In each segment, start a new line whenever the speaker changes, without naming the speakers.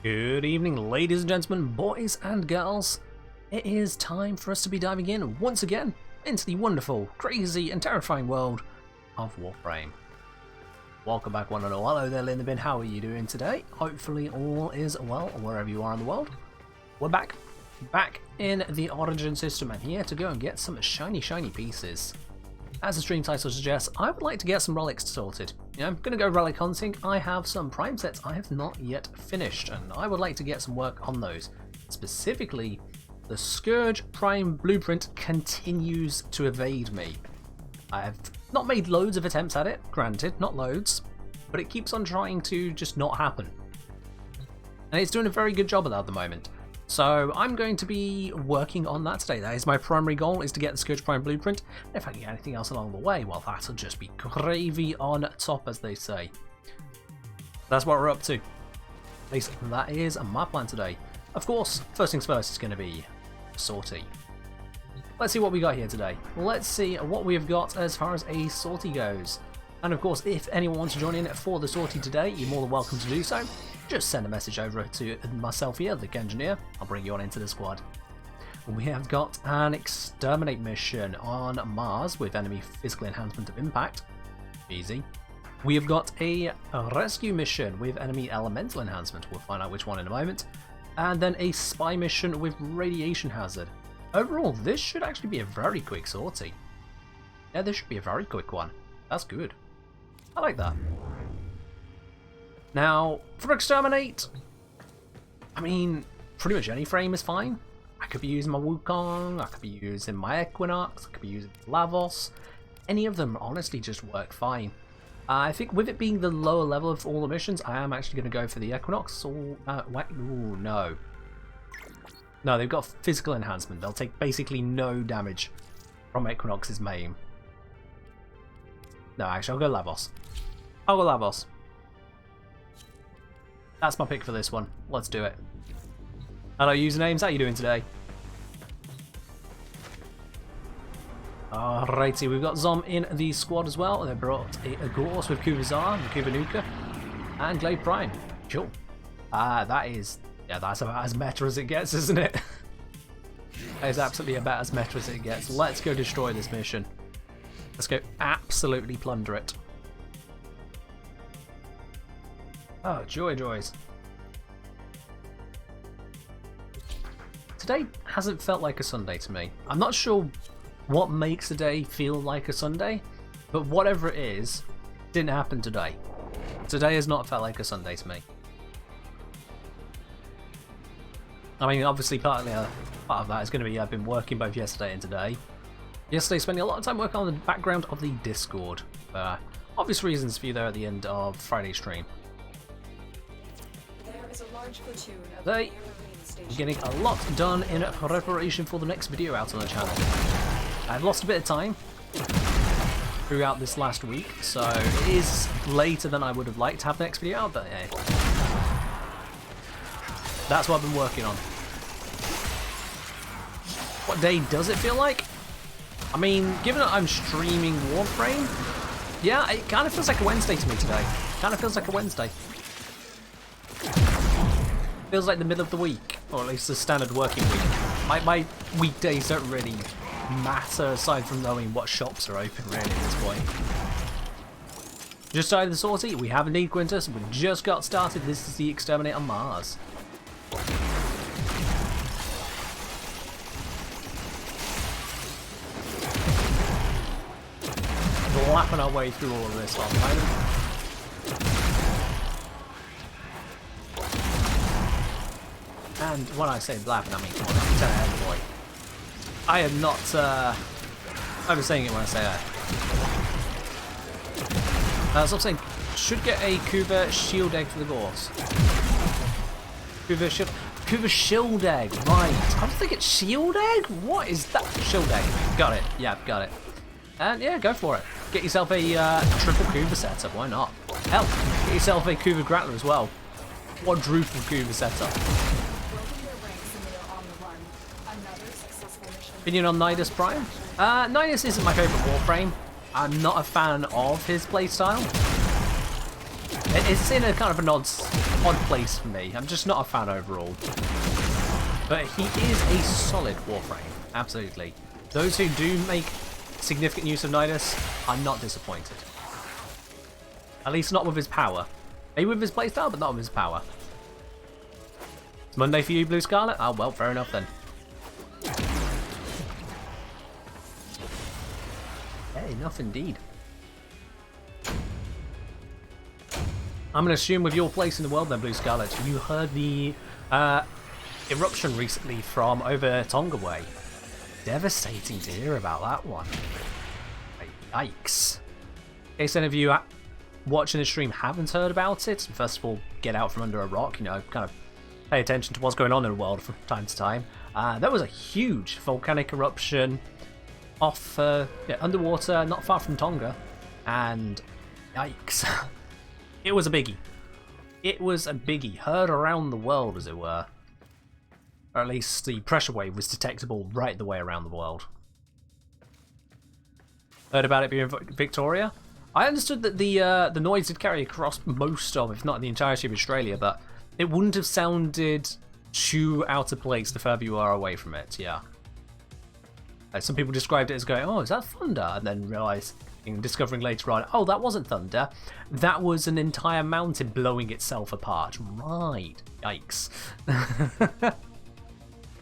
Good evening, ladies and gentlemen, boys and girls. It is time for us to be diving in once again into the wonderful, crazy and terrifying world of Warframe. Welcome back one and all. Hello there, Linda Bin. How are you doing today? Hopefully all is well wherever you are in the world. We're back in the Origin system and here to go and get some shiny pieces. As the stream title suggests, I would like to get some relics sorted. I'm going to go relic hunting. I have some prime sets I have not yet finished, and I would like to get some work on those. Specifically, the Scourge Prime Blueprint continues to evade me. I have not made loads of attempts at it, granted, not loads, but it keeps on trying to just not happen. And it's doing a very good job of that at the moment. So I'm going to be working on that today. That is my primary goal, is to get the Scourge Prime Blueprint. If I can get anything else along the way, well, that'll just be gravy on top, as they say. That's what we're up to. At least that is my plan today. Of course, first things first is going to be sortie. Let's see what we got here today. Let's see what we've got as far as a sortie goes. And of course, if anyone wants to join in for the sortie today, you're more than welcome to do so. Just send a message over to myself here, the engineer. I'll bring you on into the squad. We have got an exterminate mission on Mars with enemy physical enhancement of impact. Easy. We have got a rescue mission with enemy elemental enhancement. We'll find out which one in a moment. And then a spy mission with radiation hazard. Overall, this should actually be a very quick sortie. Yeah, this should be a very quick one. That's good. I like that. Now, for exterminate, I mean, pretty much any frame is fine. I could be using my Wukong, I could be using my Equinox, I could be using Lavos. Any of them honestly just work fine. I think with it being the lower level of all the missions, I am actually going to go for the Equinox. Or, ooh, no. No, they've got physical enhancement. They'll take basically no damage from Equinox's main. No, actually, I'll go Lavos. I'll go Lavos. That's my pick for this one. Let's do it. Hello, usernames. How you doing today? Alrighty, we've got Zom in the squad as well. They brought a Gorse with Kubazar and Kubanuka and Glade Prime. Cool. That is... yeah, that's about as meta as it gets, isn't it? That is absolutely about as meta as it gets. Let's go destroy this mission. Let's go absolutely plunder it. Oh, joys. Today hasn't felt like a Sunday to me. I'm not sure what makes a day feel like a Sunday, but whatever it is, didn't happen today. Today has not felt like a Sunday to me. I mean, obviously part of that is going to be I've been working both yesterday and today. Yesterday spending a lot of time working on the background of the Discord. Obvious reasons for you there at the end of Friday's stream. Today, I'm getting a lot done in preparation for the next video out on the channel. I've lost a bit of time throughout this last week, so it is later than I would have liked to have the next video out, but hey. That's what I've been working on. What day does it feel like? I mean, given that I'm streaming Warframe, yeah, it kind of feels like a Wednesday to me today. Kind of feels like a Wednesday. Feels like the middle of the week, or at least the standard working week. My weekdays don't really matter aside from knowing what shops are open really at this point. Just started the sortie, we have indeed, Quintus, we just got started. This is the Exterminate on Mars. Lapping our way through all of this at the moment. And when I say blapping, I mean, come on, turn ahead, boy. I am not, I'm saying it when I say that. As I'm saying, should get a Kuba shield egg for the Gorse. Kuba shield egg, right. I was thinking shield egg? What is that? Shield egg. Got it. Yeah, got it. And yeah, go for it. Get yourself a triple Kuba setup, why not? Hell, get yourself a Kuba Grappler as well. Quadruple Kuba setup. Opinion on Nidus Prime? Nidus isn't my favourite Warframe. I'm not a fan of his playstyle. It's in a kind of an odd odd place for me. I'm just not a fan overall. But he is a solid Warframe, absolutely. Those who do make significant use of Nidus are not disappointed. At least not with his power. Maybe with his playstyle, but not with his power. It's Monday for you, Blue Scarlet? Oh, well, fair enough then. Hey, enough indeed. I'm going to assume with your place in the world then, Blue Scarlet, you heard the eruption recently from over Tonga Way. Devastating to hear about that one. Yikes. In case any of you watching the stream haven't heard about it, first of all, get out from under a rock, you know, kind of pay attention to what's going on in the world from time to time. There was a huge volcanic eruption off underwater, not far from Tonga, and yikes. It was a biggie. It was a biggie, heard around the world, as it were. Or at least the pressure wave was detectable right the way around the world. Heard about it being Victoria? I understood that the noise did carry across most of, if not the entirety of Australia, but it wouldn't have sounded too out of place the further you are away from it, yeah. Some people described it as going, oh, is that thunder? And then discovering later on, oh, that wasn't thunder. That was an entire mountain blowing itself apart. Right. Yikes.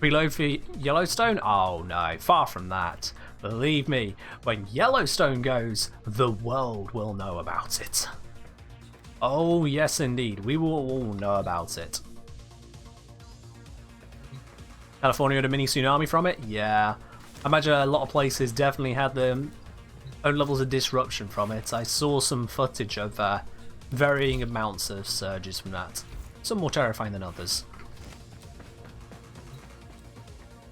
Preload for Yellowstone? Oh no, far from that. Believe me, when Yellowstone goes, the world will know about it. Oh yes indeed, we will all know about it. California had a mini tsunami from it? Yeah. I imagine a lot of places definitely had their own levels of disruption from it. I saw some footage of varying amounts of surges from that. Some more terrifying than others.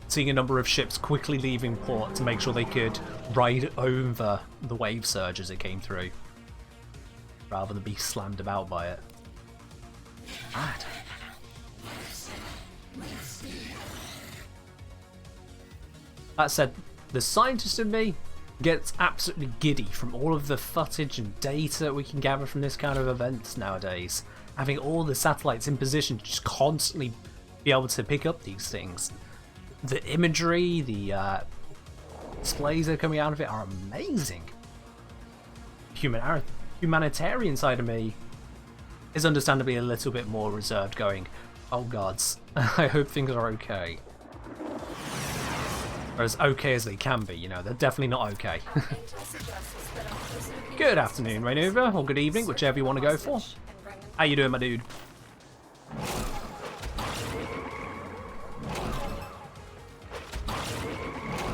Seeing a number of ships quickly leaving port to make sure they could ride over the wave surge as it came through, rather than be slammed about by it. Mad. That said, the scientist in me gets absolutely giddy from all of the footage and data we can gather from this kind of events nowadays. Having all the satellites in position to just constantly be able to pick up these things. The imagery, the displays that are coming out of it are amazing. Humanitarian side of me is understandably a little bit more reserved, going, oh gods, I hope things are okay. Or as okay as they can be, you know, they're definitely not okay. Good afternoon, Rainover, or good evening, whichever you want to go for. How you doing, my dude?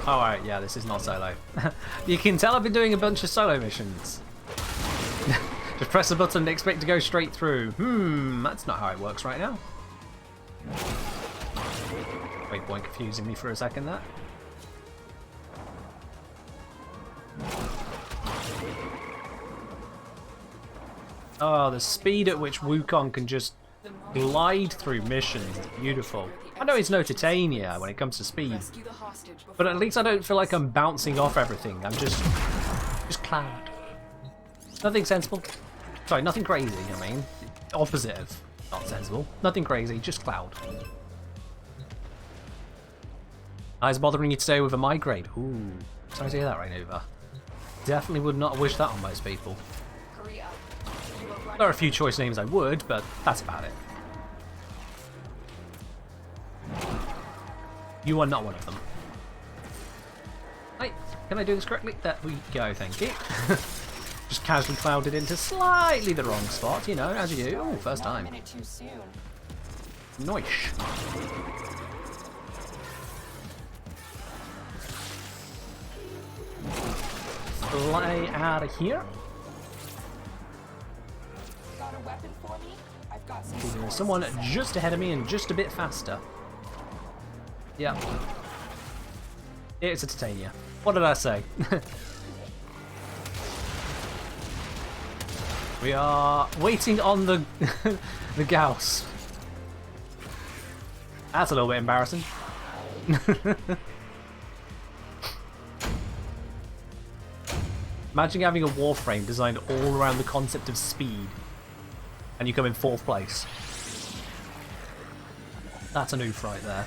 Alright, yeah, this is not solo. You can tell I've been doing a bunch of solo missions. Just press the button and expect to go straight through. That's not how it works right now. Waypoint confusing me for a second there. Oh, the speed at which Wukong can just glide through missions is beautiful. I know it's no Titania when it comes to speed, but at least I don't feel like I'm bouncing off everything. I'm just cloud. Nothing sensible. Sorry, nothing crazy, I mean. Opposite of not sensible. Nothing crazy, just cloud. Eyes bothering you today with a migraine. Ooh, sorry to hear that, Rainover. Definitely would not wish that on most people. There are a few choice names I would, but that's about it. You are not one of them. Hey, can I do this correctly? There we go, thank you. Just casually clouded into slightly the wrong spot, you know, as you do. Oh, first time. Noish. Fly out of here. There's someone just ahead of me and just a bit faster. Yeah. It's a Titania. What did I say? We are waiting on the the Gauss. That's a little bit embarrassing. Imagine having a Warframe designed all around the concept of speed, and you come in 4th place. That's an oof right there.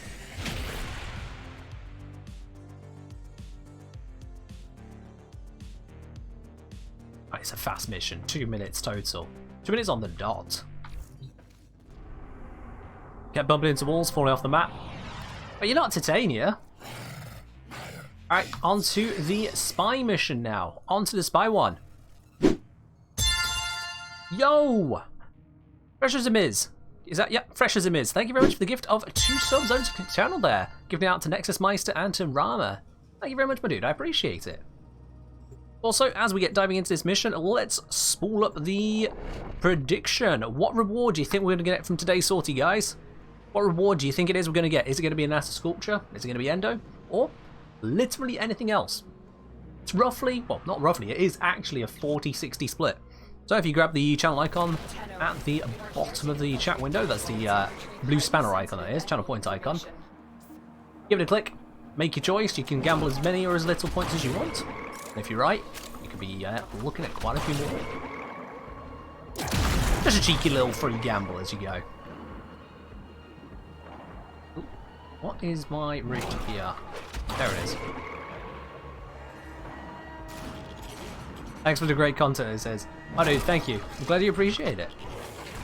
Right, it's a fast mission. 2 minutes total. 2 minutes on the dot. Get bumping into walls, falling off the map. But you're not Titania. Alright, on to the spy mission now. On to the spy one. Yo! Fresh as a Miz. Is that? Yeah, fresh as a Miz. Thank you very much for the gift of 2 subs on the channel there. Giving it out to Nexus Meister and to Rama. Thank you very much, my dude. I appreciate it. Also, as we get diving into this mission, let's spool up the prediction. What reward do you think we're going to get from today's sortie, guys? What reward do you think it is we're going to get? Is it going to be a NASA Sculpture? Is it going to be Endo? Or literally anything else? It's roughly, well, not roughly, it is actually a 40-60 split. So if you grab the channel icon at the bottom of the chat window, that's the blue spanner icon that is, channel point icon. Give it a click, make your choice. You can gamble as many or as little points as you want. And if you're right, you could be looking at quite a few more. Just a cheeky little free gamble as you go. Ooh, what is my route here? There it is. Thanks for the great content, it says. Oh dude, thank you. I'm glad you appreciate it.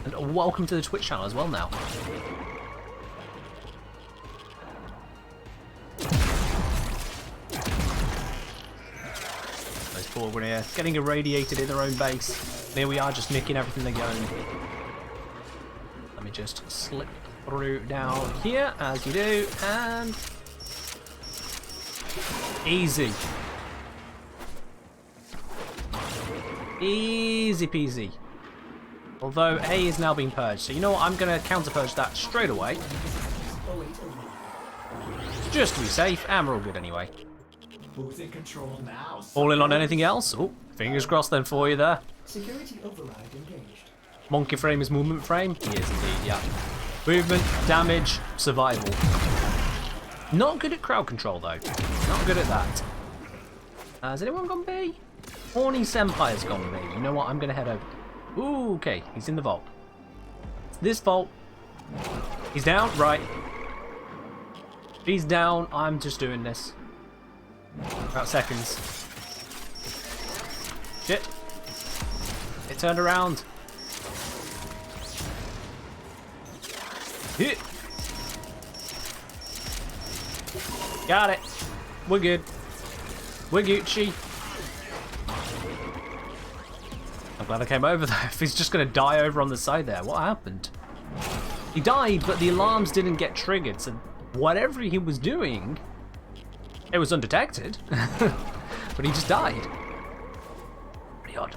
And welcome to the Twitch channel as well now. Those poor one here, getting irradiated in their own base. And here we are, just nicking everything they're going. Let me just slip through down here, as you do, and... easy. Easy peasy. Although A is now being purged, so you know what? I'm going to counter purge that straight away. Just to be safe, and we're all good anyway.
Who's in control now?
All in on anything else? Oh, fingers crossed then for you there.
Security override engaged.
Monkey frame is movement frame? He is indeed, yeah. Movement, damage, survival. Not good at crowd control though. Not good at that. Has anyone gone B? Horny Senpai's gone B. You know what? I'm going to head over. Ooh, okay. He's in the vault. This vault. He's down. Right. He's down. I'm just doing this. About seconds. Shit. It turned around. Hit. Got it. We're good. We're Gucci. I'm glad I came over there. If he's just going to die over on the side there. What happened? He died, but the alarms didn't get triggered. So whatever he was doing, it was undetected. But he just died. Pretty odd.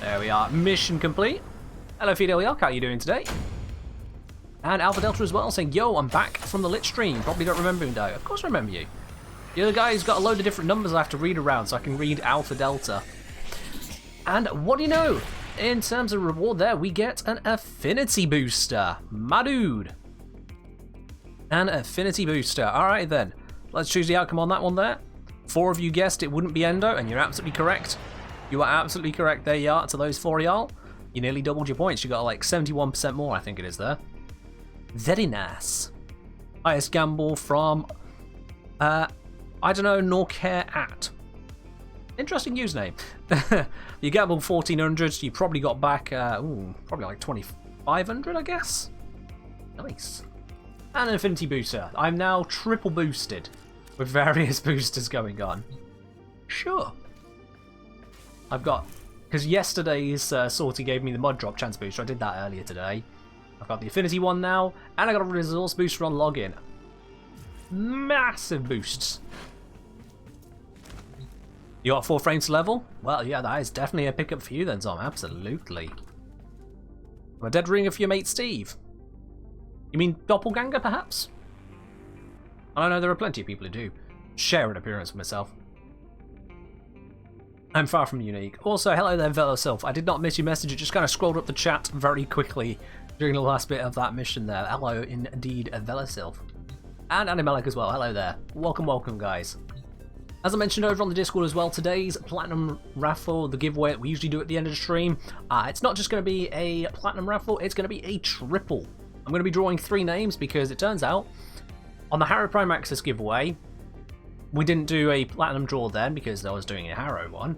There we are. Mission complete. Hello, Fidel Yark. How are you doing today? And Alpha Delta as well, saying, yo, I'm back from the lit stream. Probably don't remember me though. Of course I remember you. You're the guy who's got a load of different numbers I have to read around so I can read Alpha Delta. And what do you know? In terms of reward there, we get an affinity booster. My dude. An affinity booster. Alright then. Let's choose the outcome on that one there. 4 of you guessed it wouldn't be Endo, and you're absolutely correct. You are absolutely correct there, y'all. To those 4 y'all, you nearly doubled your points. You got like 71% more, I think it is there. Very nice. Highest gamble from, I don't know, nor care at. Interesting username. You gambled 1400, so you probably got back, probably like 2500, I guess. Nice. And an affinity booster. I'm now triple boosted with various boosters going on. Sure. I've got, because yesterday's sortie gave me the mod drop chance booster. I did that earlier today. I've got the affinity one now, and I got a resource booster on login. Massive boosts. You got 4 frames to level? Well, yeah, that is definitely a pickup for you then, Tom. Absolutely. I'm a dead ringer for your mate Steve. You mean doppelganger, perhaps? I don't know, there are plenty of people who do share an appearance with myself. I'm far from unique. Also, hello there, Velo Self. I did not miss your message, it just kind of scrolled up the chat very quickly during the last bit of that mission there. Hello, indeed, Velo Self. And Animalic as well, hello there. Welcome, welcome, guys. As I mentioned over on the Discord as well, today's Platinum Raffle, the giveaway that we usually do at the end of the stream, it's not just going to be a Platinum Raffle, it's going to be a triple. I'm going to be drawing 3 names because it turns out, on the Harrow Prime Access giveaway, we didn't do a Platinum draw then because I was doing a Harrow one,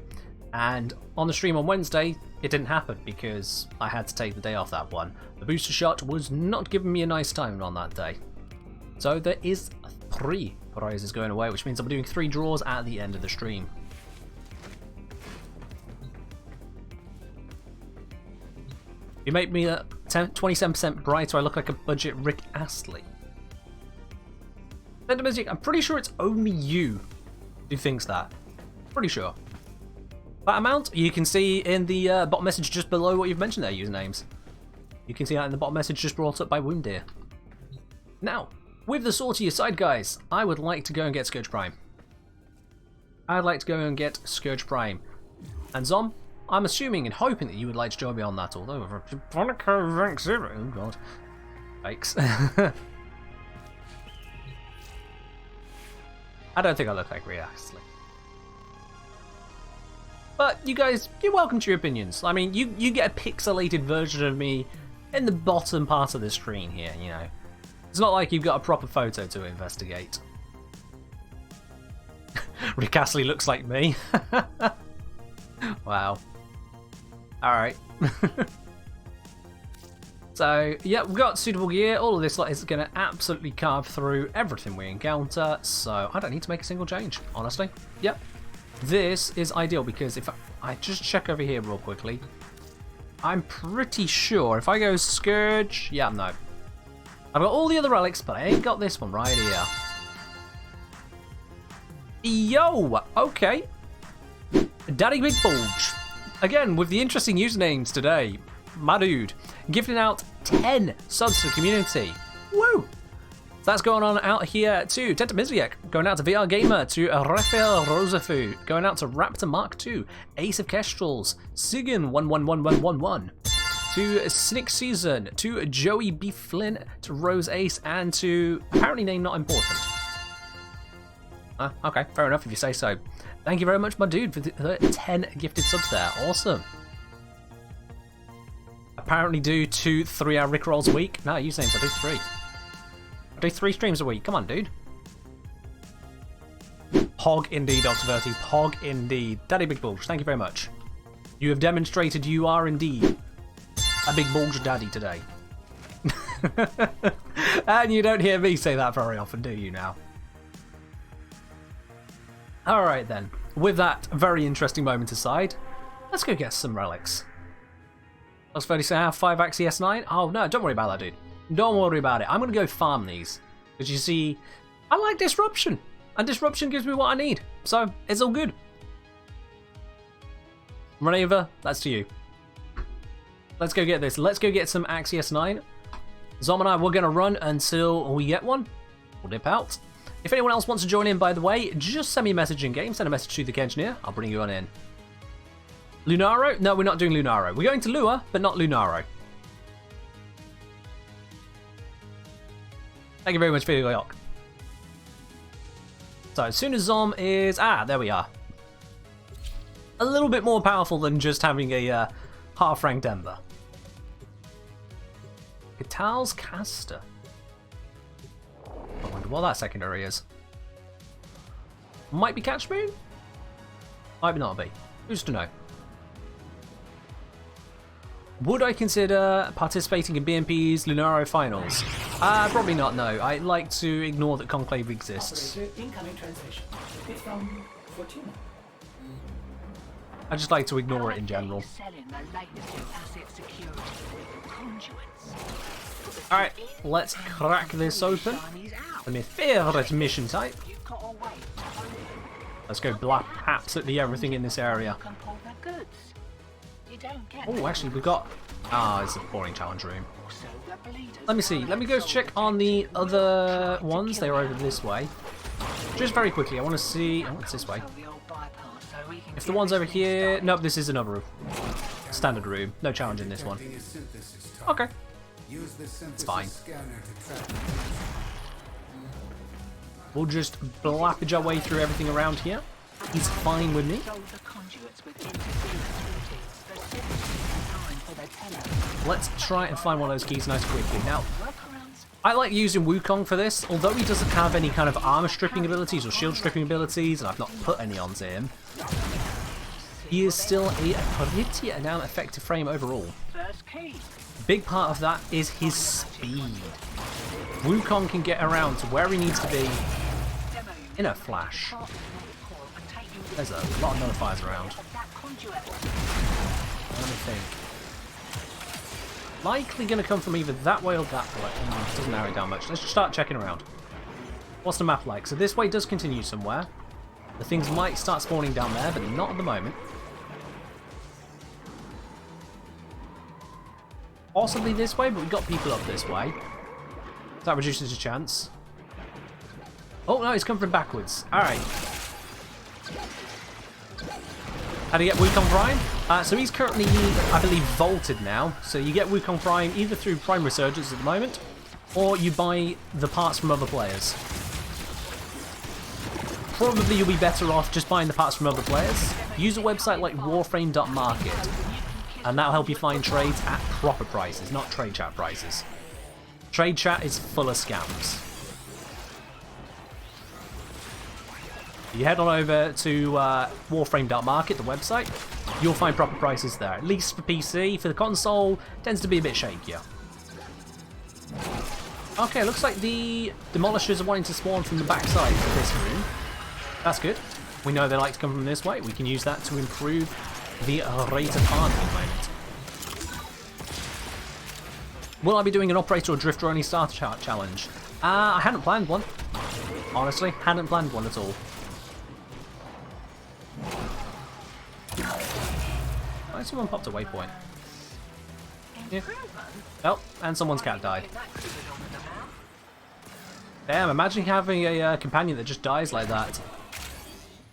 and on the stream on Wednesday, it didn't happen because I had to take the day off that one. The booster shot was not giving me a nice time on that day. So there is 3 prizes going away, which means I'm doing 3 draws at the end of the stream. You make me 27% brighter, I look like a budget Rick Astley. I'm pretty sure it's only you who thinks that. Pretty sure. That amount, you can see in the bottom message just below what you've mentioned there, usernames. You can see that in the bottom message just brought up by Woundeer. Now, with the sword to your side, guys, I would like to go and get Scourge Prime. I'd like to go and get Scourge Prime. And Zom, I'm assuming and hoping that you would like to join me on that, although Veronica rank 0. Oh god. Yikes. I don't think I look like Rhea, actually. But you guys, you're welcome to your opinions. I mean, you get a pixelated version of me in the bottom part of the screen here, you know. It's not like you've got a proper photo to investigate. Rick Astley looks like me. Wow. Alright. So, yeah, we've got suitable gear. All of this is going to absolutely carve through everything we encounter, so I don't need to make a single change, honestly. Yep. This is ideal because if I just check over here real quickly, I'm pretty sure if I go Scourge, yeah, no. I've got all the other relics, but I ain't got this one right here. Yo, okay. Daddy Big Bulge. Again, with the interesting usernames today. My dude. Gifting out 10 subs to the community. Woo! That's going on out here to Tenta Mizriek, going out to VR Gamer, to Raphael Rosafu, going out to Raptor Mark II, Ace of Kestrels, Sigan 111111, to Snick Season, to Joey B. Flynn, to Rose Ace, and to apparently name not important. Okay, fair enough if you say so. Thank you very much, my dude, for the 10 gifted subs there. Awesome. Apparently do 2 3-hour Rickrolls a week. No, usernames, I do 3. I do 3 streams a week. Come on, dude. Pog indeed, Dr. Verti. Pog indeed. Daddy Big Bulge, thank you very much. You have demonstrated you are indeed a big bulge daddy today. And you don't hear me say that very often, do you now? Alright then. With that very interesting moment aside, let's go get some relics. I was fairly saying I have 5 Axie S9. Oh no, don't worry about that, dude. Don't worry about it. I'm going to go farm these. Because you see, I like disruption. And disruption gives me what I need. So, it's all good. Reneva, that's to you. Let's go get this. Let's go get some Axie S9. Zom and I, we're going to run until we get one. We'll dip out. If anyone else wants to join in, by the way, just send me a message in game. Send a message to the Kengineer. I'll bring you on in. Lunaro? No, we're not doing Lunaro. We're going to Lua, but not Lunaro. Thank you very much for your lock. So as soon as Zom is... there we are. A little bit more powerful than just having a half-ranked Ember. Catal's Caster. I wonder what that secondary is. Might be Catch Moon? Might not be. Who's to know? Would I consider participating in BMP's Lunaro finals? Probably not, no. I like to ignore that Conclave exists.
Incoming translation. It's from Fortuna.
I just like to ignore it in general. Alright, let's crack this open. My favourite mission type. Let's go blap absolutely everything in this area. Oh, actually, we've got... it's a boring challenge room. Let me see. Let me go check on the other ones. They are over this way. Just very quickly, I want to see... Oh, it's this way. If the one's over here... Nope, this is another room. Standard room. No challenge in this one. Okay. It's fine. We'll just blappage our way through everything around here. is fine with me. Let's try and find one of those keys nice quickly. Now, I like using Wukong for this, although he doesn't have any kind of armor stripping abilities or shield stripping abilities, and I've not put any onto him. He is still a pretty damn effective frame overall. Big part of that is his speed. Wukong can get around to where he needs to be in a flash. There's a lot of nullifiers around. Let me think. Likely going to come from either that way or that way. Doesn't narrow it down much. Let's just start checking around. What's the map like? So this way does continue somewhere. The things might start spawning down there, but not at the moment. Possibly this way, but we've got people up this way. That reduces the chance. Oh no, he's come from backwards. Alright. How do you get Wukong Prime? So he's currently, I believe, vaulted now. So you get Wukong Prime either through Prime Resurgence at the moment, or you buy the parts from other players. Probably you'll be better off just buying the parts from other players. Use a website like Warframe Market, and that'll help you find trades at proper prices, not trade chat prices. Trade chat is full of scams. You head on over to Warframe Market, the website, you'll find proper prices there. At least for PC. For the console, tends to be a bit shakier. Okay, looks like the demolishers are wanting to spawn from the backside of this room. That's good. We know they like to come from this way. We can use that to improve the rate of farming at the moment. Will I be doing an operator or drifter only starter challenge? I hadn't planned one. Honestly, hadn't planned one at all. Oh, someone popped a waypoint. Yeah. Oh, and someone's cat died. Damn, imagine having a companion that just dies like that.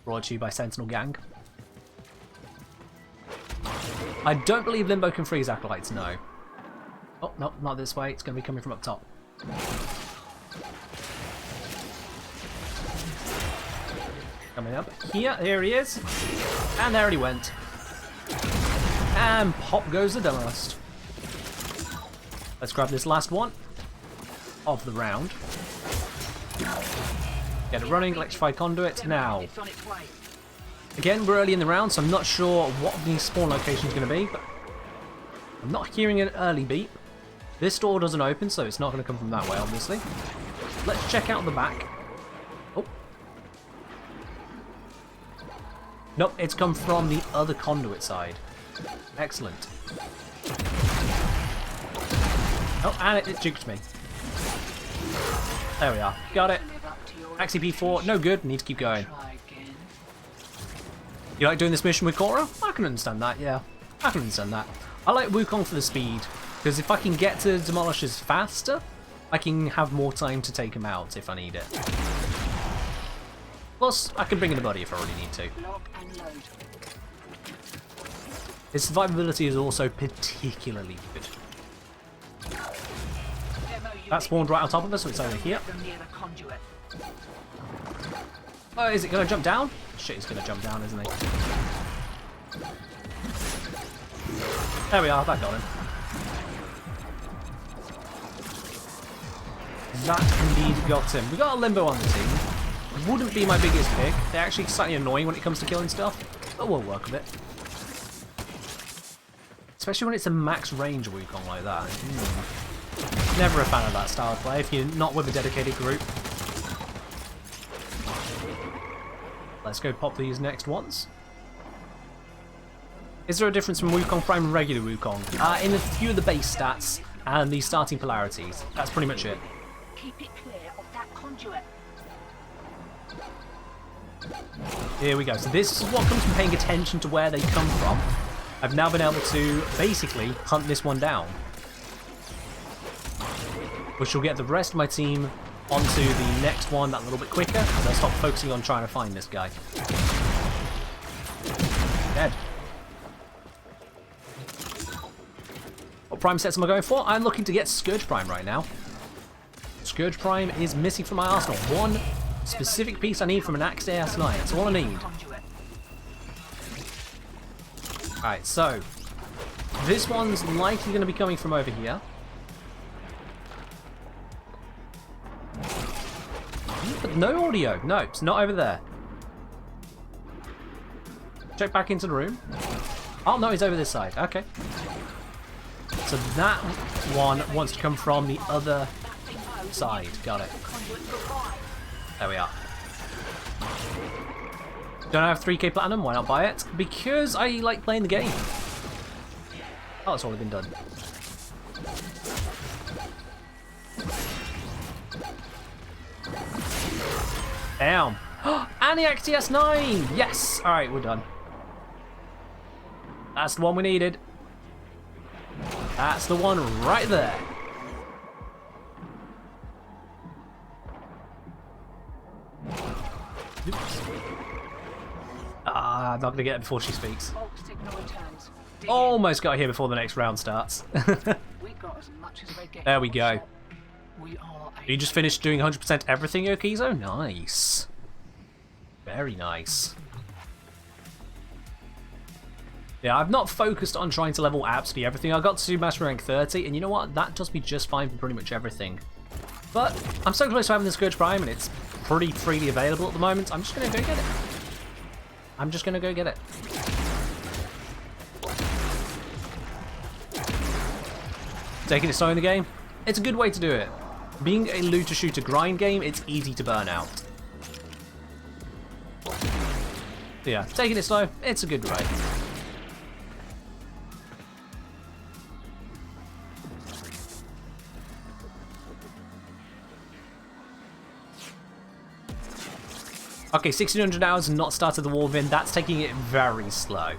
Brought to you by Sentinel Gang. I don't believe Limbo can freeze acolytes, no. Oh, no, not this way. It's going to be coming from up top. Coming up here. Here he is. And there he went. And pop goes the Demolist. Let's grab this last one of the round. Get it running, electrify conduit. Now, again, we're early in the round, so I'm not sure what the spawn location is going to be, but I'm not hearing an early beep. This door doesn't open, so it's not going to come from that way, obviously. Let's check out the back. Oh. Nope, it's come from the other conduit side. Excellent. Oh, and it juked me. There we are. Got it. Axie P4, no good. Need to keep going. You like doing this mission with Korra? I can understand that, yeah. I can understand that. I like Wukong for the speed, because if I can get to demolishers faster, I can have more time to take them out if I need it. Plus, I can bring in a buddy if I really need to. His survivability is also particularly good. That spawned right on top of us, so it's over here. Oh, is it going to jump down? Shit, he's going to jump down, isn't he? There we are, that got him. That indeed got him. We got a Limbo on the team. Wouldn't be my biggest pick. They're actually slightly annoying when it comes to killing stuff, but we'll work with it. Especially when it's a max range Wukong like that. Never a fan of that style of play if you're not with a dedicated group. Let's go pop these next ones. Is there a difference from Wukong Prime and regular Wukong? In a few of the base stats and the starting polarities. That's pretty much it.
Keep it clear of that conduit.
Here we go. So this is what comes from paying attention to where they come from. I've now been able to basically hunt this one down, which will get the rest of my team onto the next one that little bit quicker, and I'll stop focusing on trying to find this guy. Dead. What Prime sets am I going for? I'm looking to get Scourge Prime right now. Scourge Prime is missing from my arsenal. One specific piece I need from an Axe AS9. That's all I need. Alright, so this one's likely going to be coming from over here. But no audio. No, it's not over there. Check back into the room. Oh, no, he's over this side. Okay. So that one wants to come from the other side. Got it. There we are. Don't have 3k platinum, why not buy it? Because I like playing the game. Oh, it's already been done. Damn. And the XTS9! Yes! Alright, we're done. That's the one we needed. That's the one right there. Oops. I'm not going to get it before she speaks. Almost got here before the next round starts. There we go. You just finished doing 100% everything, Yokizo? Nice. Very nice. Yeah, I've not focused on trying to level absolutely everything. I got to Master Rank 30, and you know what? That does me just fine for pretty much everything. But I'm so close to having the Scourge Prime, and it's pretty freely available at the moment. I'm just going to go get it. I'm just going to go get it. Taking it slow in the game? It's a good way to do it. Being a looter-shooter grind game, it's easy to burn out. So yeah, taking it slow, it's a good way. Okay, 1600 hours and not started the war within. That's taking it very slow.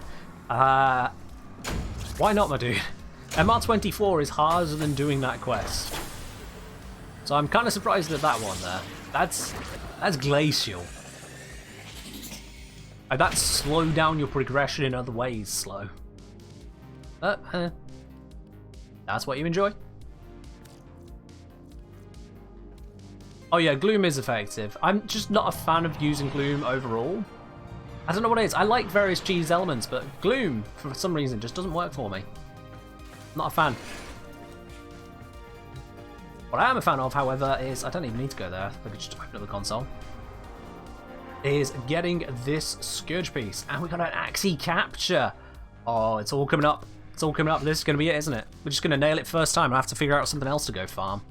Why not, my dude? MR24 is harder than doing that quest. So I'm kind of surprised at that one there. That's glacial. And that's slow down your progression in other ways, slow. But, that's what you enjoy. Oh yeah, Gloom is effective. I'm just not a fan of using Gloom overall. I don't know what it is. I like various cheese elements, but Gloom, for some reason, just doesn't work for me. Not a fan. What I am a fan of, however, is... I don't even need to go there. I could just open up the console. Is getting this Scourge piece. And we got an Axie Capture. Oh, it's all coming up. It's all coming up. This is going to be it, isn't it? We're just going to nail it first time. I have to figure out something else to go farm.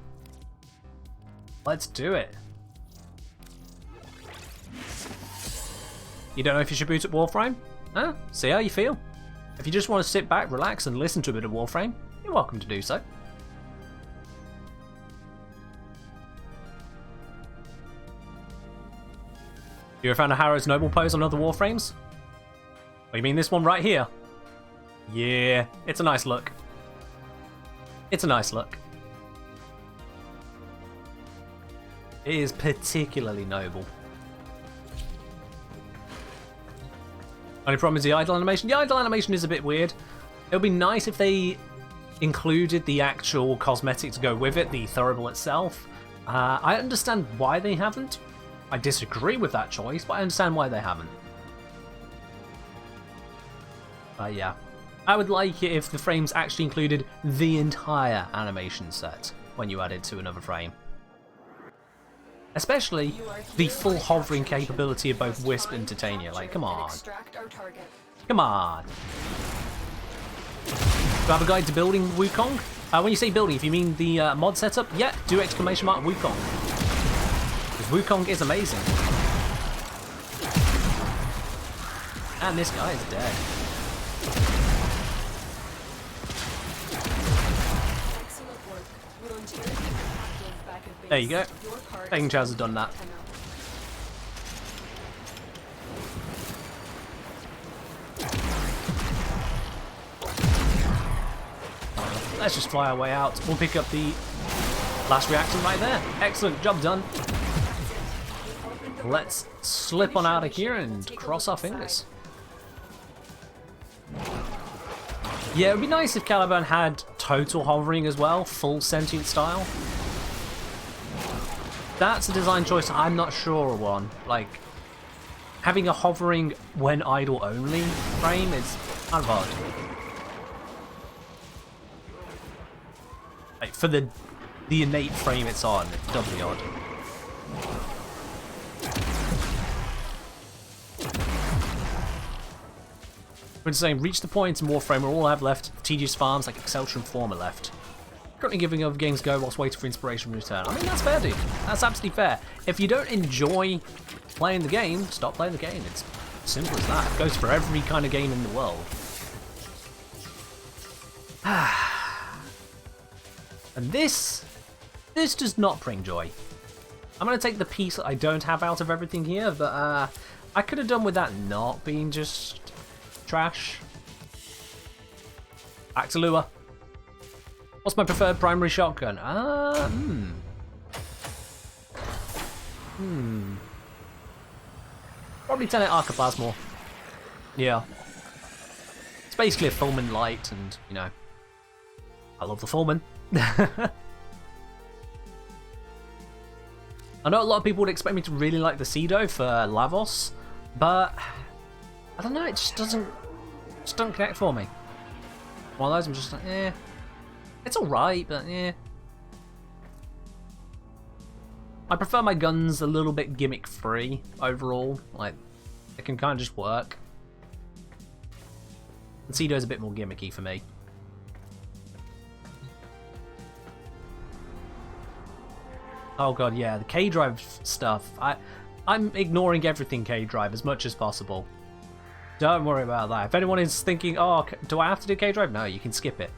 Let's do it. You don't know if you should boot up Warframe? Huh? See how you feel. If you just want to sit back, relax, and listen to a bit of Warframe, you're welcome to do so. You ever found a Harrow's Noble pose on other Warframes? Oh, you mean this one right here? Yeah, it's a nice look. It's a nice look. It is particularly noble. Only problem is the idle animation. The idle animation is a bit weird. It would be nice if they included the actual cosmetic to go with it, the Thurible itself. I understand why they haven't. I disagree with that choice, but I understand why they haven't. Yeah. I would like it if the frames actually included the entire animation set when you add it to another frame. Especially the full hovering capability of both Wisp and Titania. Like, come on. Come on. Do I have a guide to building Wukong? When you say building, if you mean the mod setup, yeah, do exclamation mark Wukong. Because Wukong is amazing. And this guy is dead. There you go. Taking Chaz has done that. Let's just fly our way out. We'll pick up the last reactor right there. Excellent, job done. Let's slip on out of here and cross our fingers. Yeah, it would be nice if Caliban had total hovering as well, full sentient style. That's a design choice I'm not sure on. Like, having a hovering when idle only frame is Kind of odd. Like, for the innate frame it's on, it's doubly odd. We're saying, reach the point in Warframe where all I have left tedious farms like Excelsior and Former left. Currently giving other games a go whilst waiting for inspiration to return. I mean, that's fair, dude. That's absolutely fair. If you don't enjoy playing the game, stop playing the game. It's simple as that. It goes for every kind of game in the world. And this does not bring joy. I'm going to take the piece that I don't have out of everything here, but I could have done with that not being just trash. Back to lure. What's my preferred primary shotgun? Probably 10 Arcaplasmor. Yeah. It's basically a Fulmin light, and, you know, I love the Fulmin. I know a lot of people would expect me to really like the Cedo for Lavos, but I don't know, it just doesn't connect for me. One of those, I'm just like, eh. It's alright, but eh. I prefer my guns a little bit gimmick free overall. Like, they can kind of just work. The Cedo's a bit more gimmicky for me. Oh god, yeah, the K-Drive stuff. I'm ignoring everything K-Drive as much as possible. Don't worry about that. If anyone is thinking, oh, do I have to do K-Drive? No, you can skip it.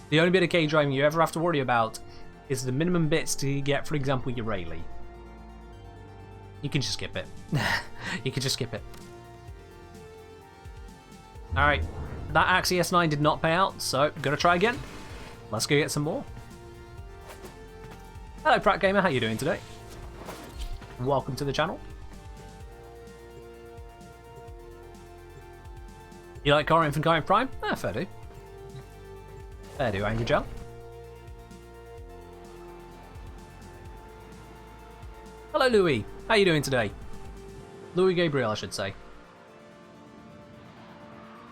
The only bit of K-Driving you ever have to worry about is the minimum bits to get, for example, your Rayleigh. You can just skip it. You can just skip it. Alright, that Axe ES9 did not pay out, so gotta try again. Let's go get some more. Hello Pratt Gamer, how you doing today? Welcome to the channel. You like Corinth and Corinth Prime? Ah, fair do. Fair do, Angry Joe. Hello Louis, how you doing today? Louis Gabriel, I should say.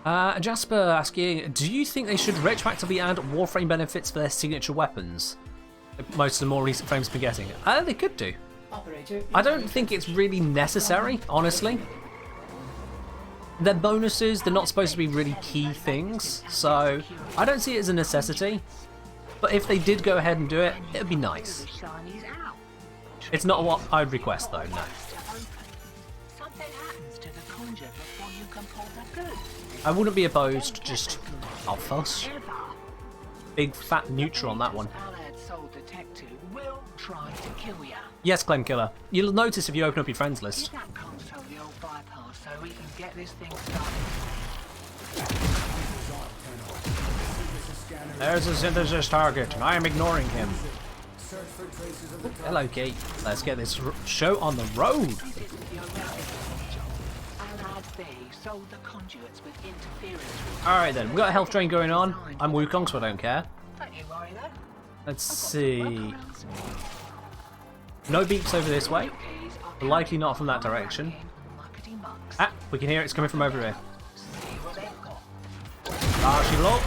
Jasper asking, do you think they should retroactively add Warframe benefits for their signature weapons? Most of the more recent frames been getting. They could do. I don't think it's really necessary, honestly. They're bonuses, they're not supposed to be really key things, so I don't see it as a necessity. But if they did go ahead and do it, it'd be nice. It's not what I'd request though, no. I wouldn't be opposed, just I'll fuss. Big fat neutral on that one. Yes, Clem Killer. You'll notice if you open up your friends list. There's a synthesis target, and I am ignoring him. Hello, Kate. Let's get this show on the road. Alright then, we've got a health drain going on. I'm Wukong, so I don't care. Let's see. No beeps over this way. Likely not from that direction. Ah, we can hear it's coming from over here. She blow.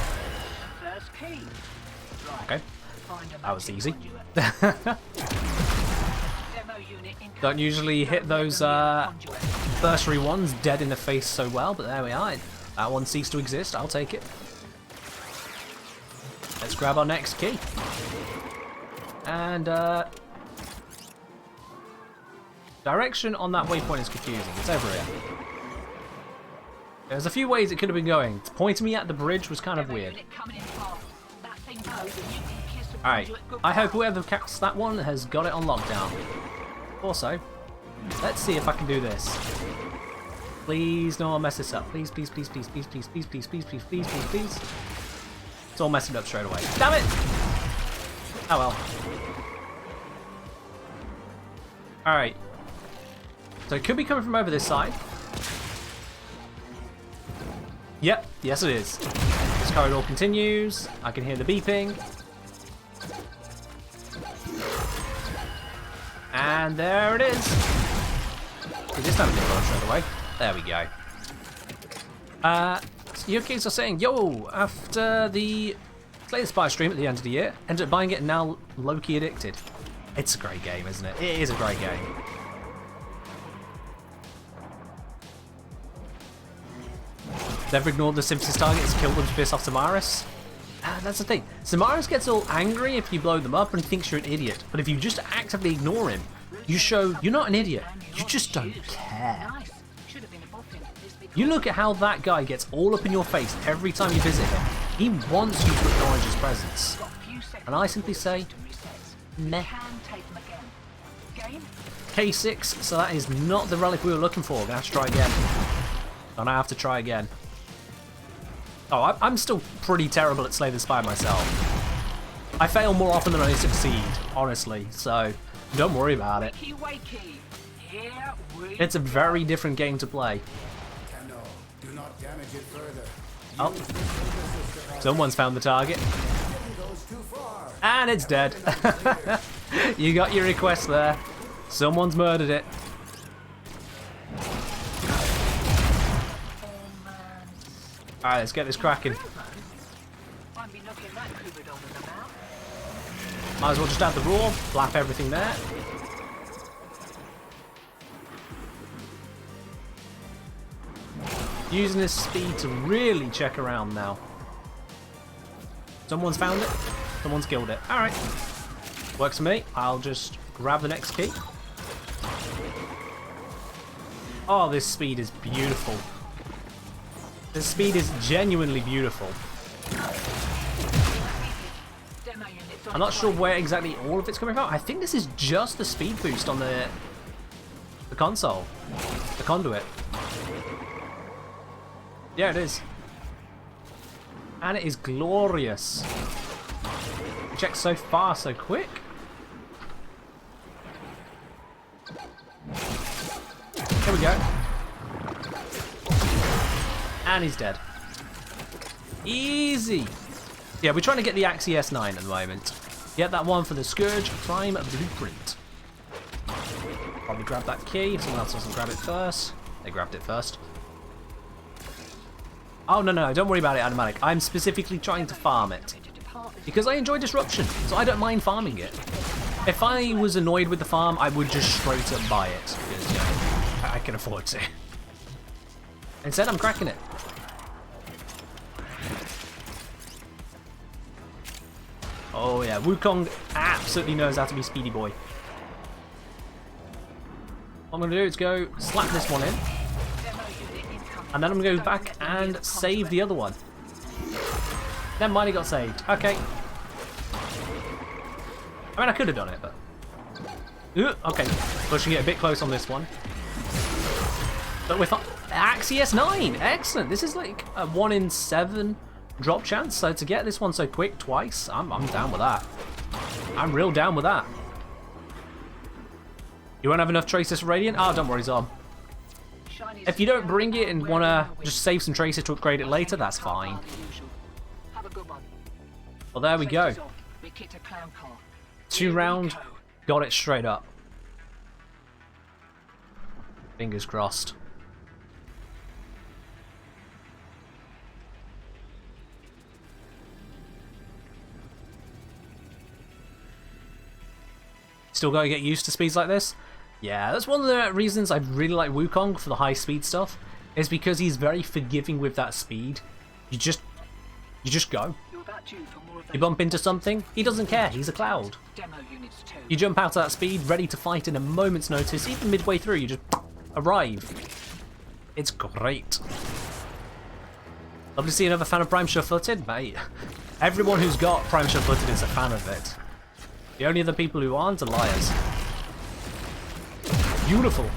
Okay, that was easy. Don't usually hit those bursary ones dead in the face so well, but there we are. That one ceased to exist. I'll take it. Let's grab our next key. And direction on that waypoint is confusing. It's over here. There's a few ways it could have been going. Pointing me at the bridge was kind of weird. Alright, I hope whoever cast that one has got it on lockdown. Also, let's see if I can do this. Please, no one mess this up. Please, please, please, please, please, please, please, please, please, please, please, please, please. It's all messing up straight away. Damn it! Oh well. Alright. So it could be coming from over this side. Yep, yes it is. This corridor continues. I can hear the beeping. And there it is. We just have a good run straight away. There we go. Your kids are saying, yo, after the Slay the Spire stream at the end of the year, ended up buying it and now low-key addicted. It's a great game, isn't it? It is a great game. Never ignored the Simpsons targets, killed them to piss off Samaris. That's the thing. Samaris gets all angry if you blow them up and thinks you're an idiot. But if you just actively ignore him, you show you're not an idiot. You just don't care. You look at how that guy gets all up in your face every time you visit him. He wants you to acknowledge his presence. And I simply say, meh. K6, so that is not the relic we were looking for. Gonna have to try again. And I have to try again. Oh, I'm still pretty terrible at Slay the Spire myself. I fail more often than I succeed, honestly, so don't worry about it. It's a very different game to play. Oh, someone's found the target. And it's dead. You got your request there. Someone's murdered it. Alright, let's get this cracking. Might as well just add the raw, flap everything there. Using this speed to really check around now. Someone's found it, someone's killed it. Alright. Works for me. I'll just grab the next key. Oh, this speed is beautiful. The speed is genuinely beautiful. I'm not sure where exactly all of it's coming from. I think this is just the speed boost on the console, the conduit. Yeah, it is. And it is glorious. It checks so far, so quick. Here we go. And he's dead. Easy. Yeah, we're trying to get the Axie S9 at the moment. Get that one for the Scourge Prime Blueprint. Probably grab that key if someone else doesn't grab it first. They grabbed it first. Oh, no, don't worry about it, Automatic. I'm specifically trying to farm it. Because I enjoy disruption, so I don't mind farming it. If I was annoyed with the farm, I would just straight up buy it. Because, you know, I can afford to. Instead, I'm cracking it. Oh yeah, Wukong absolutely knows how to be speedy boy. What I'm going to do is go slap this one in. And then I'm going to go back and save the other one. Never mind, he got saved. Okay. I mean, I could have done it, but... okay, pushing it a bit close on this one. But with Axie S9, excellent. This is like a 1 in 7 drop chance. So to get this one so quick twice, I'm down with that. I'm real down with that. You won't have enough traces for Radiant? Oh, don't worry, Zob. If you don't bring it and want to just save some traces to upgrade it later, that's fine. Well, there we go. 2 round, got it straight up. Fingers crossed. Still gotta get used to speeds like this? Yeah, that's one of the reasons I really like Wukong for the high speed stuff, is because he's very forgiving with that speed. You just go. You bump into something, he doesn't care, he's a cloud. You jump out at that speed, ready to fight in a moment's notice, even midway through, you just arrive. It's great. Love to see another fan of Prime Sure-Footed, mate. Everyone who's got Prime Sure-Footed is a fan of it. The only other people who aren't are liars. Beautiful.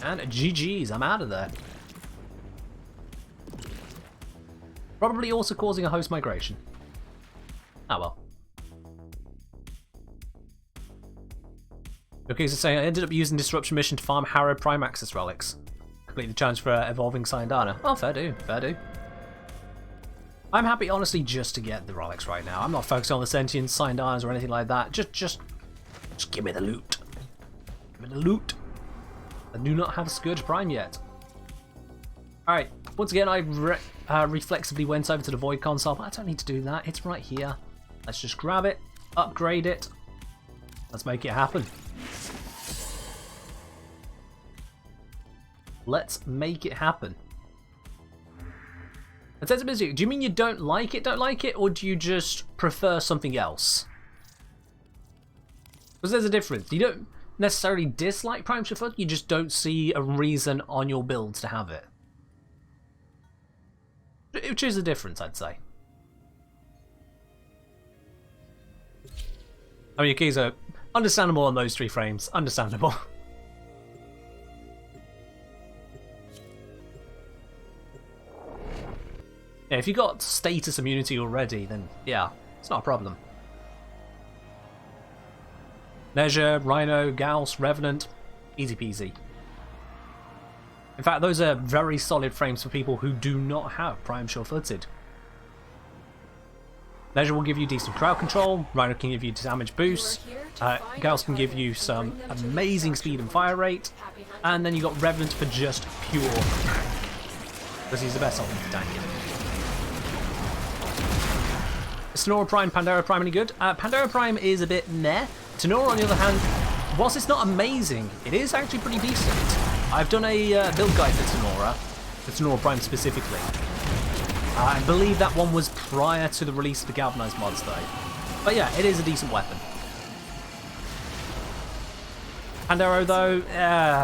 And GG's, I'm out of there. Probably also causing a host migration. Ah well. Okay, so saying I ended up using Disruption Mission to farm Harrow Prime Access relics. Complete the challenge for Evolving Syndana. Oh, fair do, fair do. I'm happy, honestly, just to get the relics right now. I'm not focused on the Sentience, Syndanas, or anything like that. Just give me the loot. Give me the loot. I do not have a Scourge Prime yet. Alright, once again I reflexively went over to the Void console, but I don't need to do that, it's right here. Let's just grab it, upgrade it, let's make it happen. Let's make it happen. Do you mean you don't like it, or do you just prefer something else? Because there's a difference. You don't necessarily dislike Prime Shift, you just don't see a reason on your build to have it. Which is the difference, I'd say. I mean, your keys are understandable on those 3 frames. Understandable. Yeah, if you got status immunity already, then yeah, it's not a problem. Leisure, Rhino, Gauss, Revenant, easy peasy. In fact, those are very solid frames for people who do not have Prime Sure-Footed. Leisure will give you decent crowd control, Rhino can give you damage boost, Gauss can give you some amazing speed and fire rate, and then you got Revenant for just pure tank. Because he's the best option for tanking. Sonora Prime, Pandora Prime any good? Pandora Prime is a bit meh. Tenora, on the other hand, whilst it's not amazing, it is actually pretty decent. I've done a build guide for Tenora Prime specifically. I believe that one was prior to the release of the Galvanized mods though. But yeah, it is a decent weapon. Pandora though,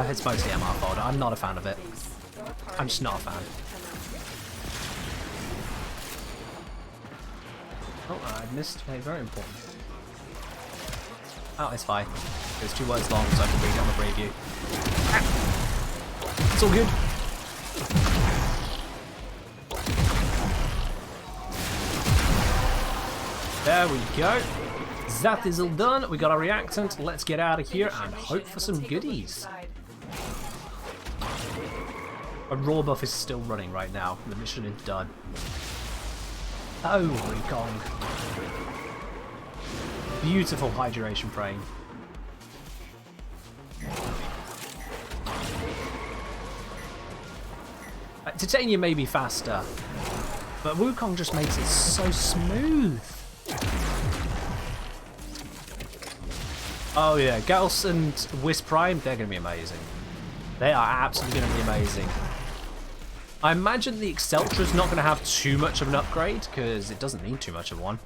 it's mostly MR fodder. I'm not a fan of it. I'm just not a fan. Oh, I missed a very important. Oh, it's fine. It's 2 words long, so I can read it on the preview. It's all good. There we go. That is all done. We got our reactant. Let's get out of here and hope for some goodies. A raw buff is still running right now. The mission is done. Holy Kong. Beautiful high duration frame. Titania may be faster, but Wukong just makes it so smooth. Oh yeah, Gauss and Wisp Prime, they're going to be amazing. They are absolutely going to be amazing. I imagine the Exceltra's not going to have too much of an upgrade, because it doesn't need too much of one.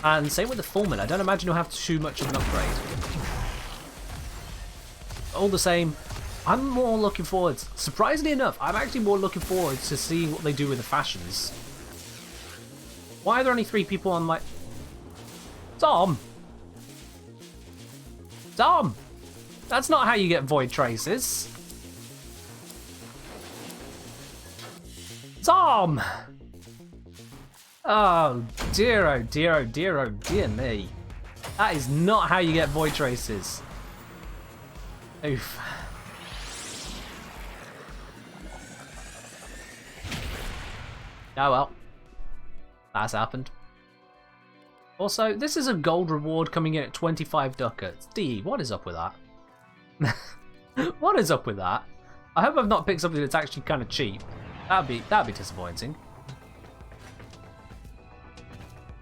And same with the Foreman, I don't imagine it'll have too much of an upgrade. All the same, I'm more looking forward, surprisingly enough, I'm actually more looking forward to seeing what they do with the fashions. Why are there only 3 people on my... Tom! Tom! That's not how you get void traces. Tom! Oh dear, oh dear, oh dear, oh dear me. That is not how you get void traces. Oof. Oh well. That's happened. Also, this is a gold reward coming in at 25 ducats. D, what is up with that? What is up with that? I hope I've not picked something that's actually kind of cheap. That'd be disappointing.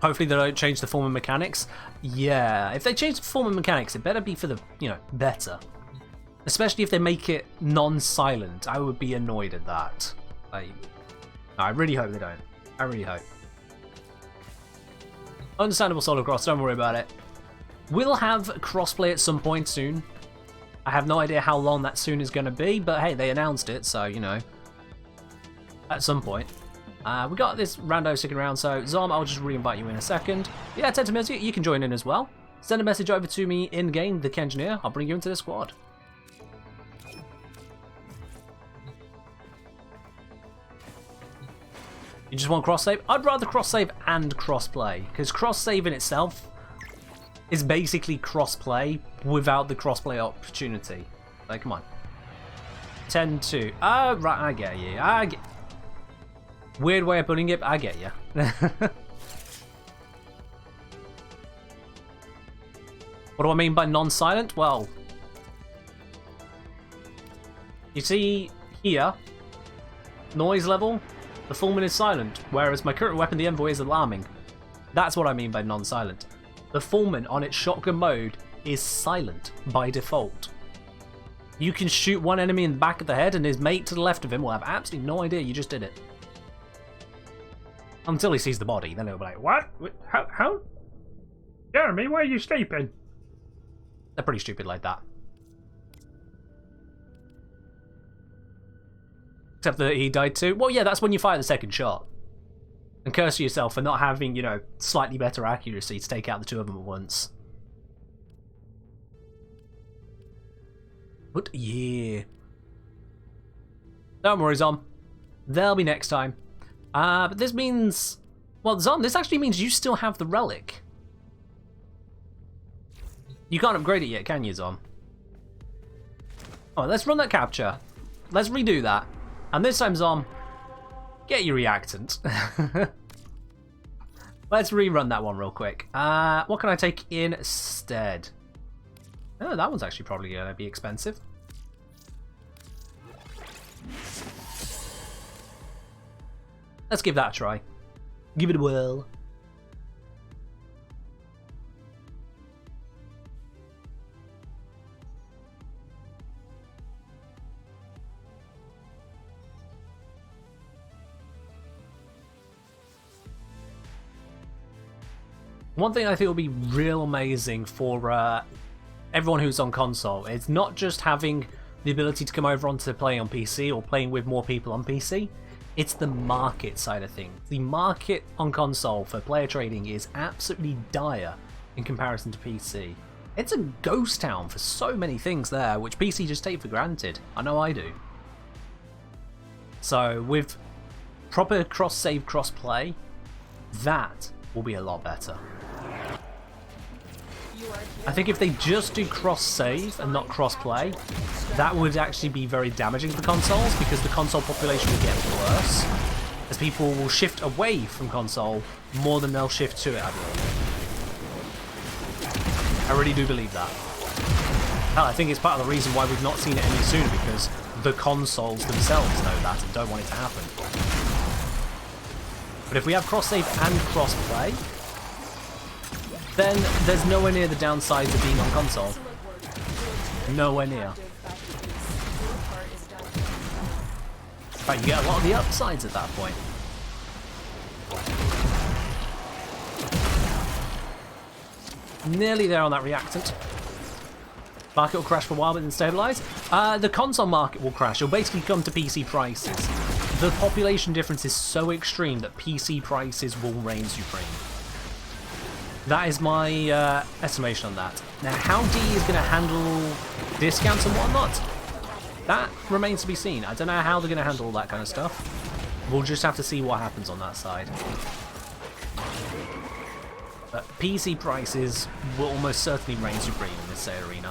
Hopefully they don't change the form of mechanics. Yeah, if they change the form of mechanics, it better be for the, better. Especially if they make it non-silent. I would be annoyed at that. I really hope they don't. I really hope. Understandable solo cross, don't worry about it. We'll have crossplay at some point soon. I have no idea how long that soon is going to be, but hey, they announced it, so, at some point. We got this rando sticking around, so Zom, I'll just re-invite you in a second. Yeah, Tentamiz, you can join in as well. Send a message over to me in-game, the Kengineer. I'll bring you into the squad. You just want cross-save? I'd rather cross-save and cross-play, because cross-save in itself is basically cross-play without the cross-play opportunity. Like, come on. 10-2. Oh, right, I get you. Weird way of putting it, but I get you. What do I mean by non-silent? Well, you see here, noise level, the Fulmin is silent, whereas my current weapon, the Envoy, is alarming. That's what I mean by non-silent. The Fulmin on its shotgun mode is silent by default. You can shoot one enemy in the back of the head and his mate to the left of him will have absolutely no idea you just did it. Until he sees the body, then he'll be like, what? How? Jeremy, why are you sleeping? They're pretty stupid like that. Except that he died too. Well, yeah, that's when you fire the second shot. And curse yourself for not having, you know, slightly better accuracy to take out the two of them at once. But yeah. Don't worry, Zom. They'll be next time. But this means... Well, Zom, this actually means you still have the Relic. You can't upgrade it yet, can you, Zom? Oh, let's run that capture. Let's redo that. And this time, Zom, get your reactant. Let's rerun that one real quick. What can I take instead? Oh, that one's actually probably going to be expensive. Let's give that a try. Give it a whirl. One thing I think will be real amazing for everyone who's on console, it's not just having the ability to come over onto playing on PC or playing with more people on PC, it's the market side of things. The market on console for player trading is absolutely dire in comparison to PC. It's a ghost town for so many things there, which PC just take for granted. I know I do. So with proper cross-save, cross-play, that will be a lot better. I think if they just do cross-save and not cross-play, that would actually be very damaging for consoles, because the console population will get worse, as people will shift away from console more than they'll shift to it, I believe. I really do believe that. Hell, I think it's part of the reason why we've not seen it any sooner, because the consoles themselves know that and don't want it to happen. But if we have cross-save and cross-play, then there's nowhere near the downsides of being on console. Nowhere near. In fact, you get a lot of the upsides at that point. Nearly there on that reactant. Market will crash for a while but then stabilise. The console market will crash. It'll basically come to PC prices. The population difference is so extreme that PC prices will reign supreme. That is my estimation on that. Now, how D is going to handle discounts and whatnot, that remains to be seen. I don't know how they're going to handle all that kind of stuff. We'll just have to see what happens on that side. But PC prices will almost certainly reign supreme in this arena.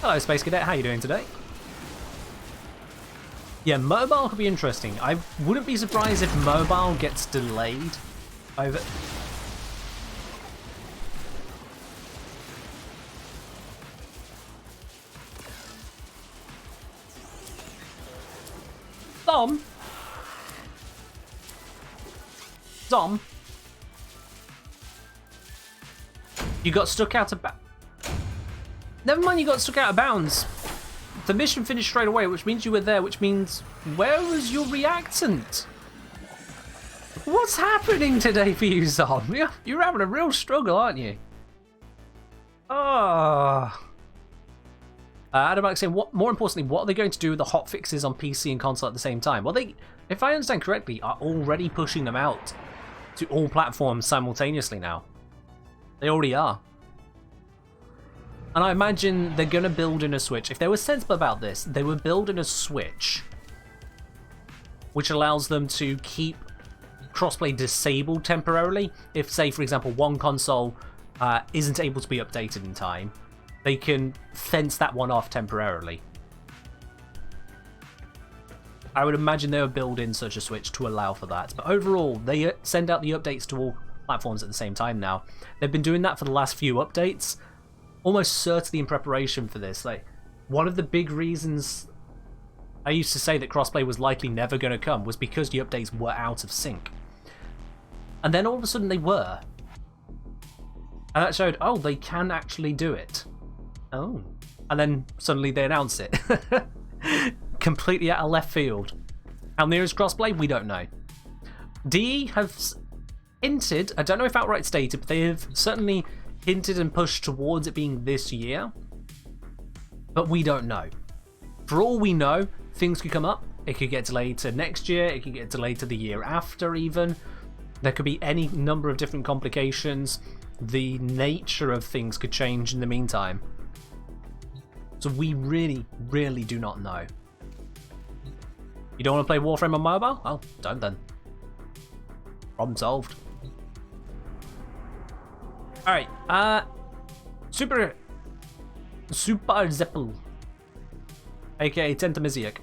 Hello, Space Cadet. How are you doing today? Yeah, mobile could be interesting. I wouldn't be surprised if mobile gets delayed over... Dom? You got stuck out of bounds. Never mind, you got stuck out of bounds. The mission finished straight away, which means you were there, which means... Where was your reactant? What's happening today for you, Zom? You're having a real struggle, aren't you? Oh. Adam saying, more importantly, what are they going to do with the hotfixes on PC and console at the same time? Well, they, if I understand correctly, are already pushing them out to all platforms simultaneously now. They already are. And I imagine they're going to build in a Switch. If they were sensible about this, they would build in a Switch which allows them to keep crossplay disabled temporarily. If, say, for example, one console isn't able to be updated in time, they can fence that one off temporarily. I would imagine they would build in such a Switch to allow for that. But overall, they send out the updates to all platforms at the same time now. They've been doing that for the last few updates, almost certainly in preparation for this. Like, one of the big reasons I used to say that crossplay was likely never going to come was because the updates were out of sync. And then all of a sudden they were. And that showed, oh, they can actually do it. Oh. And then suddenly they announce it. Completely out of left field. How near is crossplay? We don't know. DE have hinted, I don't know if outright stated, but they have certainly hinted and pushed towards it being this year. But we don't know. For all we know, things could come up. It could get delayed to next year. It could get delayed to the year after even. There could be any number of different complications. The nature of things could change in the meantime. So we really, really do not know. You don't want to play Warframe on mobile? Well, don't then. Problem solved. Alright, Super Zeppel, aka Tentamiziak,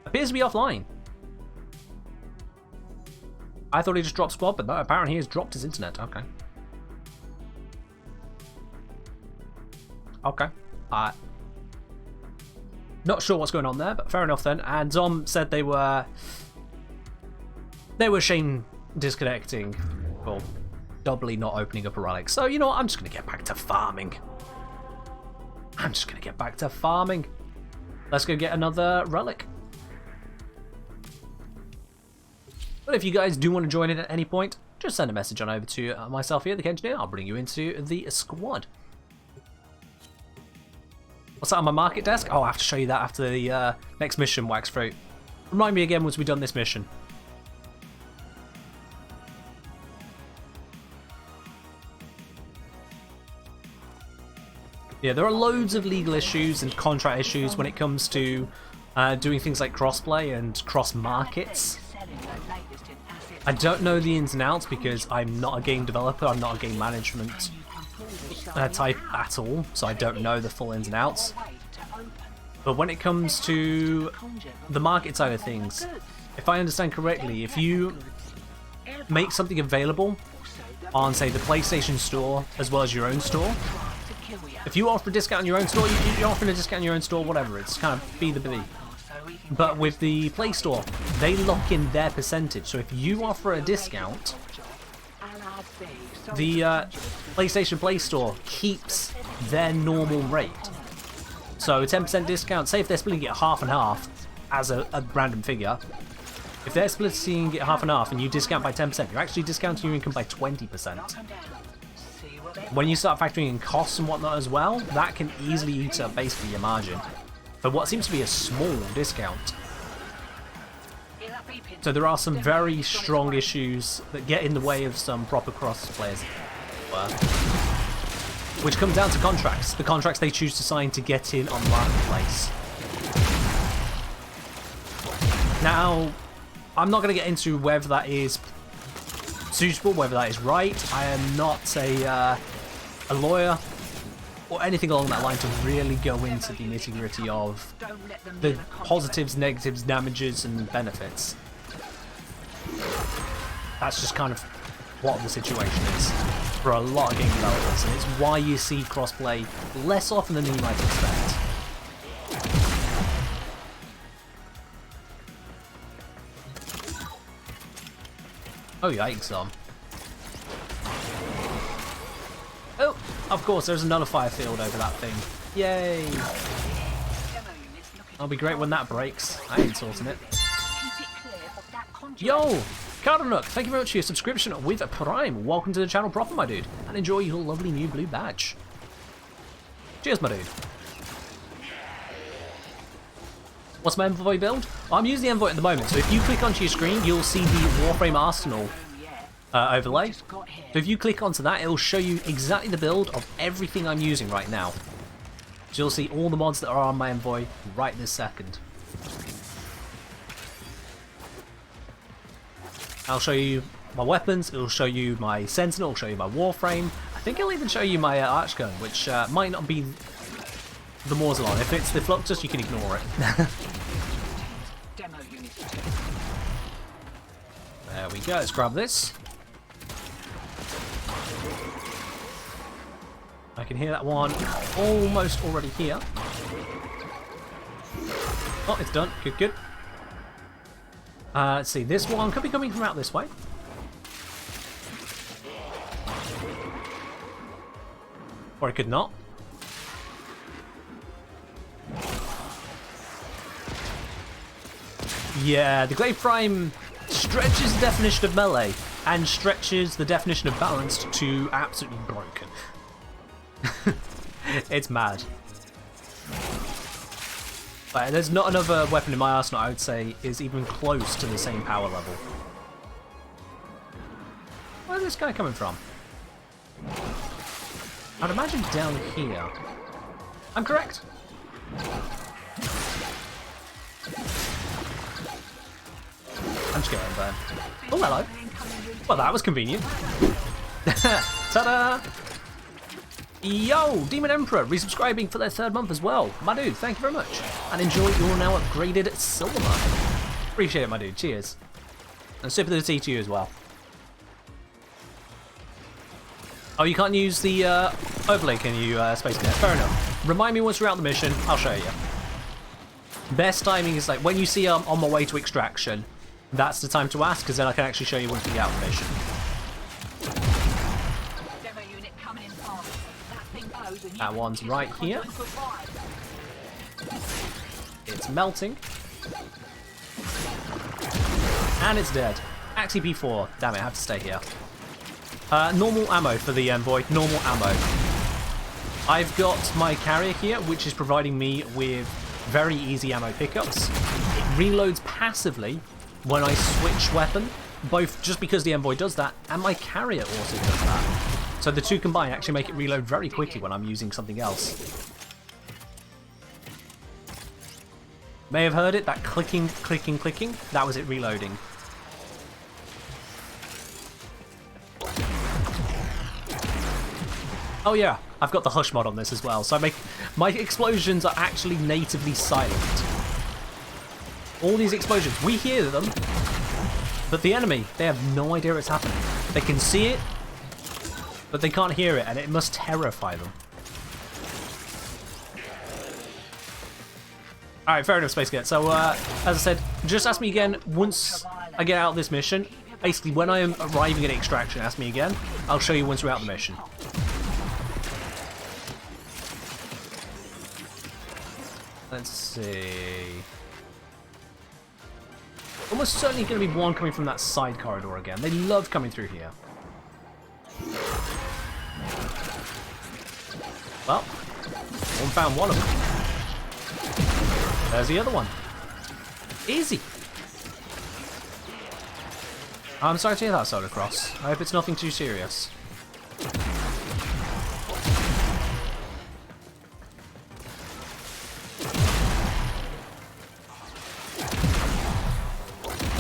appears to be offline. I thought he just dropped squad, but no, apparently he has dropped his internet. Okay. Okay. Not sure what's going on there, but fair enough then. And Zom said they were Shane disconnecting, or doubly not opening up a relic. So you know what? I'm just gonna get back to farming. Let's go get another relic. But if you guys do want to join in at any point, just send a message on over to myself here, the Engineer. I'll bring you into the squad. What's that on my market desk? Oh, I have to show you that after the next mission, Wax Fruit. Remind me again once we've done this mission. Yeah, there are loads of legal issues and contract issues when it comes to doing things like crossplay and cross markets. I don't know the ins and outs because I'm not a game developer, I'm not a game management type at all, so I don't know the full ins and outs. But when it comes to the market side of things, if I understand correctly, if you make something available on, say, the PlayStation Store as well as your own store, if you offer a discount on your own store, you're offering a discount on your own store, whatever, it's kind of be the bee. But with the Play Store, they lock in their percentage, so if you offer a discount, the PlayStation Play Store keeps their normal rate. So a 10% discount, say if they're splitting it half and half as a random figure, if they're splitting it half and half and you discount by 10%, you're actually discounting your income by 20%. When you start factoring in costs and whatnot as well, that can easily eat up basically your margin for what seems to be a small discount. So there are some very strong issues that get in the way of some proper cross players, which comes down to contracts. The contracts they choose to sign to get in on the marketplace. Now, I'm not going to get into whether that is suitable, whether that is right. I am not a lawyer or anything along that line to really go into the nitty-gritty of the positives, negatives, damages, and benefits. That's just kind of what the situation is for a lot of game developers, and it's why you see crossplay less often than you might expect. Oh yikes, Oh, of course, there's another fire field over that thing. Yay! That'll be great when that breaks. I ain't sorting it. Yo! Cardanook, thank you very much for your subscription with Prime. Welcome to the channel proper, my dude, and enjoy your lovely new blue badge. Cheers, my dude. What's my Envoy build? I'm using the Envoy at the moment, so if you click onto your screen, you'll see the Warframe Arsenal overlay. So if you click onto that, it'll show you exactly the build of everything I'm using right now. So you'll see all the mods that are on my Envoy right this second. I'll show you my weapons, it'll show you my Sentinel, it'll show you my Warframe. I think it'll even show you my Archgun, which might not be the Morzelon. If it's the Fluxus, you can ignore it. There we go, let's grab this. I can hear that one almost already here. Oh, it's done. Good, good. Let's see. This one could be coming from out this way. Or it could not. Yeah, the Glaive Prime stretches the definition of melee and stretches the definition of balanced to absolutely broken. It's mad. But there's not another weapon in my arsenal I would say is even close to the same power level. Where's this guy coming from? I'd imagine down here. I'm correct. I'm just getting burned. Oh, hello. Well, that was convenient. Ta-da! Yo, Demon Emperor, resubscribing for their 3rd month as well. My dude, thank you very much. And enjoy your now upgraded silver month. Appreciate it, my dude. Cheers. And super to the tea to you as well. Oh, you can't use the overlay, can you, Space Cadet? Fair enough. Remind me once we're out the mission, I'll show you. Best timing is like when you see I'm on my way to extraction, that's the time to ask, because then I can actually show you once we get out the mission. That one's right here. It's melting. And it's dead. Actually P4. Damn it, I have to stay here. Normal ammo for the envoy. Normal ammo. I've got my carrier here, which is providing me with very easy ammo pickups. It reloads passively when I switch weapon, both just because the envoy does that, and my carrier also does that. So the two combined actually make it reload very quickly when I'm using something else. May have heard it, that clicking, clicking, clicking. That was it reloading. Oh yeah, I've got the hush mod on this as well, so my explosions are actually natively silent. All these explosions, we hear them, but the enemy, they have no idea it's happening. They can see it, but they can't hear it, and it must terrify them. Alright, fair enough, Space Cadet. So, as I said, just ask me again once I get out of this mission. Basically, when I am arriving at extraction, ask me again. I'll show you once we're out of the mission. Let's see. Almost certainly going to be one coming from that side corridor again. They love coming through here. Well, one found one of them. There's the other one. Easy. I'm sorry to hear that, Solar Cross. I hope it's nothing too serious.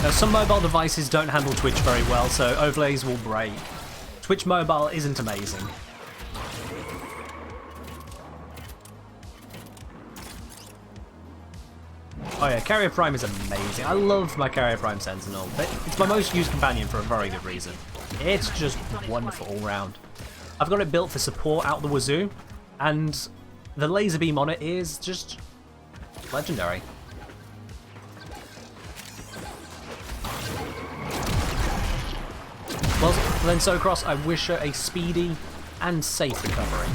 Now, some mobile devices don't handle Twitch very well, so overlays will break. Twitch Mobile isn't amazing. Oh yeah, Carrier Prime is amazing. I love my Carrier Prime Sentinel. It's my most used companion for a very good reason. It's just wonderful all round. I've got it built for support out the wazoo, and the laser beam on it is just legendary. Well then, Socross, I wish her a speedy and safe recovery.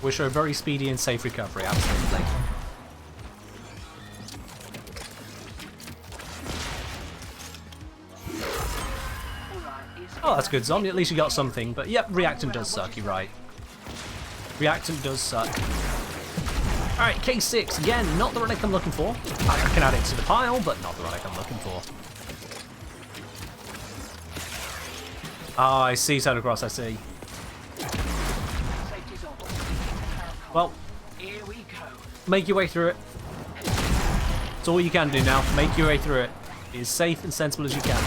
Wish her a very speedy and safe recovery, absolutely. Oh, that's good, Zombie. At least you got something. But yep, reactant does suck, you're right. Reactant does suck. Alright, K6, again, not the relic I'm looking for. I can add it to the pile, but not the relic I'm looking for. Oh, I see, Solar Cross, I see. Well, here we go. Make your way through it. It's all you can do now. Make your way through it. Be as safe and sensible as you can.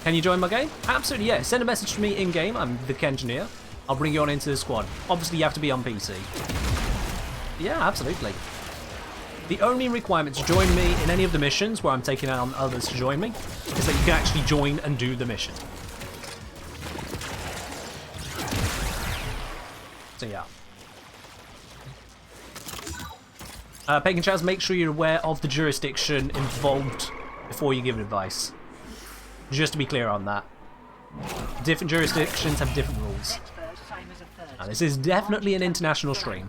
Can you join my game? Absolutely, yeah. Send a message to me in-game. I'm the Kengineer. I'll bring you on into the squad. Obviously, you have to be on PC. Yeah, absolutely. The only requirement to join me in any of the missions where I'm taking on others to join me is that you can actually join and do the mission. So yeah. Pagan Chaz, make sure you're aware of the jurisdiction involved before you give advice. Just to be clear on that. Different jurisdictions have different rules. Now, this is definitely an international stream.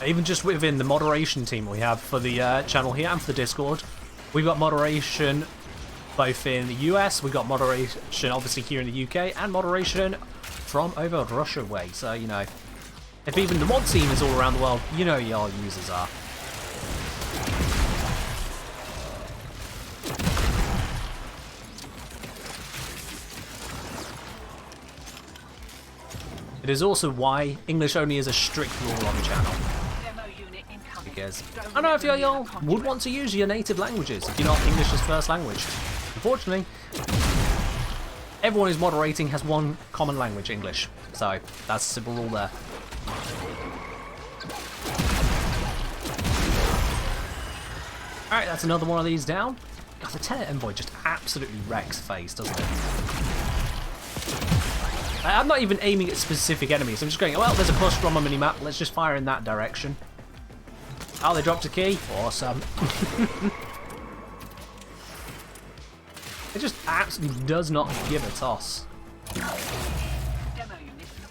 Even just within the moderation team we have for the channel here and for the Discord, we've got moderation both in the US, we've got moderation obviously here in the UK, and moderation from over Russia way. So, you know, if even the mod scene is all around the world, you know your users are. It is also why English only is a strict rule on the channel. Because I don't know if y'all would want to use your native languages if you're not English as first language. Unfortunately, everyone who's moderating has one common language, English. So that's a simple rule there. Alright, that's another one of these down. God, the Tenet Envoy just absolutely wrecks face, doesn't it? I'm not even aiming at specific enemies. I'm just going, well, there's a cluster on my minimap. Let's just fire in that direction. Oh, they dropped a key. Awesome. It just absolutely does not give a toss.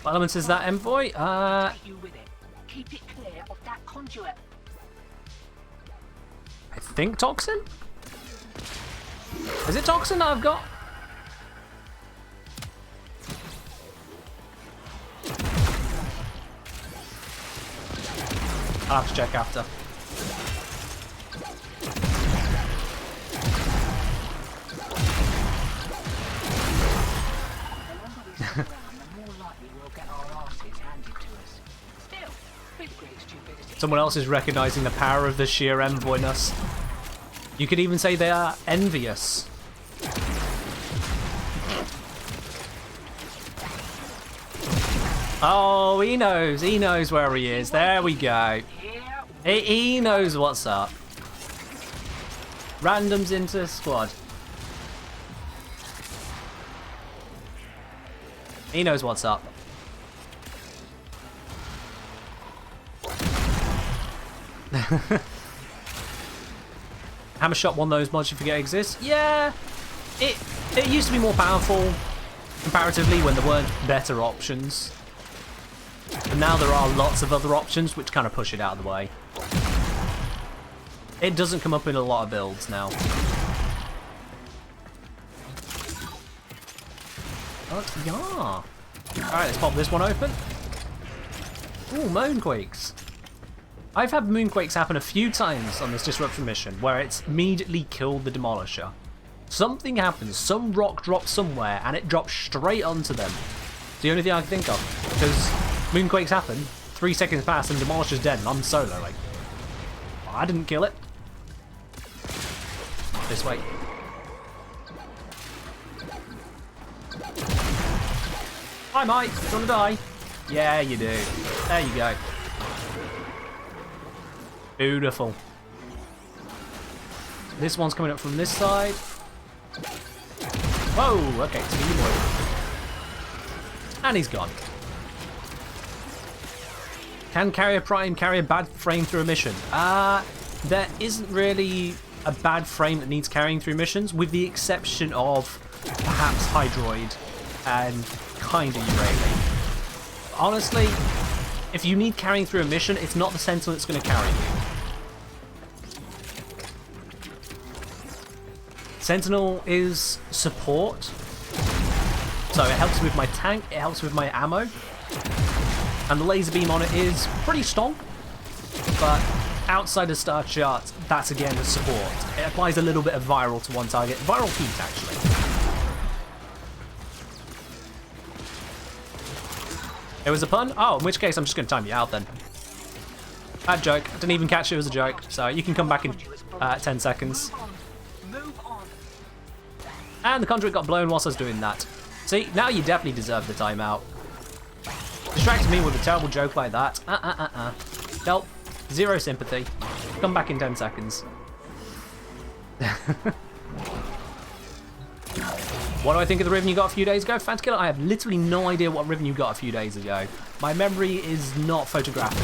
What elements is that, Envoy?
Keep it clear of that conduit.
I think Toxin? Is it Toxin that I've got? I'll have to check after. Someone else is recognizing the power of the sheer envoyness. You could even say they are envious. Oh, he knows where he is. There we go. He knows what's up. Randoms into squad. He knows what's up. Hammer Shot, one of those mods you forget exists. Yeah, it used to be more powerful comparatively when there weren't better options. And now there are lots of other options which kind of push it out of the way. It doesn't come up in a lot of builds now. But yeah. Alright, let's pop this one open. Ooh, Moonquakes. I've had Moonquakes happen a few times on this Disruption mission where it's immediately killed the Demolisher. Something happens, some rock drops somewhere and it drops straight onto them. It's the only thing I can think of. Because Moonquakes happen, 3 seconds pass and Demolisher's dead and I'm solo, like, I didn't kill it. This way. Hi mate, do you want to die? Yeah, you do. There you go. Beautiful. This one's coming up from this side. Whoa, okay, speedy boy. And he's gone. Can Carrier Prime carry a bad frame through a mission? There isn't really a bad frame that needs carrying through missions, with the exception of perhaps Hydroid and kinda Uranium. Honestly, if you need carrying through a mission, it's not the Sentinel that's going to carry you. Sentinel is support, so it helps with my tank, it helps with my ammo, and the laser beam on it is pretty strong, but outside of Star Chart, that's again the support. It applies a little bit of viral to one target, viral heat actually. It was a pun? Oh, in which case I'm just going to time you out then. Bad joke. I didn't even catch it was a joke. So you can come back in 10 seconds. And the conduit got blown whilst I was doing that. See, now you definitely deserve the timeout. Distracted me with a terrible joke like that. Nope. Zero sympathy. Come back in 10 seconds. What do I think of the Riven you got a few days ago? Fantakiller, I have literally no idea what Riven you got a few days ago. My memory is not photographic.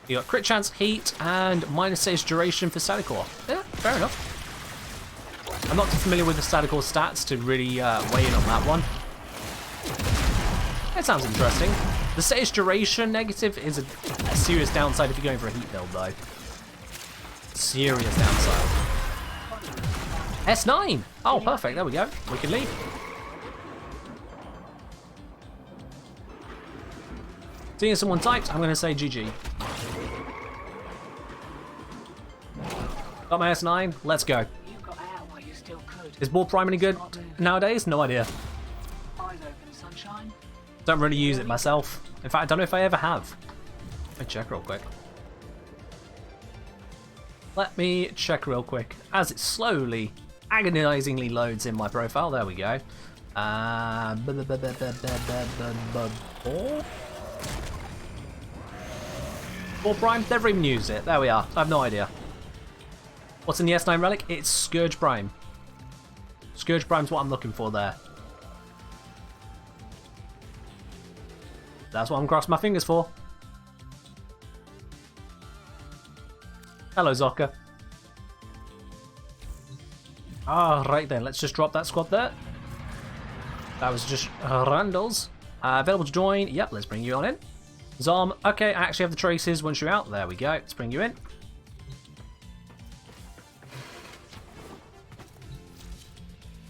You got crit chance, heat, and -6 duration for static core. Yeah, fair enough. I'm not too familiar with the static core stats to really weigh in on that one. That sounds interesting. The status duration negative is a serious downside if you're going for a heat build, though. Serious downside. S9! Oh, perfect. There we go. We can leave. Seeing someone typed, I'm going to say GG. Got my S9. Let's go.
You got out while you still could.
Is Warframe Prime any good nowadays? No idea.
Eyes open, sunshine.
Don't really use it myself. In fact, I don't know if I ever have. Let me check real quick. Let me check real quick as it slowly, agonizingly loads in my profile. There we go. Warframe, never even used it. There we are. I have no idea. What's in the S9 Relic? It's Scourge Prime. Scourge Prime's what I'm looking for there. That's what I'm crossing my fingers for. Hello, Zocca. Right then, let's just drop that squad there. That was just Randall's. Available to join. Yep, let's bring you on in. Zom, okay, I actually have the traces once you're out. There we go. Let's bring you in.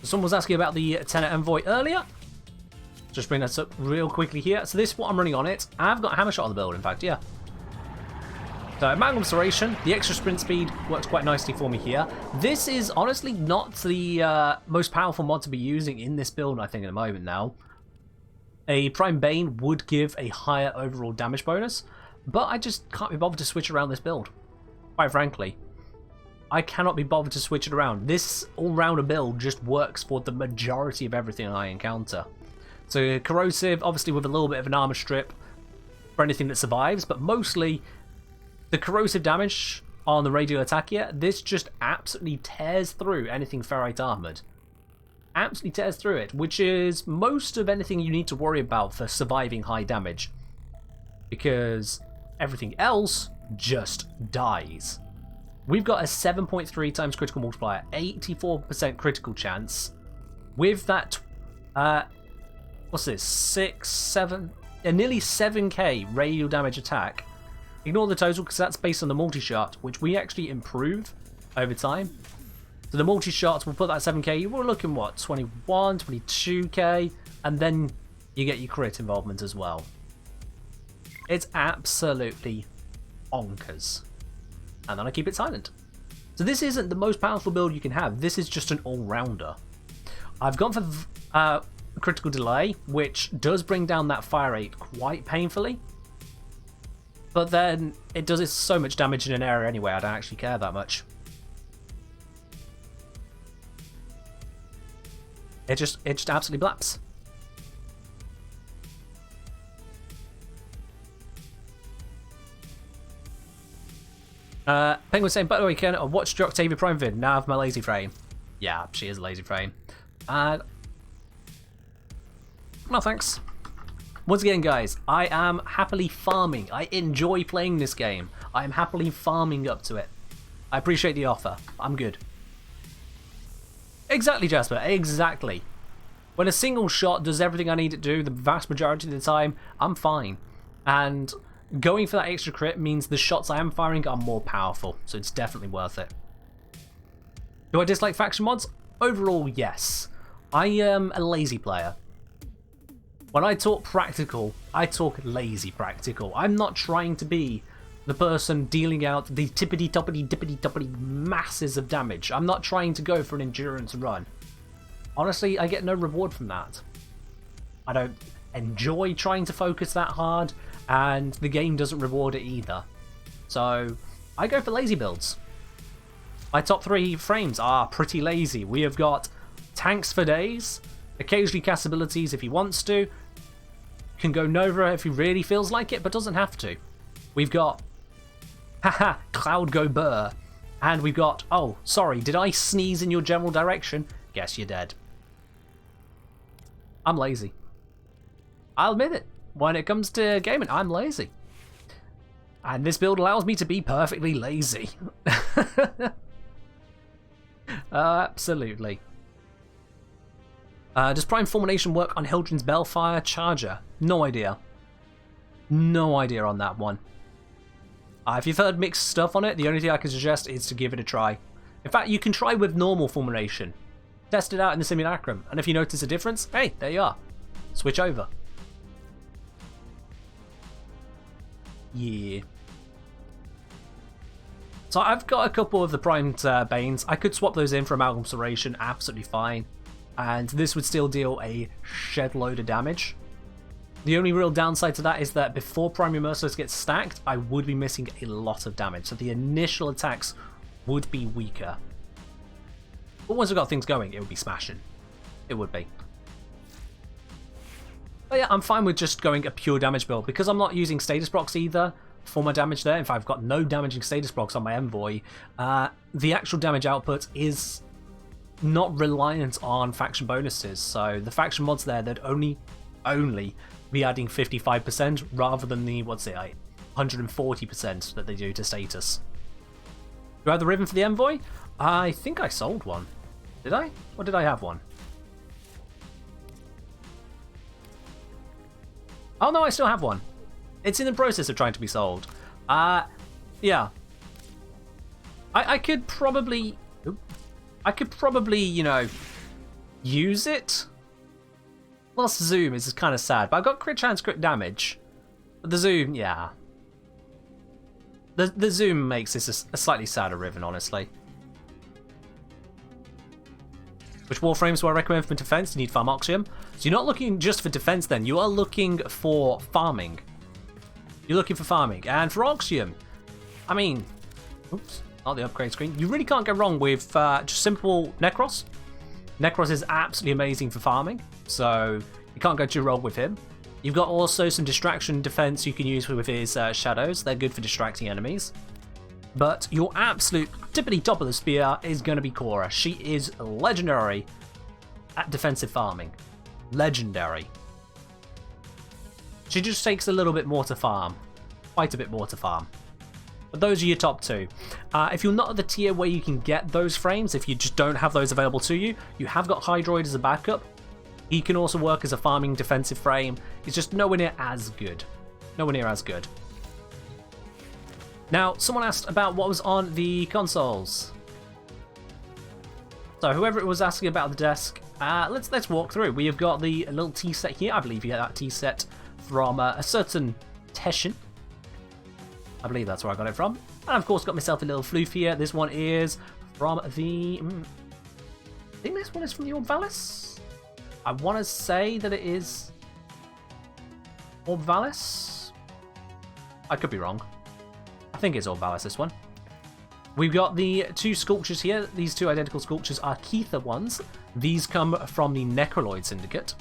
Someone was asking about the Tenet Envoy earlier. Just bring that up real quickly here. So this is what I'm running on it. I've got a hammer shot on the build, in fact, yeah. So Magnum Serration, the extra sprint speed works quite nicely for me here. This is honestly not the most powerful mod to be using in this build, I think, at the moment now. A Prime Bane would give a higher overall damage bonus, but I just can't be bothered to switch around this build. Quite frankly. I cannot be bothered to switch it around. This all-rounder build just works for the majority of everything I encounter. So corrosive, obviously with a little bit of an armor strip for anything that survives, but mostly the corrosive damage on the radial attack here, this just absolutely tears through anything ferrite armored. Absolutely tears through it, which is most of anything you need to worry about for surviving high damage. Because everything else just dies. We've got a 7.3 times critical multiplier, 84% critical chance. With that, what's this, 6, 7, nearly 7k radial damage attack. Ignore the total because that's based on the multi-shot, which we actually improve over time. So the multi-shots will put that 7k, we're looking what, 21, 22k, and then you get your crit involvement as well. It's absolutely bonkers. And then I keep it silent. So this isn't the most powerful build you can have, this is just an all-rounder. I've gone for critical delay, which does bring down that fire rate quite painfully. But then it does so much damage in an area anyway, I don't actually care that much. It just absolutely blaps. Penguin saying, by the way, Ken, I watched your Octavia Prime vid, now I have my lazy frame. Yeah, she is a lazy frame. No thanks. Once again, guys, I am happily farming. I enjoy playing this game. I am happily farming up to it. I appreciate the offer. I'm good. Exactly, Jasper. Exactly. When a single shot does everything I need it to do, the vast majority of the time, I'm fine. And going for that extra crit means the shots I am firing are more powerful, so it's definitely worth it. Do I dislike faction mods? Overall, yes. I am a lazy player. When I talk practical, I talk lazy practical. I'm not trying to be the person dealing out the tippity-toppity-dippity-toppity masses of damage. I'm not trying to go for an endurance run. Honestly, I get no reward from that. I don't enjoy trying to focus that hard, and the game doesn't reward it either. So, I go for lazy builds. My top 3 frames are pretty lazy. We have got tanks for days, occasionally cast abilities if he wants to, can go Nova if he really feels like it, but doesn't have to. We've got, haha, Cloud Go Burr. And we've got, oh, sorry, did I sneeze in your general direction? Guess you're dead. I'm lazy. I'll admit it. When it comes to gaming, I'm lazy. And this build allows me to be perfectly lazy. Absolutely. Does Prime Fulmination work on Hildren's Bellfire Charger? No idea. No idea on that one. If you've heard mixed stuff on it, the only thing I can suggest is to give it a try. In fact, you can try with normal Fulmination. Test it out in the simulacrum, and if you notice a difference, hey, there you are. Switch over. Yeah. So I've got a couple of the primed Banes. I could swap those in for Amalgam Serration, absolutely fine. And this would still deal a shed load of damage. The only real downside to that is that before Primary Merciless gets stacked, I would be missing a lot of damage. So the initial attacks would be weaker. But once we've got things going, it would be smashing. It would be. But yeah, I'm fine with just going a pure damage build. Because I'm not using status procs either for my damage there. In fact, I've got no damaging status procs on my Envoy. The actual damage output is not reliant on faction bonuses. So the faction mods there, they'd only be adding 55% rather than the, 140% that they do to status. Do I have the ribbon for the Envoy? I think I sold one. Did I? Or did I have one? Oh no, I still have one. It's in the process of trying to be sold. Yeah. I could probably... you know, use it. Lost zoom is kind of sad, but I've got crit chance, crit damage. But the zoom, yeah. The zoom makes this a slightly sadder ribbon, honestly. Which Warframes do I recommend for defense? You need Farm Oxium. So you're not looking just for defense then, you are looking for farming. You're looking for farming. And for Oxium, I mean, oops, not the upgrade screen. You really can't go wrong with just simple Necros. Necros is absolutely amazing for farming, so you can't go too wrong with him. You've got also some distraction defense you can use with his shadows. They're good for distracting enemies. But your absolute tippity top of the spear is going to be Cora. She is legendary at defensive farming. Legendary. She just takes a little bit more to farm. Quite a bit more to farm. But those are your top 2. If you're not at the tier where you can get those frames, if you just don't have those available to you, you have got Hydroid as a backup. He can also work as a farming defensive frame. It's just nowhere near as good. Nowhere near as good. Now, someone asked about what was on the consoles. So whoever it was asking about the desk, let's walk through. We have got the little tea set here. I believe you get that tea set from a certain Teshin. I believe that's where I got it from. And of course got myself a little floof here. This one is from the... I think this one is from the Orb Valis. I want to say that it is Orb Valis. I could be wrong. I think it's Orb Valis, this one. We've got the 2 sculptures here. These 2 identical sculptures are Keitha ones. These come from the Necroloid Syndicate.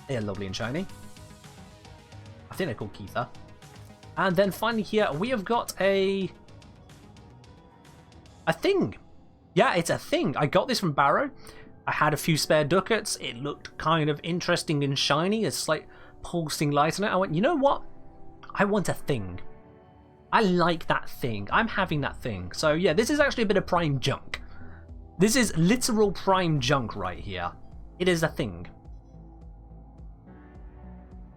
They're lovely and shiny. I think they're called Keitha. And then finally here, we have got a thing. Yeah, it's a thing. I got this from Barrow. I had a few spare ducats. It looked kind of interesting and shiny. A slight pulsing light on it. I went, you know what? I want a thing. I like that thing. I'm having that thing. So yeah, this is actually a bit of prime junk. This is literal prime junk right here. It is a thing.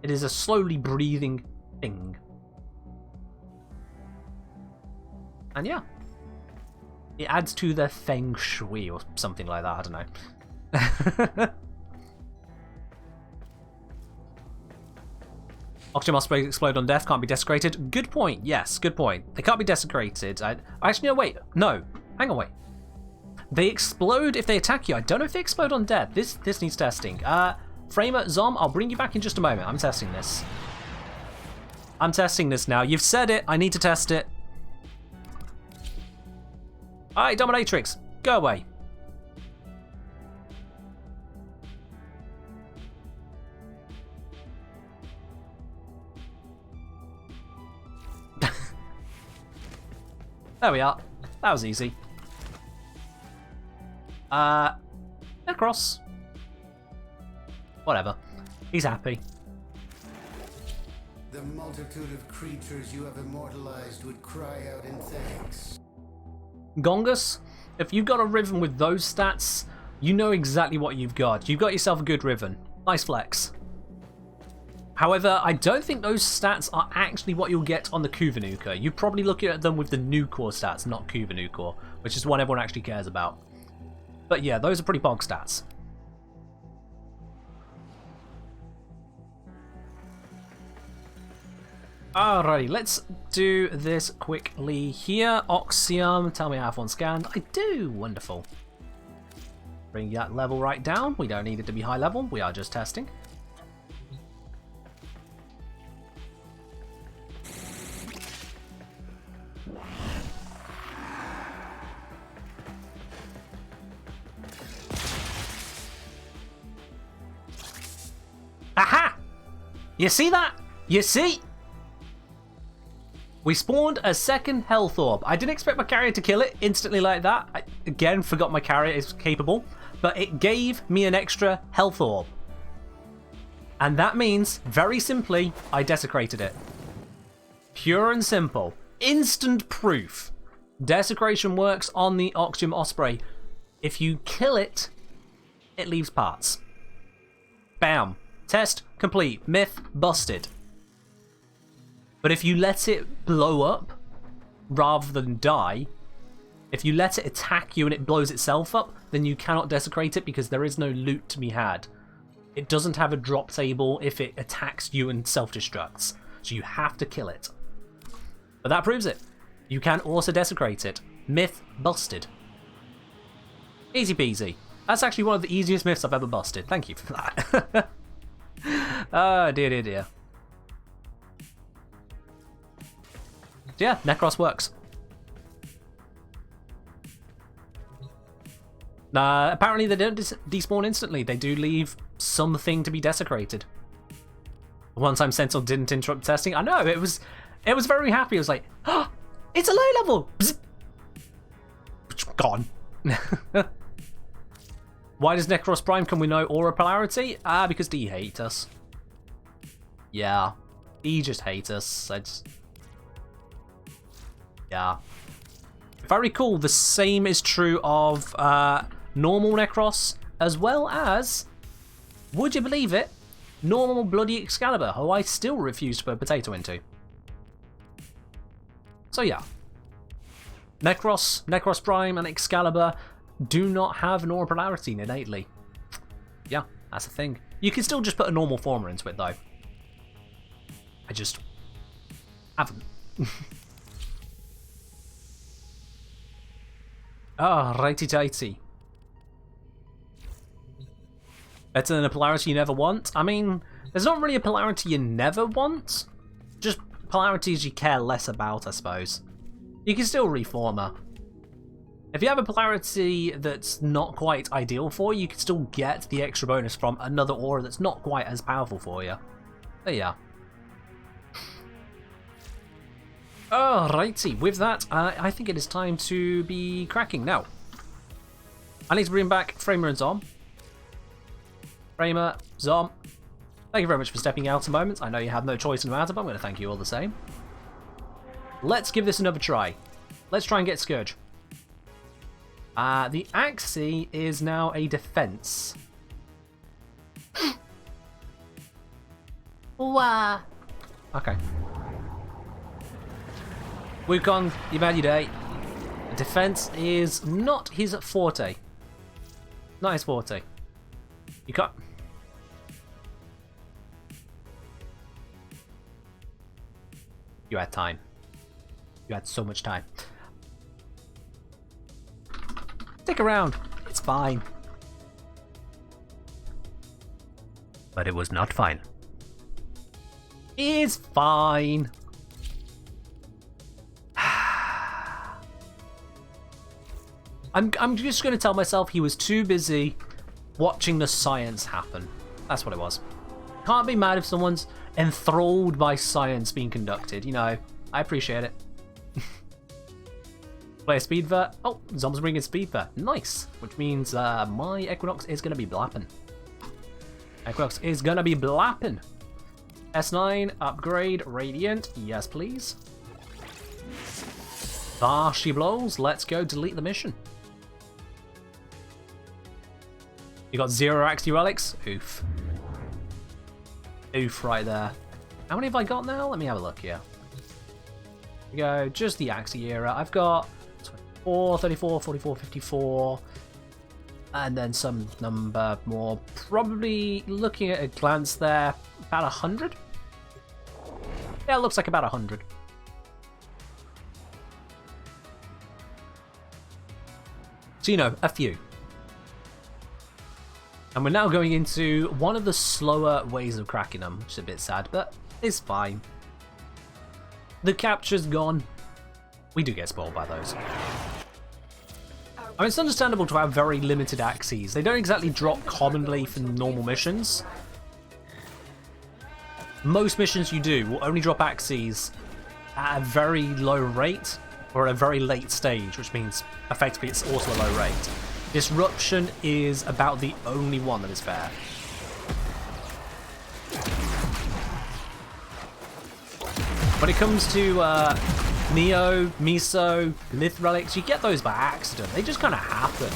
It is a slowly breathing thing. And yeah. It adds to the feng shui or something like that, I don't know. Oxygen must explode on death, can't be desecrated. Good point, yes, good point. They can't be desecrated. Actually, no, wait. No, hang on, wait. They explode if they attack you. I don't know if they explode on death. This needs testing. Framer, Zom, I'll bring you back in just a moment. I'm testing this. I'm testing this now. You've said it. I need to test it. Alright, Dominatrix, go away. There we are. That was easy. Necros. Whatever. He's happy.
The multitude of creatures you have immortalized would cry out in thanks.
Gongus, if you've got a Riven with those stats, you know exactly what you've got. You've got yourself a good Riven. Nice flex. However, I don't think those stats are actually what you'll get on the Kuvanuka. You're probably looking at them with the new core stats, not Kuvanuka, which is what everyone actually cares about. But yeah, those are pretty bog stats. Alrighty, let's do this quickly here. Oxium, tell me I have one scanned. I do, wonderful. Bring that level right down. We don't need it to be high level, we are just testing. Aha! You see that? You see? We spawned a second health orb. I didn't expect my carrier to kill it instantly like that. I, again, forgot my carrier is capable. But it gave me an extra health orb. And that means, very simply, I desecrated it. Pure and simple. Instant proof. Desecration works on the Oxium Osprey. If you kill it, it leaves parts. Bam. Test complete. Myth busted. But if you let it blow up rather than die, if you let it attack you and it blows itself up, then you cannot desecrate it because there is no loot to be had. It doesn't have a drop table if it attacks you and self-destructs. So you have to kill it. But that proves it. You can also desecrate it. Myth busted. Easy peasy. That's actually one of the easiest myths I've ever busted. Thank you for that. Oh, dear, dear, dear. Yeah, Necros works. Apparently they don't despawn instantly. They do leave something to be desecrated. One time Sentinel didn't interrupt testing. I know, it was very happy. It was like, oh, it's a low level. Bzz. Gone. Why does Necros Prime come with no aura polarity? Because D hate us. Yeah. D just hate us. Yeah. If I recall, the same is true of normal Necros, as well as, would you believe it, normal Bloody Excalibur, who I still refuse to put a potato into. So yeah. Necros Prime and Excalibur do not have an aura polarity innately. Yeah, that's the thing. You can still just put a normal former into it though. I just haven't. Ah, righty-tighty. Better than a polarity you never want? I mean, there's not really a polarity you never want. Just polarities you care less about, I suppose. You can still reform her. If you have a polarity that's not quite ideal for you, you can still get the extra bonus from another aura that's not quite as powerful for you. There you are. Alrighty, with that, I think it is time to be cracking. Now, I need to bring back Framer and Zom. Framer, Zom, thank you very much for stepping out a moment. I know you had no choice in the matter, but I'm going to thank you all the same. Let's give this another try. Let's try and get Scourge. The Axie is now a defense.
Wah.
Okay. Wukong, you've had your day. Defense is not his forte. Not his forte. You can't. You had time. You had so much time. Stick around. It's fine. But it was not fine. It's fine. I'm just going to tell myself he was too busy watching the science happen. That's what it was. Can't be mad if someone's enthralled by science being conducted. You know, I appreciate it. Play a speed vert. Oh, Zom's bringing speed vert. Nice. Which means my Equinox is going to be blapping. Equinox is going to be blapping. S9, upgrade, Radiant. Yes, please. There she blows. Let's go delete the mission. You got 0 Axie Relics? Oof. Oof right there. How many have I got now? Let me have a look here. Here we go, just the Axie era. I've got 24, 34, 44, 54. And then some number more. Probably looking at a glance there, about 100? Yeah, it looks like about 100. So, you know, a few. And we're now going into one of the slower ways of cracking them, which is a bit sad, but it's fine. The capture's gone. We do get spoiled by those. I mean, it's understandable to have very limited Axies. They don't exactly drop commonly for normal missions. Most missions you do will only drop Axies at a very low rate or at a very late stage, which means effectively it's also a low rate. Disruption is about the only one that is fair. When it comes to Neo, Miso, Lith Relics, you get those by accident. They just kind of happen.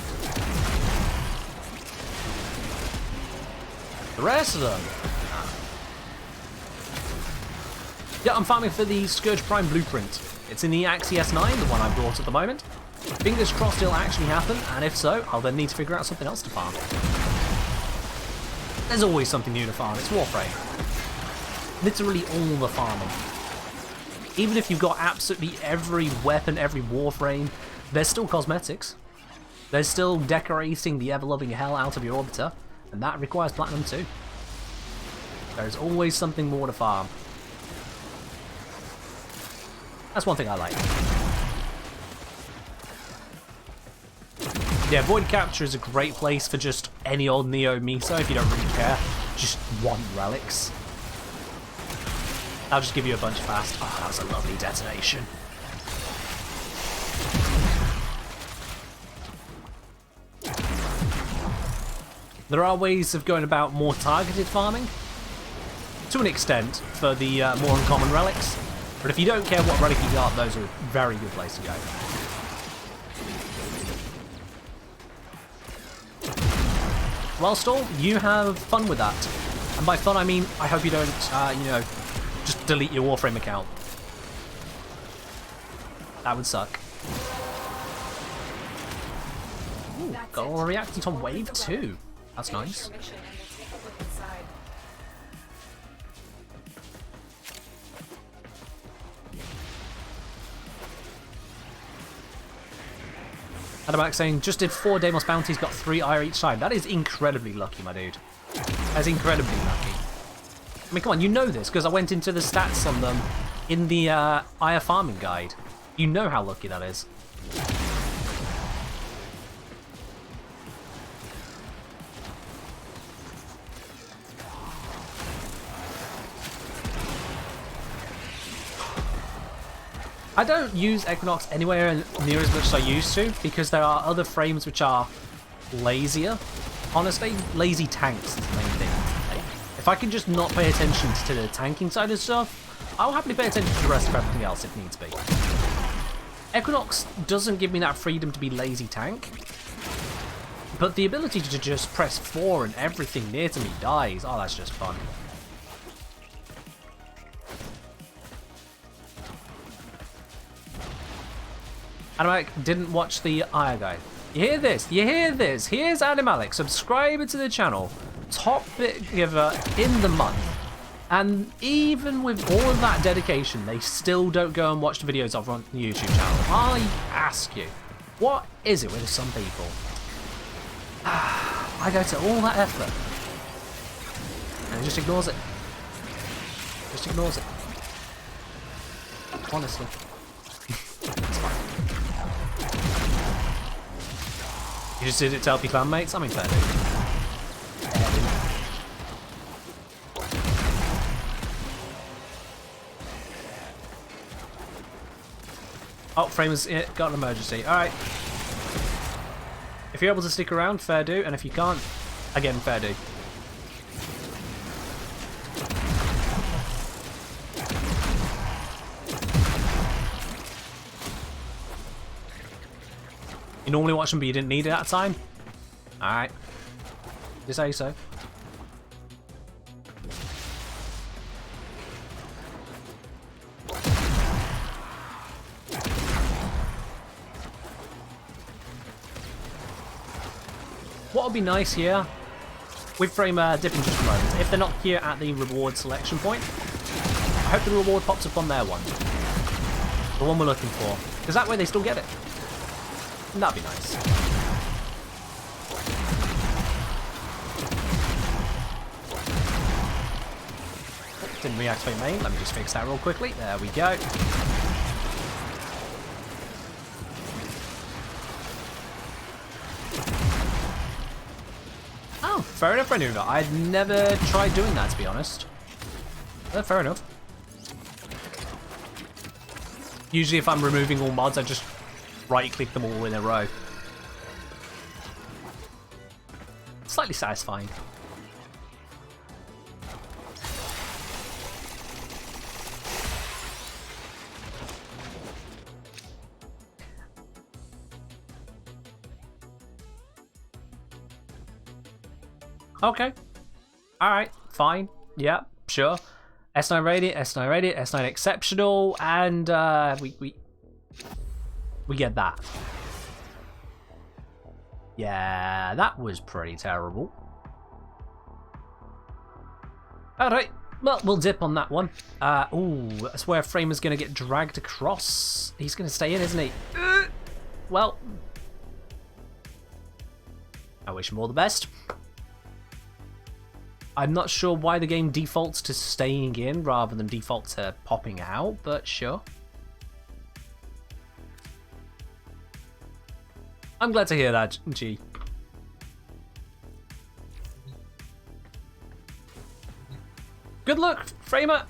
The rest of them... Yeah, I'm farming for the Scourge Prime Blueprint. It's in the Axie S9, the one I brought at the moment. Fingers crossed it'll actually happen, and if so, I'll then need to figure out something else to farm. There's always something new to farm, it's Warframe. Literally all the farming. Even if you've got absolutely every weapon, every Warframe, there's still cosmetics. There's still decorating the ever-loving hell out of your orbiter, and that requires platinum too. There's always something more to farm. That's one thing I like. Yeah, Void Capture is a great place for just any old Neo Miso if you don't really care. Just want relics. I'll just give you a bunch fast. Oh, that was a lovely detonation. There are ways of going about more targeted farming, to an extent, for the more uncommon relics. But if you don't care what relic you got, those are a very good place to go. Well, Stall, you have fun with that. And by fun, I mean, I hope you don't, you know, just delete your Warframe account. That would suck. Ooh, got all reactants on wave 2. That's nice. Adamax saying, just did 4 Deimos bounties, got 3 IR each time. That is incredibly lucky, my dude. That's incredibly lucky. I mean, come on, you know this, because I went into the stats on them in the IR farming guide. You know how lucky that is. I don't use Equinox anywhere near as much as I used to, because there are other frames which are lazier. Honestly, lazy tanks is the main thing. If I can just not pay attention to the tanking side of stuff, I'll happily pay attention to the rest of everything else if needs be. Equinox doesn't give me that freedom to be lazy tank, but the ability to just press 4 and everything near to me dies, oh, that's just fun. Animalic didn't watch the IR guide. You hear this? You hear this? Here's Animalic, subscriber to the channel, top bit giver in the month. And even with all of that dedication, they still don't go and watch the videos of on the YouTube channel. I ask you, what is it with some people? I go to all that effort, and it just ignores it. Just ignores it. Honestly. It's fine. You just did it to help your clanmates? I mean, fair dude. Oh, Framer's got an emergency. Alright. If you're able to stick around, fair do. And if you can't, again, fair do. You normally watch them, but you didn't need it at the time? Alright. You say so. What would be nice here, with Frame dipping just a moment, if they're not here at the reward selection point, I hope the reward pops up on their one. The one we're looking for. Because that way they still get it. And that'd be nice. Didn't reactivate main. Let me just fix that real quickly. There we go. Oh, fair enough, Renuva. I'd never tried doing that, to be honest. Fair enough. Usually if I'm removing all mods, I just right-click them all in a row. Slightly satisfying. Okay. Alright, fine. Yeah, sure. S9 Radiant, S9 Radiant, S9 Exceptional, and we get that. Yeah, that was pretty terrible. Alright, well, we'll dip on that one. Ooh, that's where Framer's going to get dragged across. He's going to stay in, isn't he? Well, I wish him all the best. I'm not sure why the game defaults to staying in rather than default to popping out, but sure. I'm glad to hear that, G. Good luck, Framer!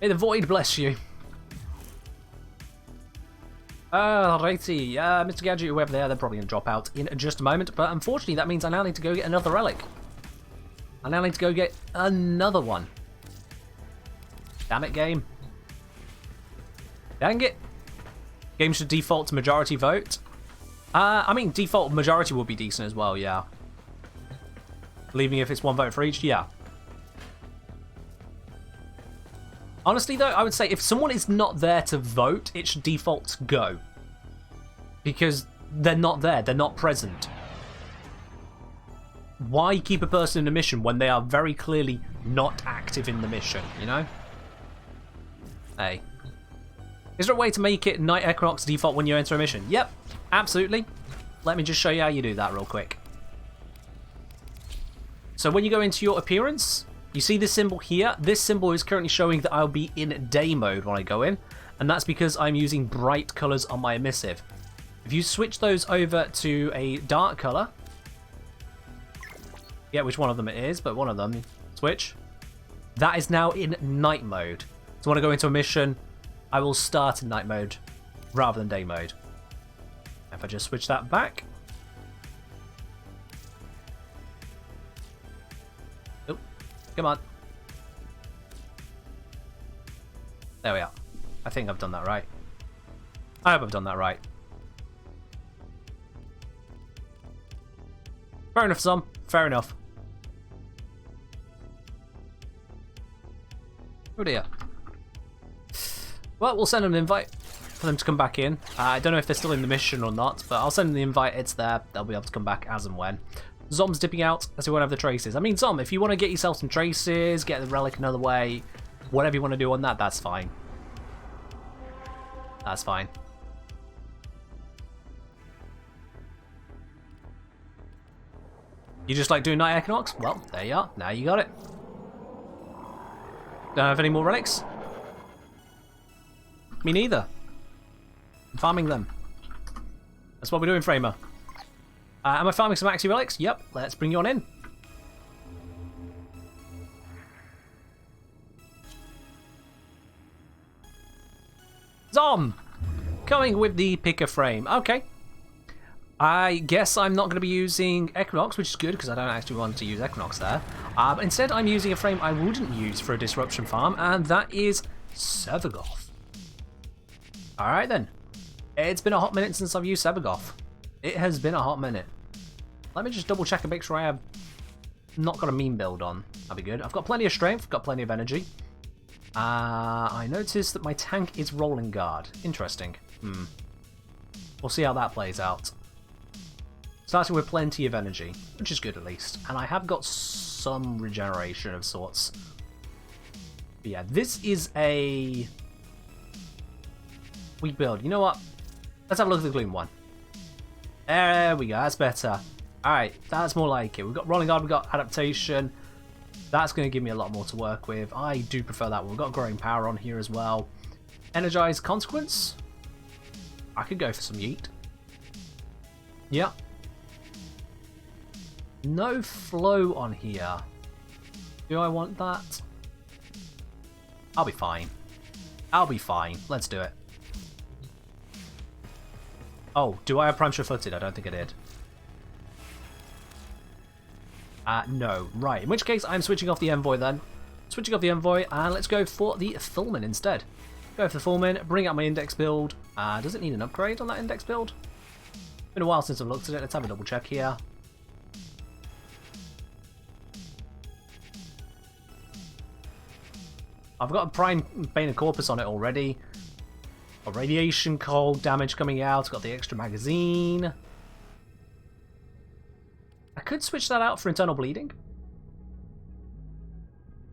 May the void bless you. Alrighty, Mr. Gadget, whoever they are, they're probably going to drop out in just a moment, but unfortunately that means I now need to go get another relic. I now need to go get another one. Damn it, game. Dang it. Game should default to majority vote. I mean, default majority would be decent as well, yeah. Leaving if it's one vote for each, yeah. Honestly, though, I would say if someone is not there to vote, it should default to go. Because they're not there, they're not present. Why keep a person in a mission when they are very clearly not active in the mission, you know? Hey. Is there a way to make it Night Equinox default when you enter a mission? Yep, absolutely. Let me just show you how you do that real quick. So when you go into your appearance, you see this symbol here? This symbol is currently showing that I'll be in day mode when I go in, and that's because I'm using bright colors on my emissive. If you switch those over to a dark color, yeah, which one of them it is, but one of them, switch, that is now in night mode. So when I go into a mission, I will start in night mode rather than day mode. If I just switch that back. Oh, come on. There we are. I think I've done that right. I hope I've done that right. Fair enough, Zom. Fair enough. Oh dear. Well, we'll send them an invite for them to come back in. I don't know if they're still in the mission or not, but I'll send them the invite. It's there. They'll be able to come back as and when. Zom's dipping out as he won't have the traces. I mean, Zom, if you want to get yourself some traces, get the relic another way, whatever you want to do on that, that's fine. That's fine. You just like doing Night Equinox? Well, there you are. Now you got it. Don't have any more relics? Me neither. I'm farming them. That's what we're doing, Framer. Am I farming some Maxi Relics? Yep, let's bring you on in. Zom! Coming with the picker frame. Okay. I guess I'm not going to be using Equinox, which is good because I don't actually want to use Equinox there. Instead, I'm using a frame I wouldn't use for a disruption farm, and that is Sevagoth. Alright then. It's been a hot minute since I've used Sevagoth. It has been a hot minute. Let me just double check and make sure I have not got a mean build on. That'd be good. I've got plenty of strength, got plenty of energy. I noticed that my tank is rolling guard. Interesting. We'll see how that plays out. Starting with plenty of energy, which is good at least. And I have got some regeneration of sorts. But yeah, this is a weak build. You know what? Let's have a look at the Gloom one. There we go, that's better. Alright, that's more like it. We've got Rolling Guard, we've got Adaptation. That's going to give me a lot more to work with. I do prefer that one. We've got Growing Power on here as well. Energized Consequence. I could go for some Yeet. Yeah. No flow on here. Do I want that? I'll be fine. I'll be fine. Let's do it. Oh, do I have Prime Sure-Footed? I don't think I did. No. Right, in which case I'm switching off the Envoy then. Switching off the Envoy, and let's go for the Fulmin instead. Go for the Fulmin, bring out my index build. Does it need an upgrade on that index build? Been a while since I've looked at it. Let's have a double check here. I've got a Prime Bane of Corpus on it already. Got Radiation Cold damage coming out. Got the extra magazine. I could switch that out for Internal Bleeding.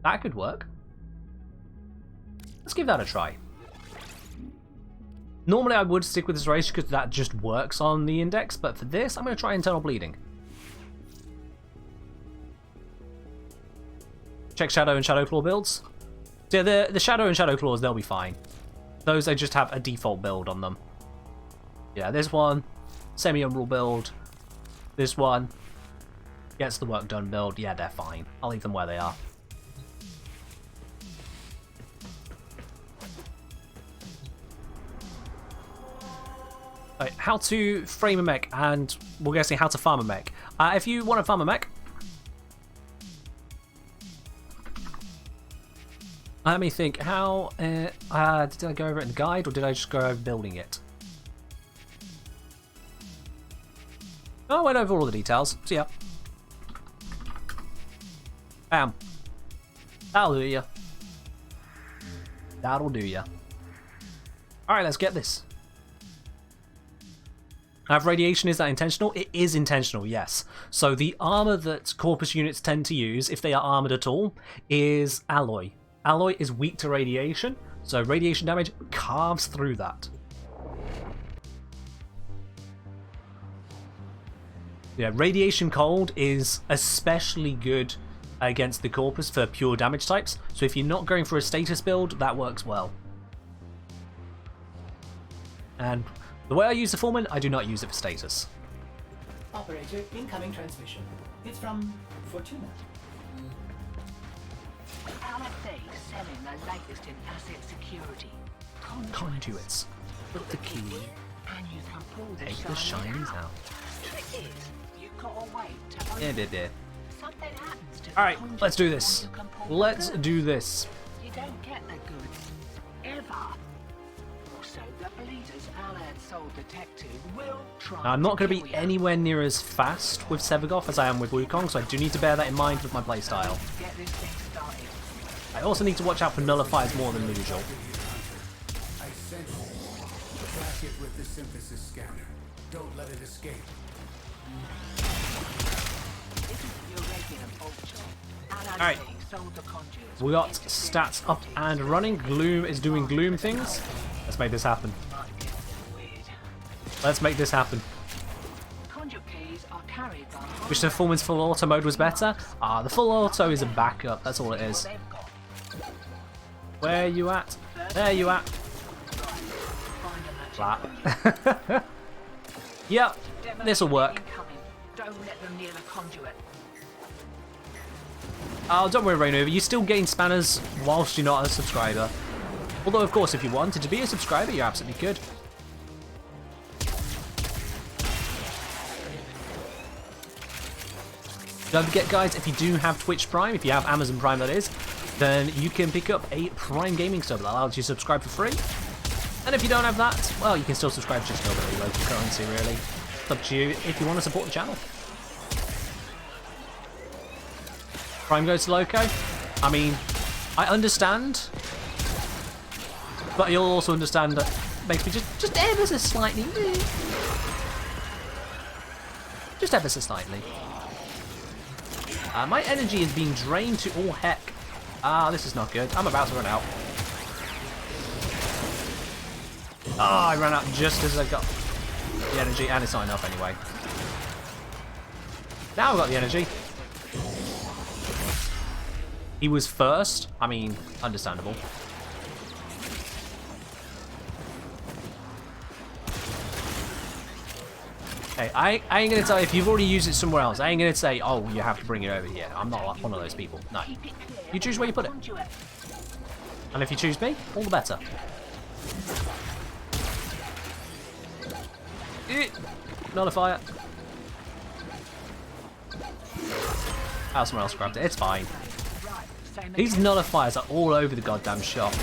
That could work. Let's give that a try. Normally I would stick with this race because that just works on the index, but for this I'm going to try Internal Bleeding. Check Shadow and Shadow Claw builds. So yeah, the Shadow and Shadow Claws, they'll be fine. Those, they just have a default build on them. Yeah, this one, semi-umbral build. This one, gets the work done build. Yeah, they're fine. I'll leave them where they are. Right, how to frame a mech, and we're guessing how to farm a mech. If you want to farm a mech, let me think. How did I go over it in the guide, or did I just go over building it? Oh, I went over all the details. See ya. Bam. That'll do ya. That'll do ya. Alright, let's get this. Have radiation, is that intentional? It is intentional, yes. So the armor that Corpus units tend to use, if they are armored at all, is alloy. Alloy is weak to radiation, so radiation damage carves through that. Yeah, radiation cold is especially good against the Corpus for pure damage types, so if you're not going for a status build, that works well. And the way I use the Foreman, I do not use it for status.
Operator, incoming transmission. It's from Fortuna.
LFA selling the latest in asset security.
Conduits. Put the key.
And you can pull the
Take the shinies out.
Trick is, you gotta wait to open.
Yeah, bit.
Something happens to
Alright,
the
let's do
conduit
this.
before you can pull
Let's
the goods.
do this.
You don't get the goods. Ever. Also, the bleeders Alad sold detective will try.
Now, I'm not going to
kill
be
you.
anywhere near as fast with Sevagoth as I am with Wukong, so I do need to bear that in mind with my playstyle.
Get this thing started.
I also need to watch out for nullifiers more than usual.
I sense it. Track it with the synthesis scanner. Don't let it escape.
This is your regular vulture. Alad
Alright.
sold the conduits.
We got stats up and running. Gloom is doing Gloom things. Let's make this happen.
Might get weird.
Let's make this happen.
Conduit keys are carried by
Which the performance full auto mode was better? The full auto is a backup. That's all it is.
they've got.
Where you at? There you at.
Find a match.
Flat. Yeah, this'll work.
Incoming. Don't let them near the conduit.
Oh, don't worry, Rainover. You still gain spanners whilst you're not a subscriber. Although, of course, if you wanted to be a subscriber, you absolutely could. Don't forget, guys, if you do have Twitch Prime, if you have Amazon Prime, that is, then you can pick up a Prime Gaming sub that allows you to subscribe for free. And if you don't have that, well, you can still subscribe just over your local currency, really. It's up to you if you want to support the channel. Prime goes to Loco. I mean, I understand, but you'll also understand that makes me just ever so slightly, just ever so slightly. My energy is being drained to all heck. This is not good. I'm about to run out. I ran out just as I got the energy, and it's not enough anyway. Now I've got the energy. He was first. I mean, understandable. Hey, I ain't gonna tell you if you've already used it somewhere else. I ain't gonna say, oh, you have to bring it over here. I'm not one of those people. No. You choose where you put it. And if you choose me, all the better. Nullify it. Oh, someone else grabbed it. It's fine. These nullifiers are all over the goddamn shop.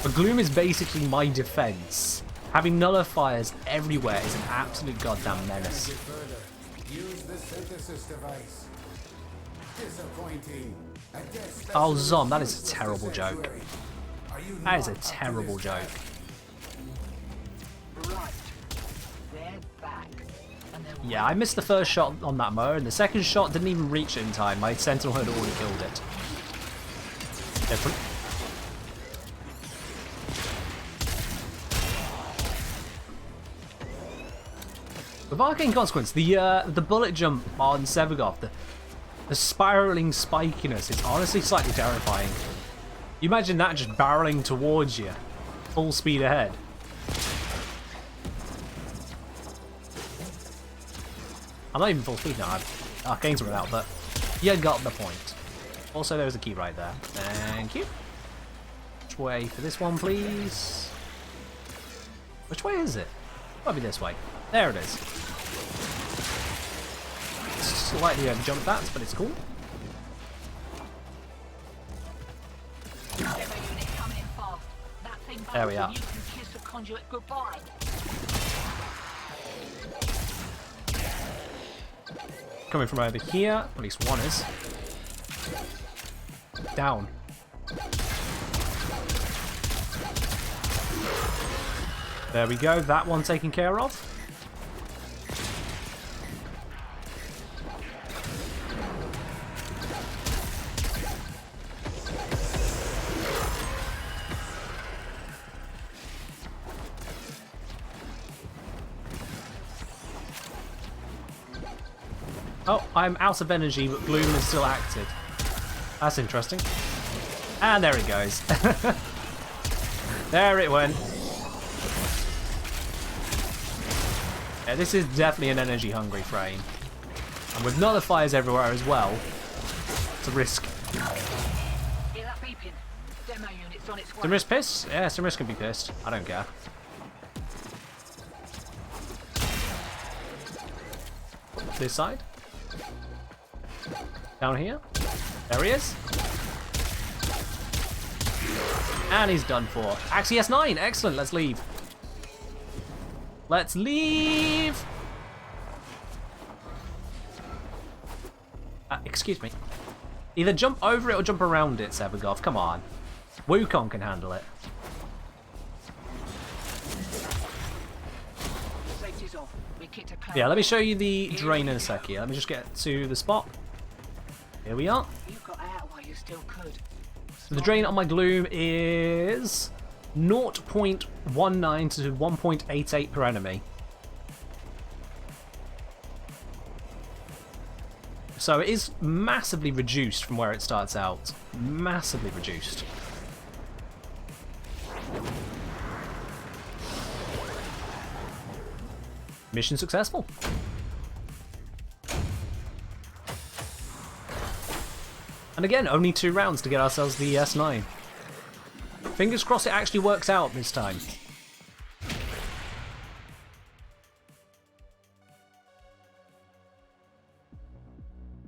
But Gloom is basically my defense. Having nullifiers everywhere is an absolute goddamn menace.
Use the synthesis device. Disappointing.
Oh, Zom, that is a terrible joke. That is a terrible joke. Yeah, I missed the first shot on that mower, and the second shot didn't even reach it in time. My Sentinel had already killed it. Different. With Arcane Consequence, the bullet jump on Severgoth, the spiraling spikiness is honestly slightly terrifying. You imagine that just barreling towards you, full speed ahead. I'm not even full speed now, Arcane's run out, but you got the point. Also, there's a key right there. Thank you. Which way for this one, please? Which way is it? Probably this way. There it is. Slightly overjumped that, but it's cool. There we are. Coming from over here, at least one is. Down. There we go, that one taken care of. Oh, I'm out of energy, but Gloom is still active. That's interesting. And there it goes. There it went. Yeah, this is definitely an energy-hungry frame. And with nullifiers everywhere as well, it's a risk. Simris pissed? Yeah, Simris can be pissed. I don't care. This side. Down here. There he is. And he's done for. Actually, S9. Excellent. Let's leave. Let's leave. Excuse me. Either jump over it or jump around it, Severgoth. Come on. Wukong can handle it. Yeah, let me show you the drain in a sec here. Let me just get to the spot. Here we are. So the drain on my Gloom is 0.19 to 1.88 per enemy. So it is massively reduced from where it starts out. Massively reduced. Mission successful. And again, only 2 rounds to get ourselves the S9. Fingers crossed it actually works out this time.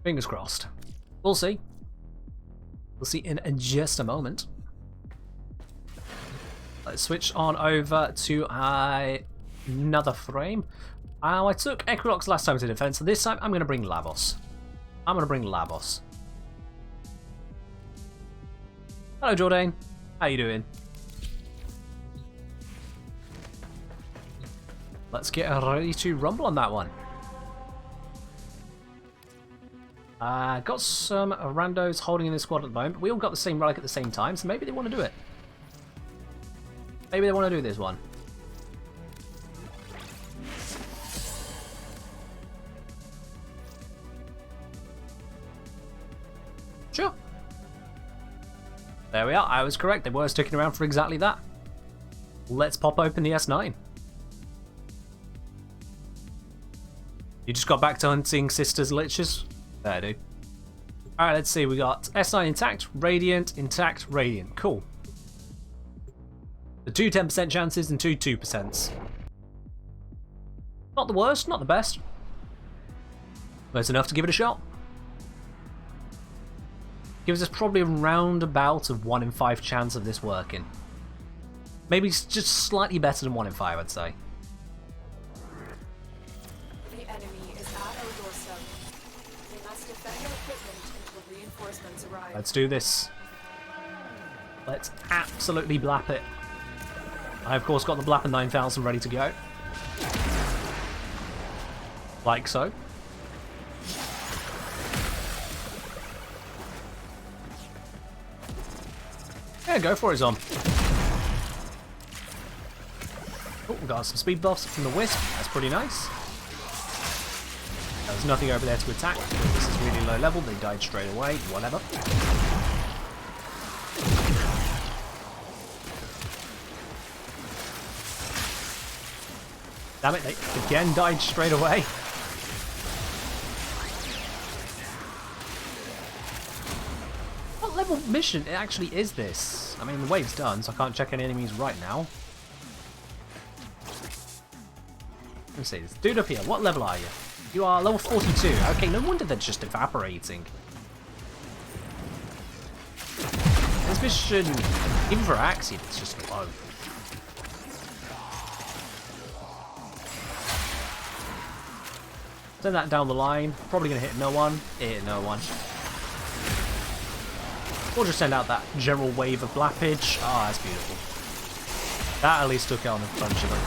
Fingers crossed. We'll see. We'll see in just a moment. Let's switch on over to another frame. I took Equinox last time to defense, so this time I'm going to bring Lavos. Hello, Jordan. How you doing? Let's get ready to rumble on that one. Got some randos holding in the squad at the moment. We all got the same relic at the same time, so maybe they want to do it. Maybe they want to do this one. Sure. There we are. I was correct. They were sticking around for exactly that. Let's pop open the S9. You just got back to hunting Sister's Liches? There, dude. Alright, let's see. We got S9 intact, Radiant, intact, Radiant. Cool. The 2 10% chances and 2 2%. Not the worst, not the best. But it's enough to give it a shot. Gives us probably a roundabout of 1 in 5 chance of this working. Maybe it's just slightly better than 1 in 5, I'd say.
The enemy is at our doorstep. We must defend our equipment until reinforcements arrive.
Let's do this. Let's absolutely blap it. I, of course, got the Blapper 9000 ready to go. Like so. Yeah, go for it, Zom. Oh, we got some speed buffs from the Wisp. That's pretty nice. There's nothing over there to attack. This is really low level. They died straight away. Whatever. Damn it, they again died straight away. What level mission actually is this? I mean, the wave's done, so I can't check any enemies right now. Let's see, this dude up here, what level are you? You are level 42. Okay, no wonder they're just evaporating. This mission, even for Axiom, it's just low. Send that down the line. Probably going to hit no one. It hit no one. We'll just send out that general wave of blappage. Ah, that's beautiful. That at least took out a bunch of them.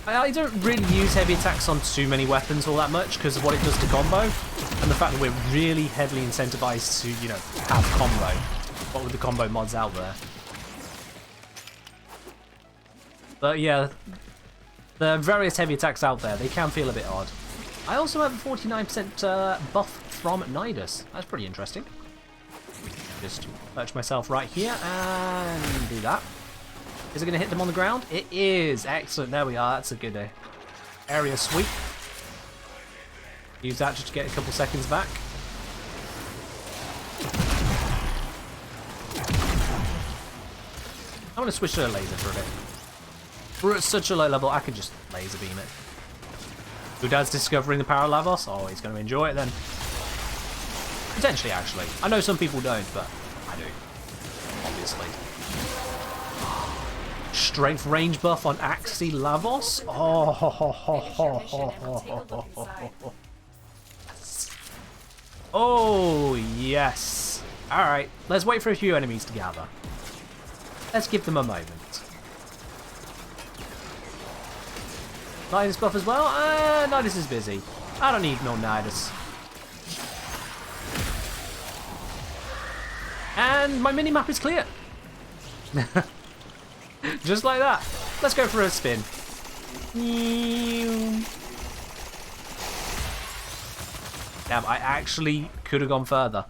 I don't really use heavy attacks on too many weapons all that much because of what it does to combo and the fact that we're really heavily incentivized to, you know, have combo. What with the combo mods out there. But yeah, the various heavy attacks out there, they can feel a bit odd. I also have a 49% buff from Nidus. That's pretty interesting. Just perch myself right here and do that. Is it going to hit them on the ground? It is. Excellent. There we are. That's a good area sweep. Use that just to get a couple seconds back. I'm going to switch to a laser for a bit. We're at such a low level, I can just laser beam it. Who does discovering the power of Lavos? Oh, he's going to enjoy it then. Potentially, actually. I know some people don't, but I do. Obviously. Strength range buff on Axie Lavos? Oh, ho, ho, ho, ho, ho, ho, ho, ho. Oh, yes. Alright, let's wait for a few enemies to gather. Let's give them a moment. Nidus buff as well? Nidus is busy. I don't need no Nidus. And my mini-map is clear. Just like that. Let's go for a spin. Damn, I actually could have gone further.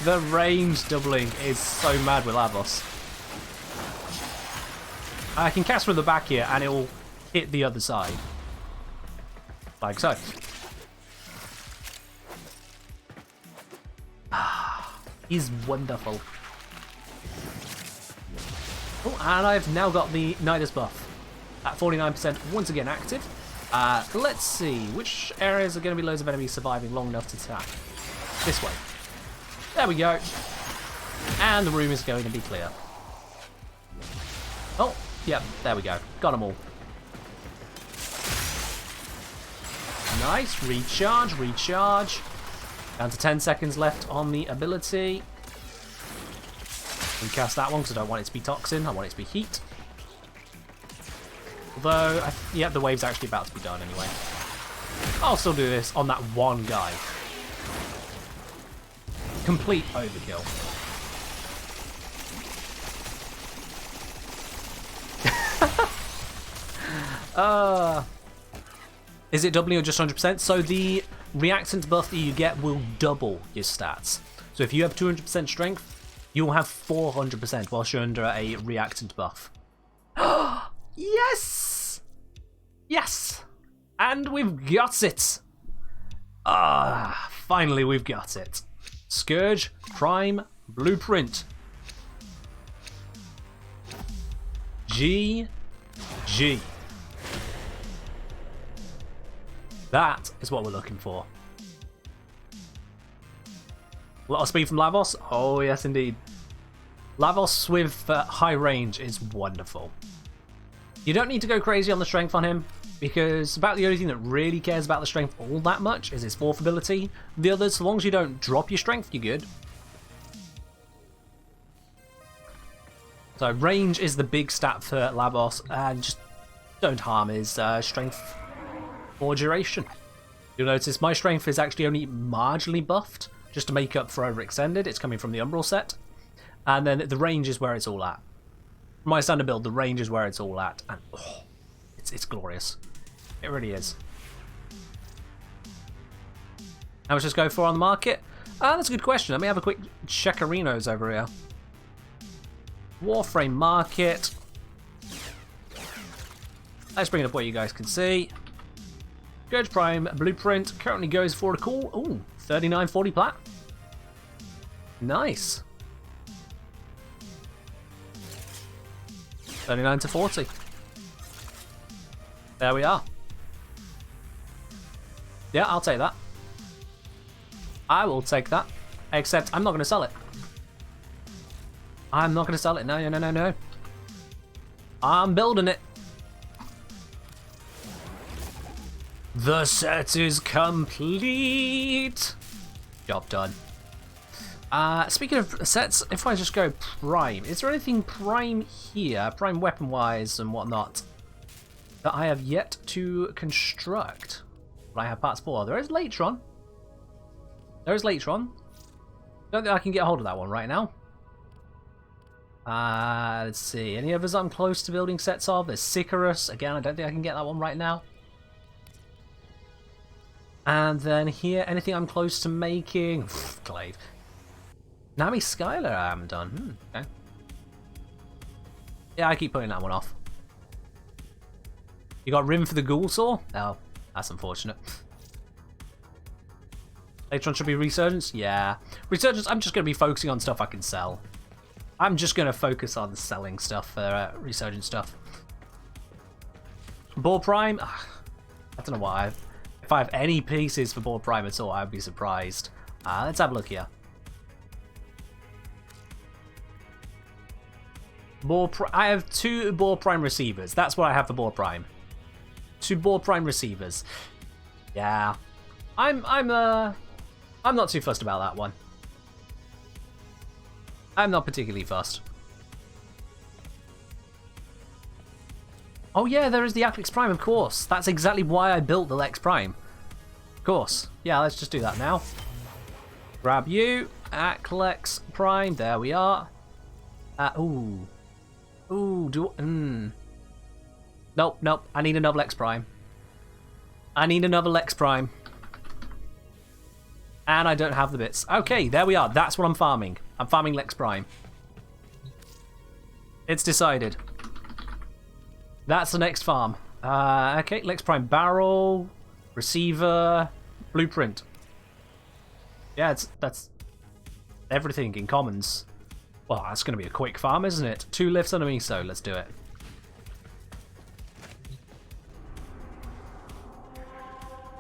The range doubling is so mad with Lavos. I can cast from the back here and it will hit the other side. Like so. He's wonderful. Oh, and I've now got the Nidus buff at 49% once again active. Let's see, which areas are going to be loads of enemies surviving long enough to attack? This way. There we go. And the room is going to be clear. Oh, yep, there we go. Got them all. Nice, recharge, recharge. Down to 10 seconds left on the ability. Recast that one because I don't want it to be toxin, I want it to be heat. Although, yeah, the wave's actually about to be done anyway. I'll still do this on that one guy. Complete overkill. Is it doubling or just 100%? So the reactant buff that you get will double your stats. So if you have 200% strength, you'll have 400% whilst you're under a reactant buff. Yes! Yes! And we've got it! Finally we've got it. Scourge Prime Blueprint. GG. That is what we're looking for. A lot of speed from Lavos? Oh yes indeed. Lavos with high range is wonderful. You don't need to go crazy on the strength on him, because about the only thing that really cares about the strength all that much is his fourth ability. The others, so long as you don't drop your strength, you're good. So range is the big stat for Lavos, and just don't harm his strength or duration. You'll notice my strength is actually only marginally buffed, just to make up for overextended. It's coming from the Umbral set. And then the range is where it's all at. For my standard build, the range is where it's all at. And oh, it's glorious. It really is. How much does go for on the market? That's a good question. Let me have a quick checkerinos over here. Warframe Market. Let's bring it up where you guys can see. Scourge Prime Blueprint currently goes for a cool, ooh, 39.40 plat. Nice. 39 to 40. There we are. Yeah, I'll take that. I will take that. Except I'm not going to sell it. I'm not going to sell it. No, no, no, no. I'm building it. The set is complete. Job done. Speaking of sets, if I just go prime, is there anything prime here, prime weapon-wise and whatnot, that I have yet to construct? But I have parts for. There is Latron. There is Latron. Don't think I can get a hold of that one right now. Let's see. Any others I'm close to building sets of? There's Sicarus. Again, I don't think I can get that one right now. And then here, anything I'm close to making? Glaive. Nami Skylar I haven't done. Okay. Yeah, I keep putting that one off. You got Rim for the Ghoul Saw? Oh, that's unfortunate. Later on should be Resurgence? Yeah. Resurgence, I'm just going to be focusing on stuff I can sell. I'm just going to focus on selling stuff for Resurgence stuff. Ball Prime? I don't know why. If I have any pieces for Ball Prime at all, I'd be surprised. Let's have a look here. I have 2 Ball Prime receivers. That's what I have for Ball Prime. 2 Ball Prime receivers. Yeah. I'm not too fussed about that one. I'm not particularly fussed. Oh yeah, there is the Lex Prime, of course. That's exactly why I built the Lex Prime. Of course. Yeah, let's just do that now. Grab you. Lex Prime. There we are. Ooh. Ooh, Nope, nope. I need another Lex Prime. I need another Lex Prime. And I don't have the bits. Okay, there we are. That's what I'm farming. I'm farming Lex Prime. It's decided. That's the next farm. Okay, Lex Prime barrel, receiver, blueprint. Yeah, that's everything in commons. Well, that's going to be a quick farm, isn't it? 2 lifts under me, so let's do it.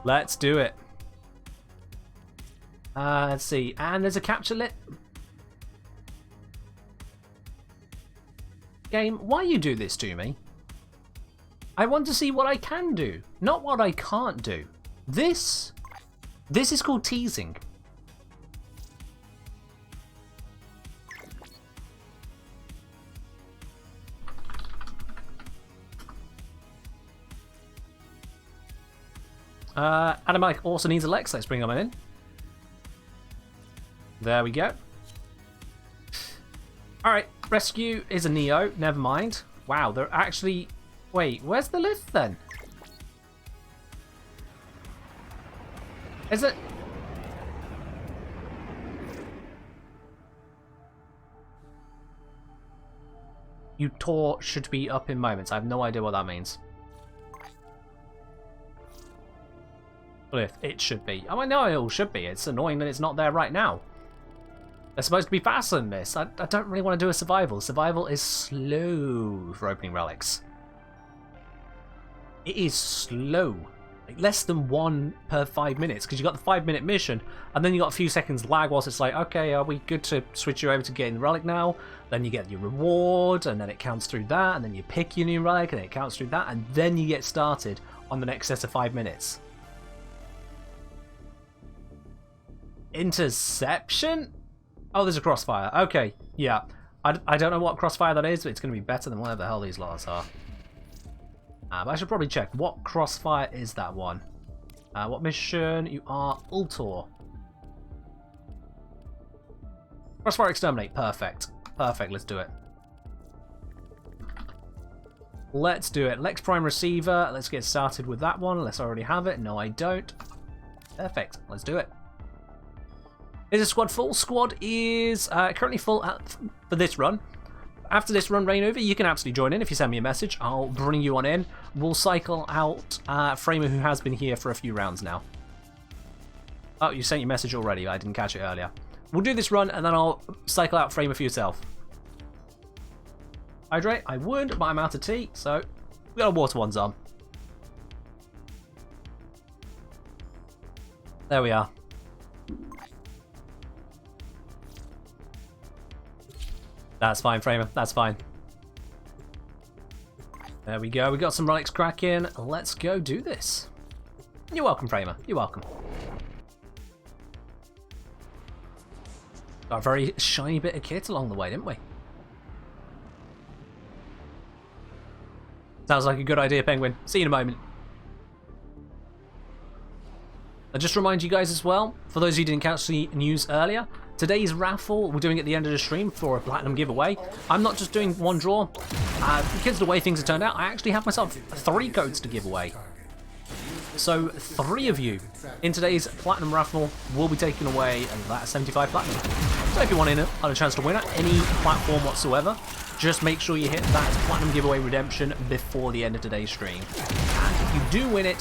Let's do it. Let's see. And there's a capture lit. Game, why you do this to me? I want to see what I can do, not what I can't do. This is called teasing. Adam Mike also needs a Lex. Let's bring him in. There we go. Alright, rescue is a Neo. Never mind. Wow, they're actually... Wait, where's the lift then? Is it... You tore should be up in moments. I have no idea what that means. Lift, it should be. Oh, I know it all should be. It's annoying that it's not there right now. They're supposed to be faster than this. I don't really want to do a survival. Survival is slow for opening relics. It is slow. Like less than 1 per 5 minutes, because you got the 5-minute mission, and then you got a few seconds lag whilst it's like, okay, are we good to switch you over to getting the relic now? Then you get your reward, and then it counts through that, and then you pick your new relic, and it counts through that, and then you get started on the next set of 5 minutes. Interception? Oh, there's a crossfire. Okay, yeah. I don't know what crossfire that is, but it's going to be better than whatever the hell these lots are. But I should probably check. What crossfire is that one? What mission? You are Ultor. Crossfire exterminate. Perfect. Perfect. Let's do it. Let's do it. Lex Prime Receiver. Let's get started with that one. Unless I already have it. No, I don't. Perfect. Let's do it. Is the squad full? Squad is currently full for this run. After this run rain over, you can absolutely join in if you send me a message. I'll bring you on in. We'll cycle out Framer, who has been here for a few rounds now. Oh, you sent your message already. I didn't catch it earlier. We'll do this run, and then I'll cycle out Framer for yourself. Hydrate? I would, but I'm out of tea, so we've got our water ones on. There we are. That's fine, Framer. That's fine. There we go. We got some relics cracking. Let's go do this. You're welcome, Framer. You're welcome. Got a very shiny bit of kit along the way, didn't we? Sounds like a good idea, Penguin. See you in a moment. I'll just remind you guys as well, for those who didn't catch the news earlier, today's raffle, we're doing at the end of the stream for a platinum giveaway. I'm not just doing one draw. Because of the way things have turned out, I actually have myself 3 codes to give away. So 3 of you in today's platinum raffle will be taking away that 75 platinum. So if you want in on a chance to win at any platform whatsoever, just make sure you hit that platinum giveaway redemption before the end of today's stream. And if you do win it,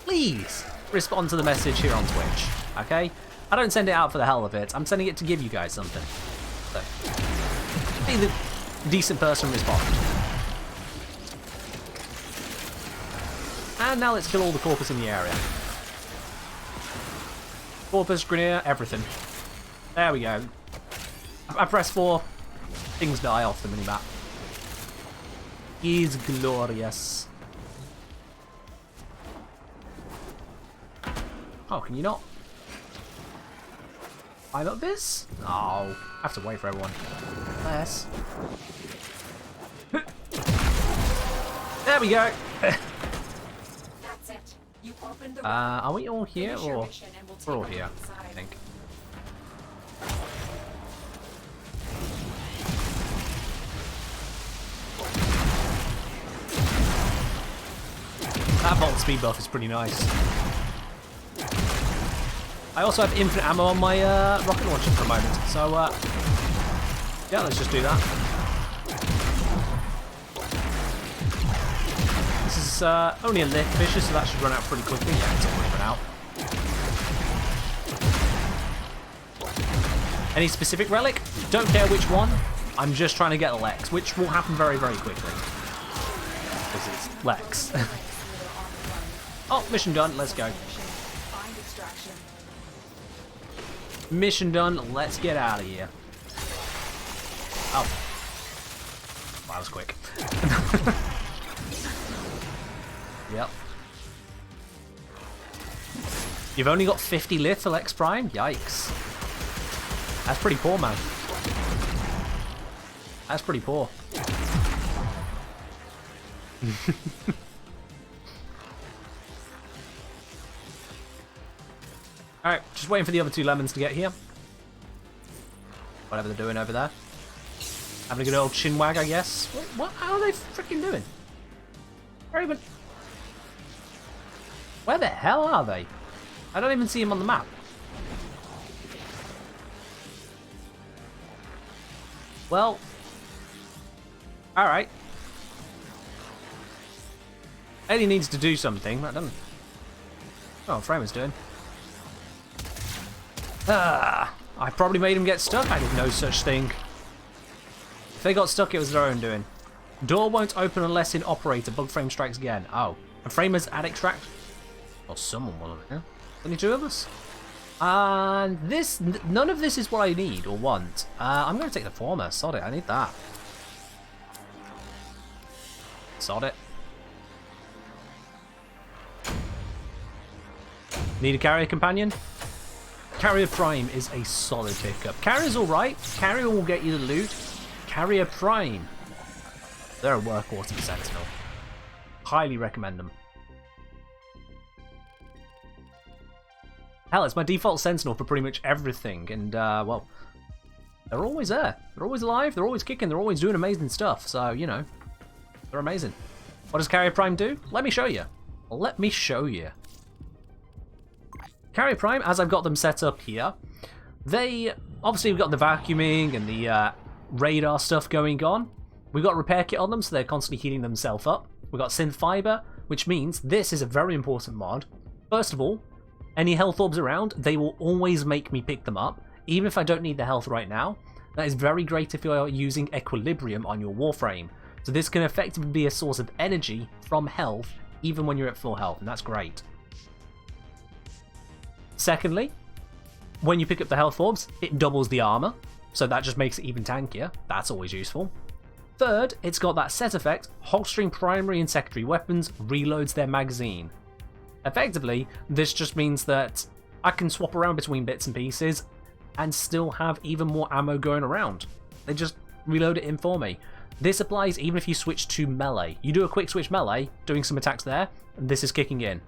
please respond to the message here on Twitch, okay? I don't send it out for the hell of it. I'm sending it to give you guys something. So, be the decent person, respond. And now let's kill all the corpus in the area. Corpus, Grenier, everything. There we go. I press 4. Things die off the minimap. Is glorious. Oh, can you not? Climb up this? Oh, I have to wait for everyone. Yes. There we go.
That's it. You opened the
Are we all here
Finish your
or
mission and we'll
we're all
take
here?
inside.
I think. That bolt speed buff is pretty nice. I also have infinite ammo on my rocket launcher for a moment. So, yeah, let's just do that. This is only a lift fisher, so that should run out pretty quickly. Yeah, it's already run out. Any specific relic? Don't care which one. I'm just trying to get Lex, which will happen very, very quickly. Because it's Lex. Oh, mission done. Let's go.
Find extraction.
Mission done. Let's get out of here. Oh. That was quick. Yep. You've only got 50 lit for Lex Prime? Yikes. That's pretty poor, man. That's pretty poor. Alright, just waiting for the other two lemons to get here. Whatever they're doing over there. Having a good old chin wag, I guess. What? How are they freaking doing? Where even... Where the hell are they? I don't even see them on the map. Well... Alright. Eddie needs to do something. I don't... Oh, Framer's doing. I probably made him get stuck. I did no such thing. If they got stuck, it was their own doing. Door won't open unless in operator. Bug frame strikes again. Oh. And Framer's at extract. Or someone will. Yeah? Only two of us. And this... None of this is what I need or want. I'm going to take the former. Sod it. I need that. Sod it. Need a carrier companion? Carrier Prime is a solid pickup. Carrier's alright. Carrier will get you the loot. Carrier Prime. They're a workhorse of Sentinel. Highly recommend them. Hell, it's my default Sentinel for pretty much everything. And, well, they're always there. They're always alive. They're always kicking. They're always doing amazing stuff. So, you know, they're amazing. What does Carrier Prime do? Let me show you. Let me show you. Carrier Prime, as I've got them set up here, they... Obviously, we've got the vacuuming and the radar stuff going on. We've got a repair kit on them, so they're constantly heating themselves up. We've got synth fiber, which means this is a very important mod. First of all, any health orbs around, they will always make me pick them up, even if I don't need the health right now. That is very great if you're using Equilibrium on your Warframe. So this can effectively be a source of energy from health, even when you're at full health, and that's great. Secondly, when you pick up the health orbs, it doubles the armor, so that just makes it even tankier. That's always useful. Third, it's got that set effect, holstering primary and secondary weapons reloads their magazine. Effectively, this just means that I can swap around between bits and pieces and still have even more ammo going around. They just reload it in for me. This applies even if you switch to melee. You do a quick switch melee, doing some attacks there, and this is kicking in.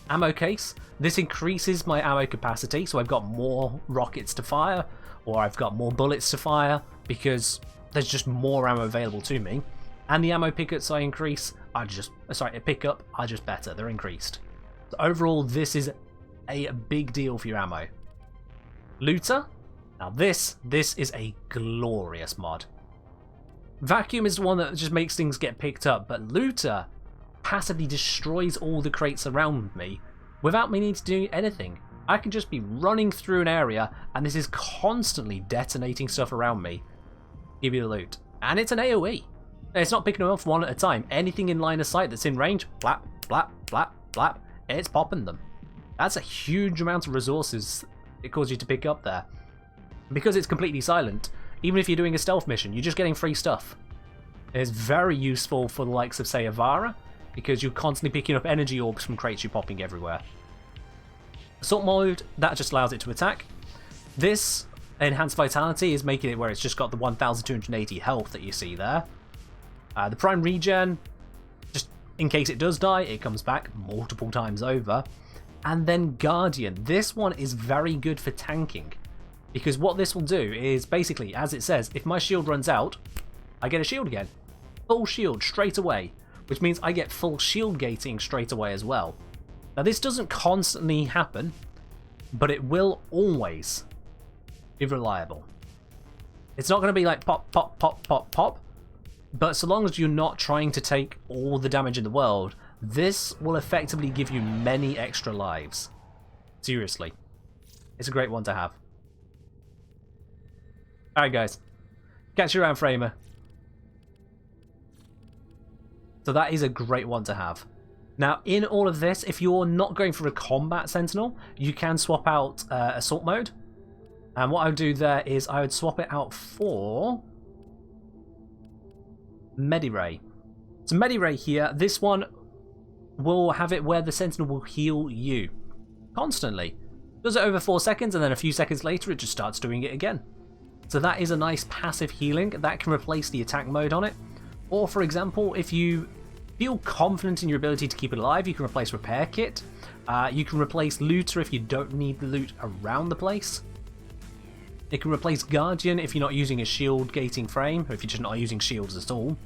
Ammo case. This increases my ammo capacity, so I've got more rockets to fire, or I've got more bullets to fire, because there's just more ammo available to me. And the ammo pickups I increase are just... Sorry, pick up are just better. They're increased. So overall, this is a big deal for your ammo. Looter. Now this is a glorious mod. Vacuum is the one that just makes things get picked up, but Looter passively destroys all the crates around me without me needing to do anything. I can just be running through an area and this is constantly detonating stuff around me. Give you the loot. And it's an AoE. It's not picking them off one at a time. Anything in line of sight that's in range, blap, blap, blap, blap, it's popping them. That's a huge amount of resources it causes you to pick up there. Because it's completely silent, even if you're doing a stealth mission, you're just getting free stuff. It's very useful for the likes of, say, Avara, because you're constantly picking up energy orbs from crates you're popping everywhere. Assault mode, that just allows it to attack. This enhanced vitality is making it where it's just got the 1280 health that you see there. The prime regen, just in case it does die, it comes back multiple times over. And then Guardian, this one is very good for tanking, because what this will do is basically, as it says, if my shield runs out, I get a shield again. Full shield straight away, which means I get full shield gating straight away as well. Now this doesn't constantly happen, but it will always be reliable. It's not going to be like pop, pop, pop, pop, pop, but so long as you're not trying to take all the damage in the world, this will effectively give you many extra lives. Seriously. It's a great one to have. Alright guys, catch you around, Framer. So that is a great one to have. Now, in all of this, if you're not going for a combat sentinel, you can swap out assault mode. And what I would do there is I would swap it out for Mediray. So Mediray here, this one will have it where the sentinel will heal you constantly. Does it over 4 seconds, and then a few seconds later it just starts doing it again. So that is a nice passive healing that can replace the attack mode on it. Or for example, if you feel confident in your ability to keep it alive, you can replace Repair Kit. You can replace Looter if you don't need the loot around the place. It can replace Guardian if you're not using a shield gating frame, or if you're just not using shields at all.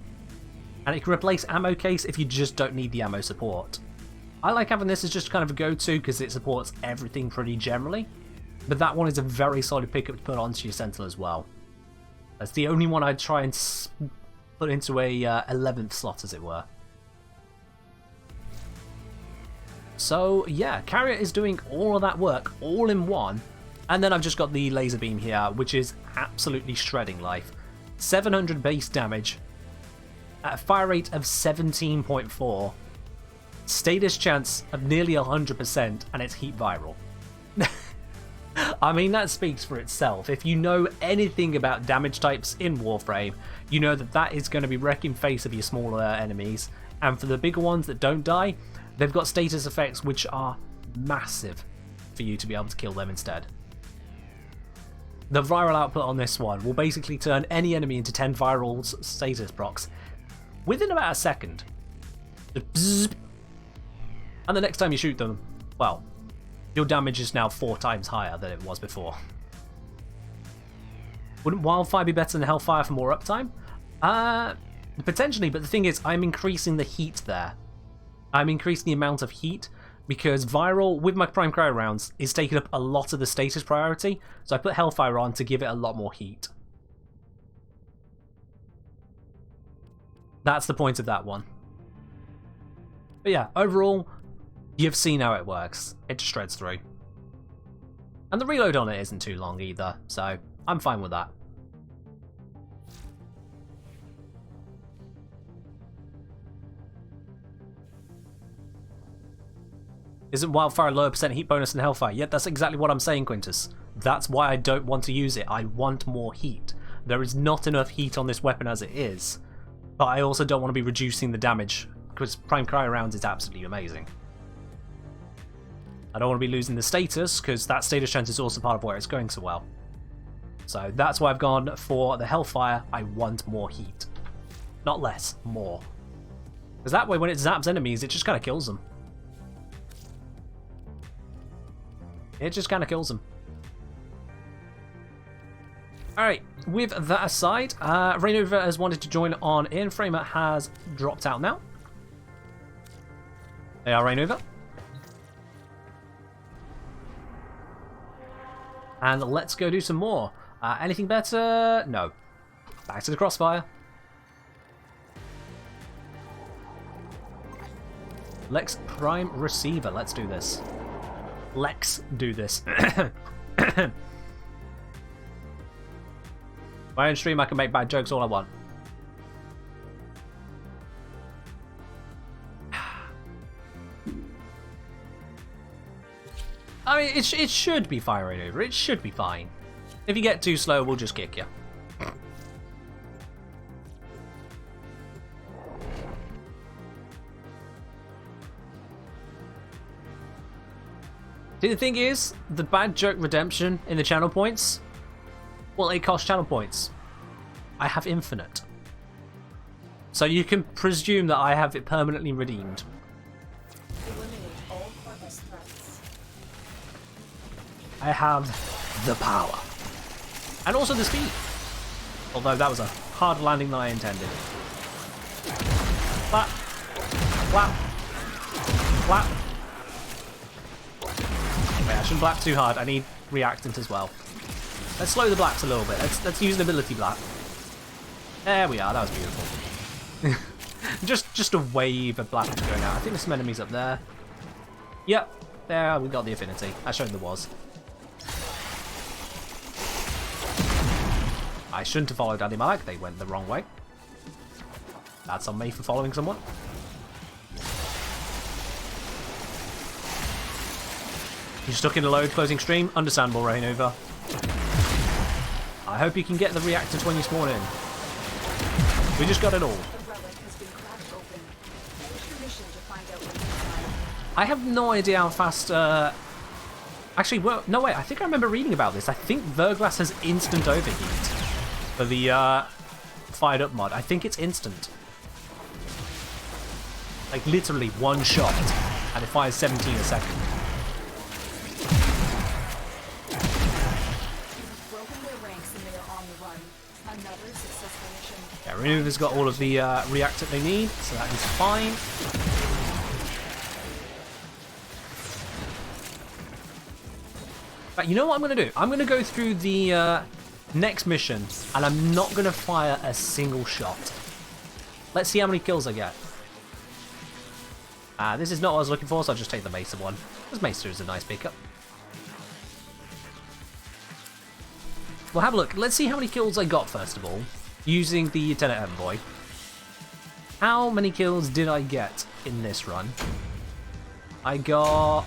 And it can replace Ammo Case if you just don't need the ammo support. I like having this as just kind of a go-to because it supports everything pretty generally. But that one is a very solid pickup to put onto your Sentinel as well. That's the only one I'd try and put into a 11th slot, as it were. So yeah, Carrier is doing all of that work all in one. And then I've just got the laser beam here, which is absolutely shredding life. 700 base damage at a fire rate of 17.4. Status chance of nearly 100%, and it's heat viral. I mean, that speaks for itself. If you know anything about damage types in Warframe, you know that that is going to be wrecking face of your smaller enemies. And for the bigger ones that don't die, they've got status effects which are massive for you to be able to kill them instead. The viral output on this one will basically turn any enemy into 10 viral status procs within about a second. Bzzz. And the next time you shoot them, well, your damage is now 4 times higher than it was before. Wouldn't Wildfire be better than Hellfire for more uptime? Potentially, but the thing is, I'm increasing the heat there. I'm increasing the amount of heat because Viral, with my Prime Cryo rounds, is taking up a lot of the status priority, so I put Hellfire on to give it a lot more heat. That's the point of that one. But yeah, overall, you've seen how it works. It just shreds through. And the reload on it isn't too long either, so I'm fine with that. Isn't Wildfire a lower percent heat bonus than Hellfire? Yet that's exactly what I'm saying, Quintus. That's why I don't want to use it. I want more heat. There is not enough heat on this weapon as it is. But I also don't want to be reducing the damage, because Prime Cryo rounds is absolutely amazing. I don't want to be losing the status, because that status chance is also part of where it's going so well. So that's why I've gone for the Hellfire. I want more heat. Not less, more. Because that way when it zaps enemies, it just kind of kills them. It just kind of kills them. Alright, with that aside, Rainover has wanted to join on in. Framer has dropped out now. They are Rainover. And let's go do some more. Anything better? No. Back to the crossfire. Lex Prime Receiver. Let's do this. Lex do this. My own stream, I can make bad jokes all I want. I mean, it should be firing over. It should be fine. If you get too slow, we'll just kick you. See, the thing is, the bad joke redemption in the channel points, well, it costs channel points. I have infinite. So you can presume that I have it permanently redeemed.
Eliminate all purpose threats.
I have the power. And also the speed. Although that was a harder landing than I intended. Flap. Flap. Flap. Wait, I shouldn't blap too hard. I need reactant as well. Let's slow the blaps a little bit. Let's use an ability blap. There we are. That was beautiful. just a wave of blappage going out. I think there's some enemies up there. Yep. There, we got the affinity. I showed there was. I shouldn't have followed Daddy Malik. They went the wrong way. That's on me for following someone. You're stuck in a load closing stream. Understandable, Rainova. I hope you can get the reactors when you spawn in. We just got it all. I have no idea how fast... Actually, well, no, wait. I think I remember reading about this. I think Verglass has instant overheat for the fired up mod. I think it's instant. Like, literally one shot, and it fires 17 a second. Yeah, Renova's got all of the reactant they need, so that is fine. But you know what I'm going to do? I'm going to go through the next mission, and I'm not going to fire a single shot. Let's see how many kills I get. This is not what I was looking for, so I'll just take the Mesa one. Because Mesa is a nice pickup. Well, have a look. Let's see how many kills I got, first of all, using the Lieutenant Envoy. How many kills did I get in this run? I got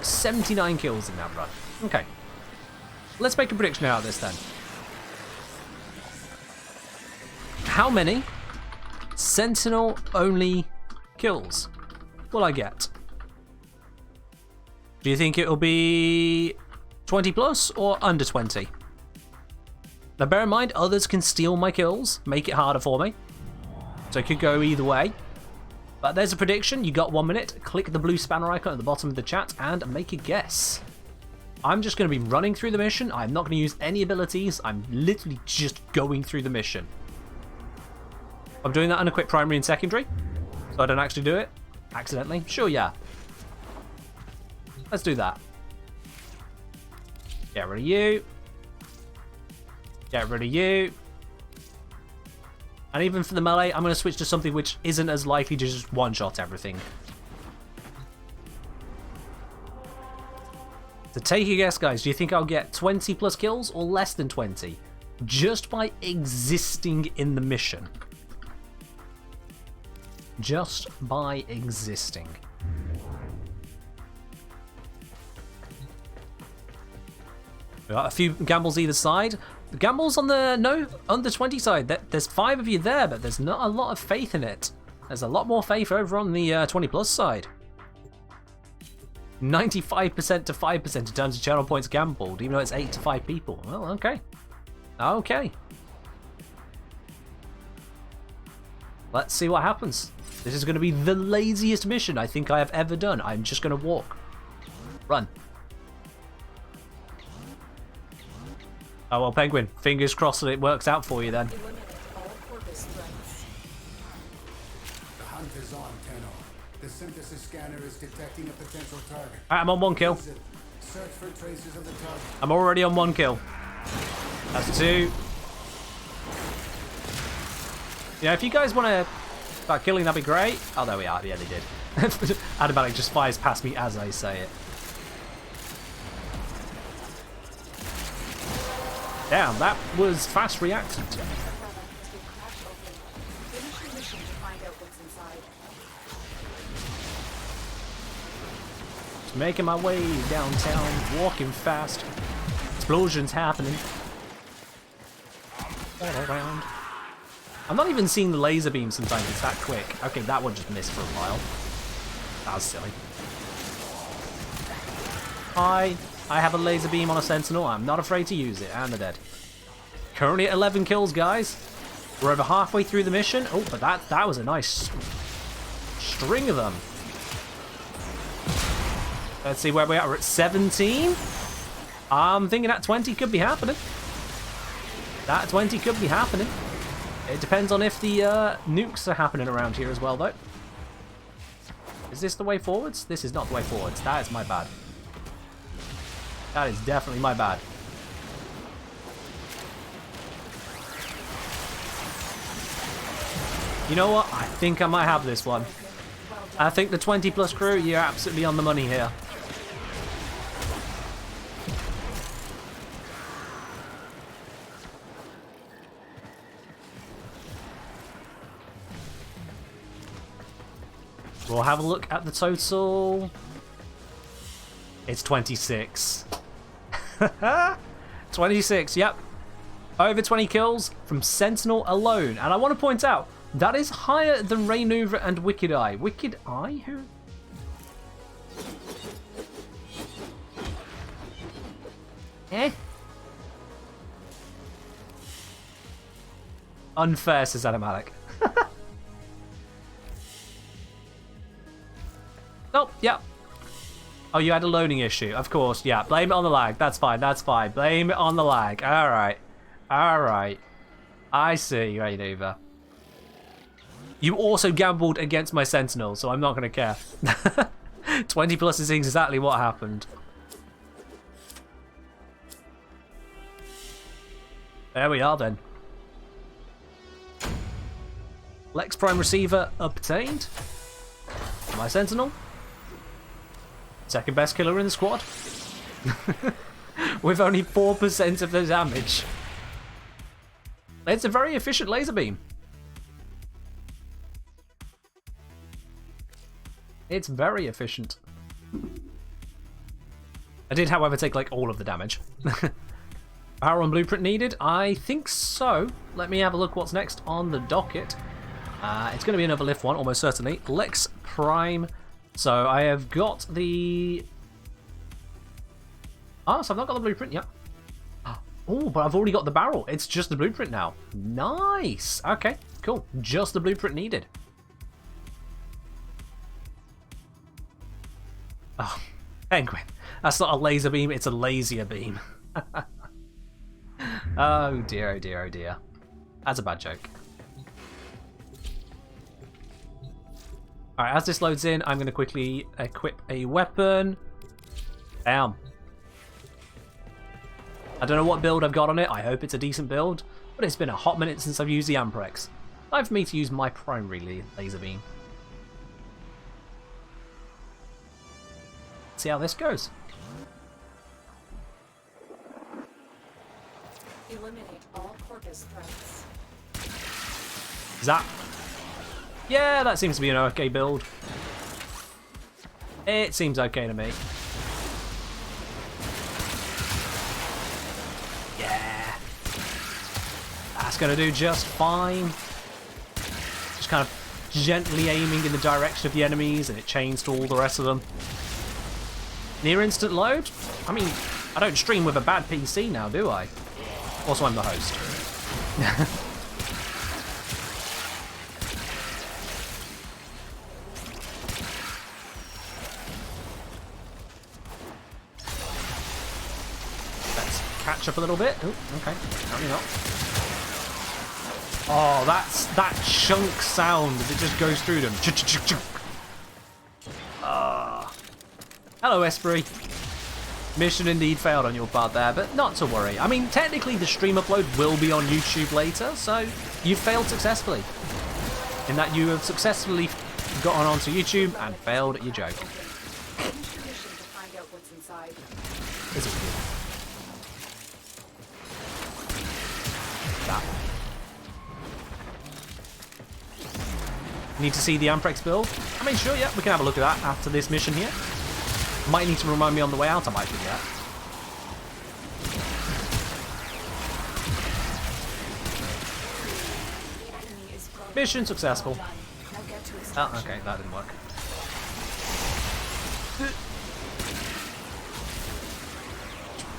79 kills in that run. Okay. Let's make a prediction out of this then. How many Sentinel-only kills will I get? Do you think it'll be 20 plus or under 20? Now bear in mind, others can steal my kills, make it harder for me. So it could go either way. But there's a prediction. You got 1 minute. Click the blue spanner icon at the bottom of the chat and make a guess. I'm just going to be running through the mission. I'm not going to use any abilities. I'm literally just going through the mission. I'm doing that unequipped primary and secondary, so I don't actually do it accidentally. Sure, yeah. Let's do that. Get rid of you. Get rid of you. And even for the melee, I'm going to switch to something which isn't as likely to just one-shot everything. So take a guess, guys. Do you think I'll get 20 plus kills or less than 20? Just by existing in the mission. Just by existing. We got a few gambles either side. The gambles on the under 20 side. There's 5 of you there, but there's not a lot of faith in it. There's a lot more faith over on the 20 plus side. 95% to 5% in terms of channel points gambled, even though it's 8 to 5 people. Well, okay. Okay. Let's see what happens. This is going to be the laziest mission I think I have ever done. I'm just going to walk. Run. Oh, well, Penguin, fingers crossed that it works out for you then.
The hunt is on, Tenno. The synthesis scanner is detecting a potential target.
Alright, I'm on 1 kill.
Search for traces of the target.
I'm already on 1 kill. That's 2. Yeah, if you guys want to start killing, that'd be great. Oh, there we are. Yeah, they did. Adamalic just fires past me as I say it. Damn, that was fast reactant. Just making my way downtown, walking fast. Explosions happening. All around. I'm not even seeing the laser beam sometimes, it's that quick. Okay, that one just missed for a while. That was silly. I have a laser beam on a Sentinel. I'm not afraid to use it, and they're dead. Currently at 11 kills, guys. We're over halfway through the mission. Oh, but that was a nice string of them. Let's see where we are. We're at 17. I'm thinking that 20 could be happening. That 20 could be happening. It depends on if the nukes are happening around here as well, though. Is this the way forwards? This is not the way forwards. That is my bad. That is definitely my bad. You know what? I think I might have this one. I think the 20 plus crew, you're absolutely on the money here. We'll have a look at the total. It's 26. 26, yep. Over 20 kills from Sentinel alone. And I want to point out, that is higher than Raynouver and Wicked Eye. Wicked Eye? Who? Eh? Unfair, says Adam Alec. Oh, yeah. Oh, you had a loading issue. Of course, yeah. Blame it on the lag. That's fine, that's fine. Blame it on the lag. Alright. Alright. I see, Raynouver. You also gambled against my Sentinel, so I'm not going to care. 20 plus is exactly what happened. There we are then. Lex Prime Receiver obtained. My Sentinel. Second best killer in the squad. With only 4% of the damage. It's a very efficient laser beam. It's very efficient. I did, however, take like all of the damage. Power on blueprint needed? I think so. Let me have a look what's next on the docket. It's going to be another lift one, almost certainly. Lex Prime. So I have got the... Oh, so I've not got the blueprint yet. Oh, but I've already got the barrel. It's just the blueprint now. Nice. Okay, cool. Just the blueprint needed. Oh, penguin. That's not a laser beam, it's a lazier beam. Oh dear, oh dear, oh dear. That's a bad joke. Alright, as this loads in, I'm going to quickly equip a weapon. Bam. I don't know what build I've got on it. I hope it's a decent build. But it's been a hot minute since I've used the Amprex. Time for me to use my primary laser beam. See how this goes.
Eliminate all Corpus threats.
Zap. Yeah, that seems to be an okay build. It seems okay to me. Yeah. That's going to do just fine. Just kind of gently aiming in the direction of the enemies and it chains to all the rest of them. Near instant load? I mean, I don't stream with a bad PC now, do I? Also, I'm the host. Let's catch up a little bit. Oh, okay. Apparently not. Oh, that's that chunk sound as it just goes through them. Hello, Esprit. Mission indeed failed on your part there, but not to worry. I mean, technically the stream upload will be on YouTube later, so you failed successfully. In that you have successfully gotten onto YouTube and failed at your joke. Is it weird? That. Need to see the Amprex build? I mean, sure, yeah, we can have a look at that after this mission here. Might need to remind me on the way out, I might forget. Mission successful. Oh, okay, that didn't work.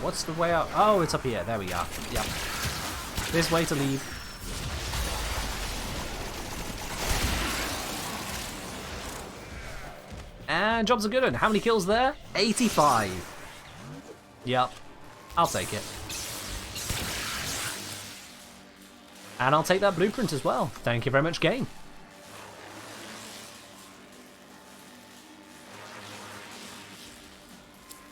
What's the way out? Oh, it's up here. There we are. Yep. This way to leave. And job's a good one. How many kills there? 85. Yep. I'll take it. And I'll take that blueprint as well. Thank you very much, game.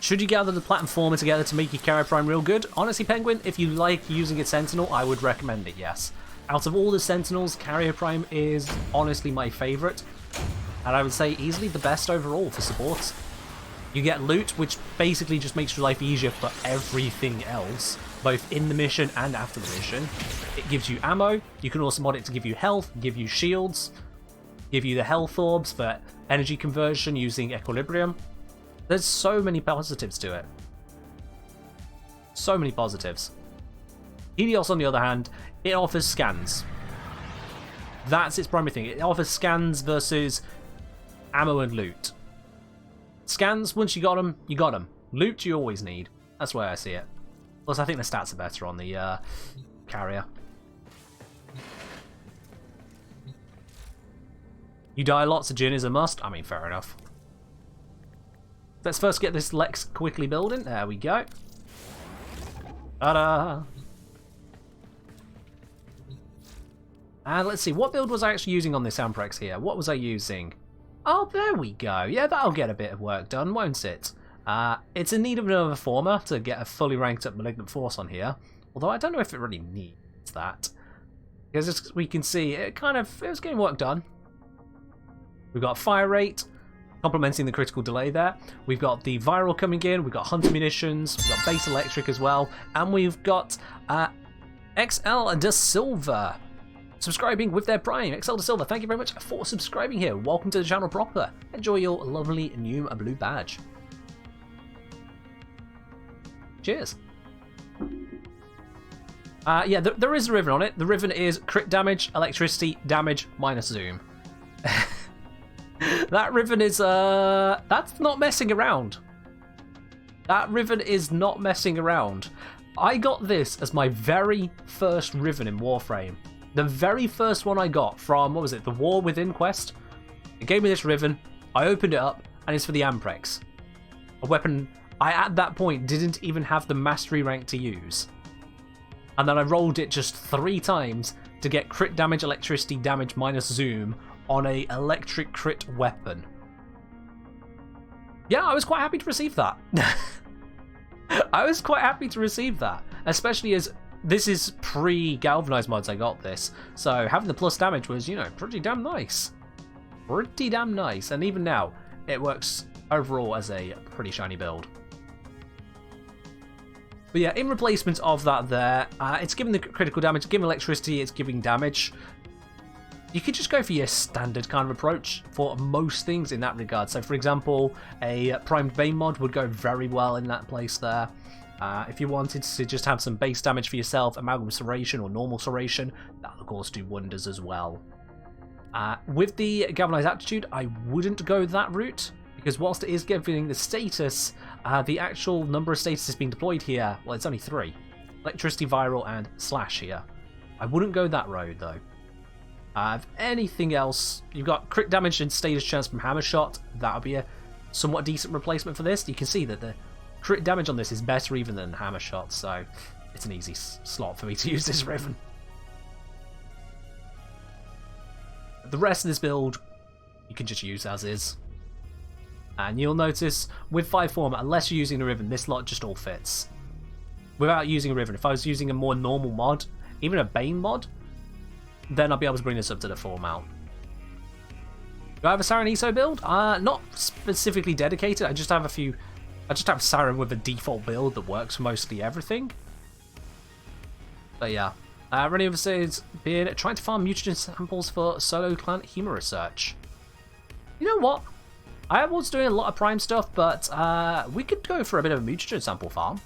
Should you gather the platformer together to make your Carrier Prime real good? Honestly, Penguin, if you like using a Sentinel, I would recommend it, yes. Out of all the Sentinels, Carrier Prime is honestly my favourite. And I would say easily the best overall for support. You get loot, which basically just makes your life easier for everything else, both in the mission and after the mission. It gives you ammo. You can also mod it to give you health, give you shields, give you the health orbs for energy conversion using equilibrium. There's so many positives to it. So many positives. Helios, on the other hand, it offers scans. That's its primary thing. It offers scans versus ammo and loot. Scans, once you got them, you got them. Loot you always need. That's the way I see it. Plus, I think the stats are better on the carrier. You die lots, a Jin is a must. I mean, fair enough. Let's first get this Lex quickly building. There we go. Ta-da! And let's see, what build was I actually using on this Amprex here? What was I using? Oh, there we go. Yeah, that'll get a bit of work done, won't it? It's in need of another former to get a fully ranked up Malignant Force on here. Although I don't know if it really needs that. Because as we can see, it was getting work done. We've got fire rate, complementing the critical delay there. We've got the viral coming in, we've got hunter munitions, we've got base electric as well, and we've got XL Da Silva subscribing with their Prime. XL Da Silva, thank you very much for subscribing here. Welcome to the channel proper. Enjoy your lovely new blue badge. Cheers. Yeah, there is a Riven on it. The Riven is crit damage, electricity, damage, minus zoom. That Riven is, that's not messing around. That Riven is not messing around. I got this as my very first Riven in Warframe. The very first one I got from, what was it, the War Within quest? It gave me this Riven, I opened it up, and it's for the Amprex. A weapon I, at that point, didn't even have the mastery rank to use. And then I rolled it just 3 times to get crit damage, electricity, damage, minus zoom on a electric crit weapon. Yeah, I was quite happy to receive that. I was quite happy to receive that, especially as this is pre-galvanized mods I got this, so having the plus damage was, you know, pretty damn nice. Pretty damn nice, and even now, it works overall as a pretty shiny build. But yeah, in replacement of that there, it's giving the critical damage, giving electricity, it's giving damage. You could just go for your standard kind of approach for most things in that regard. So for example, a primed Bane mod would go very well in that place there. If you wanted to just have some base damage for yourself, Amalgam Serration or Normal Serration, that will of course do wonders as well. With the Galvanized Aptitude, I wouldn't go that route, because whilst it is giving the status, the actual number of statuses being deployed here, well, it's only 3. Electricity, Viral, and Slash here. I wouldn't go that road though. If anything else, you've got crit damage and status chance from Hammer Shot. That would be a somewhat decent replacement for this. You can see that the crit damage on this is better even than Hammer Shot, so it's an easy slot for me to use this Riven. The rest of this build, you can just use as is. And you'll notice with 5 form, unless you're using a Riven, this lot just all fits. Without using a Riven, if I was using a more normal mod, even a Bane mod, then I'll be able to bring this up to the 4 mount. Do I have a Saren ESO build? Not specifically dedicated. I just have a few. I just have Saren with a default build that works for mostly everything. But yeah, running overseas, been trying to farm mutagen samples for solo clan humour research. You know what? I was doing a lot of Prime stuff, but we could go for a bit of a mutagen sample farm.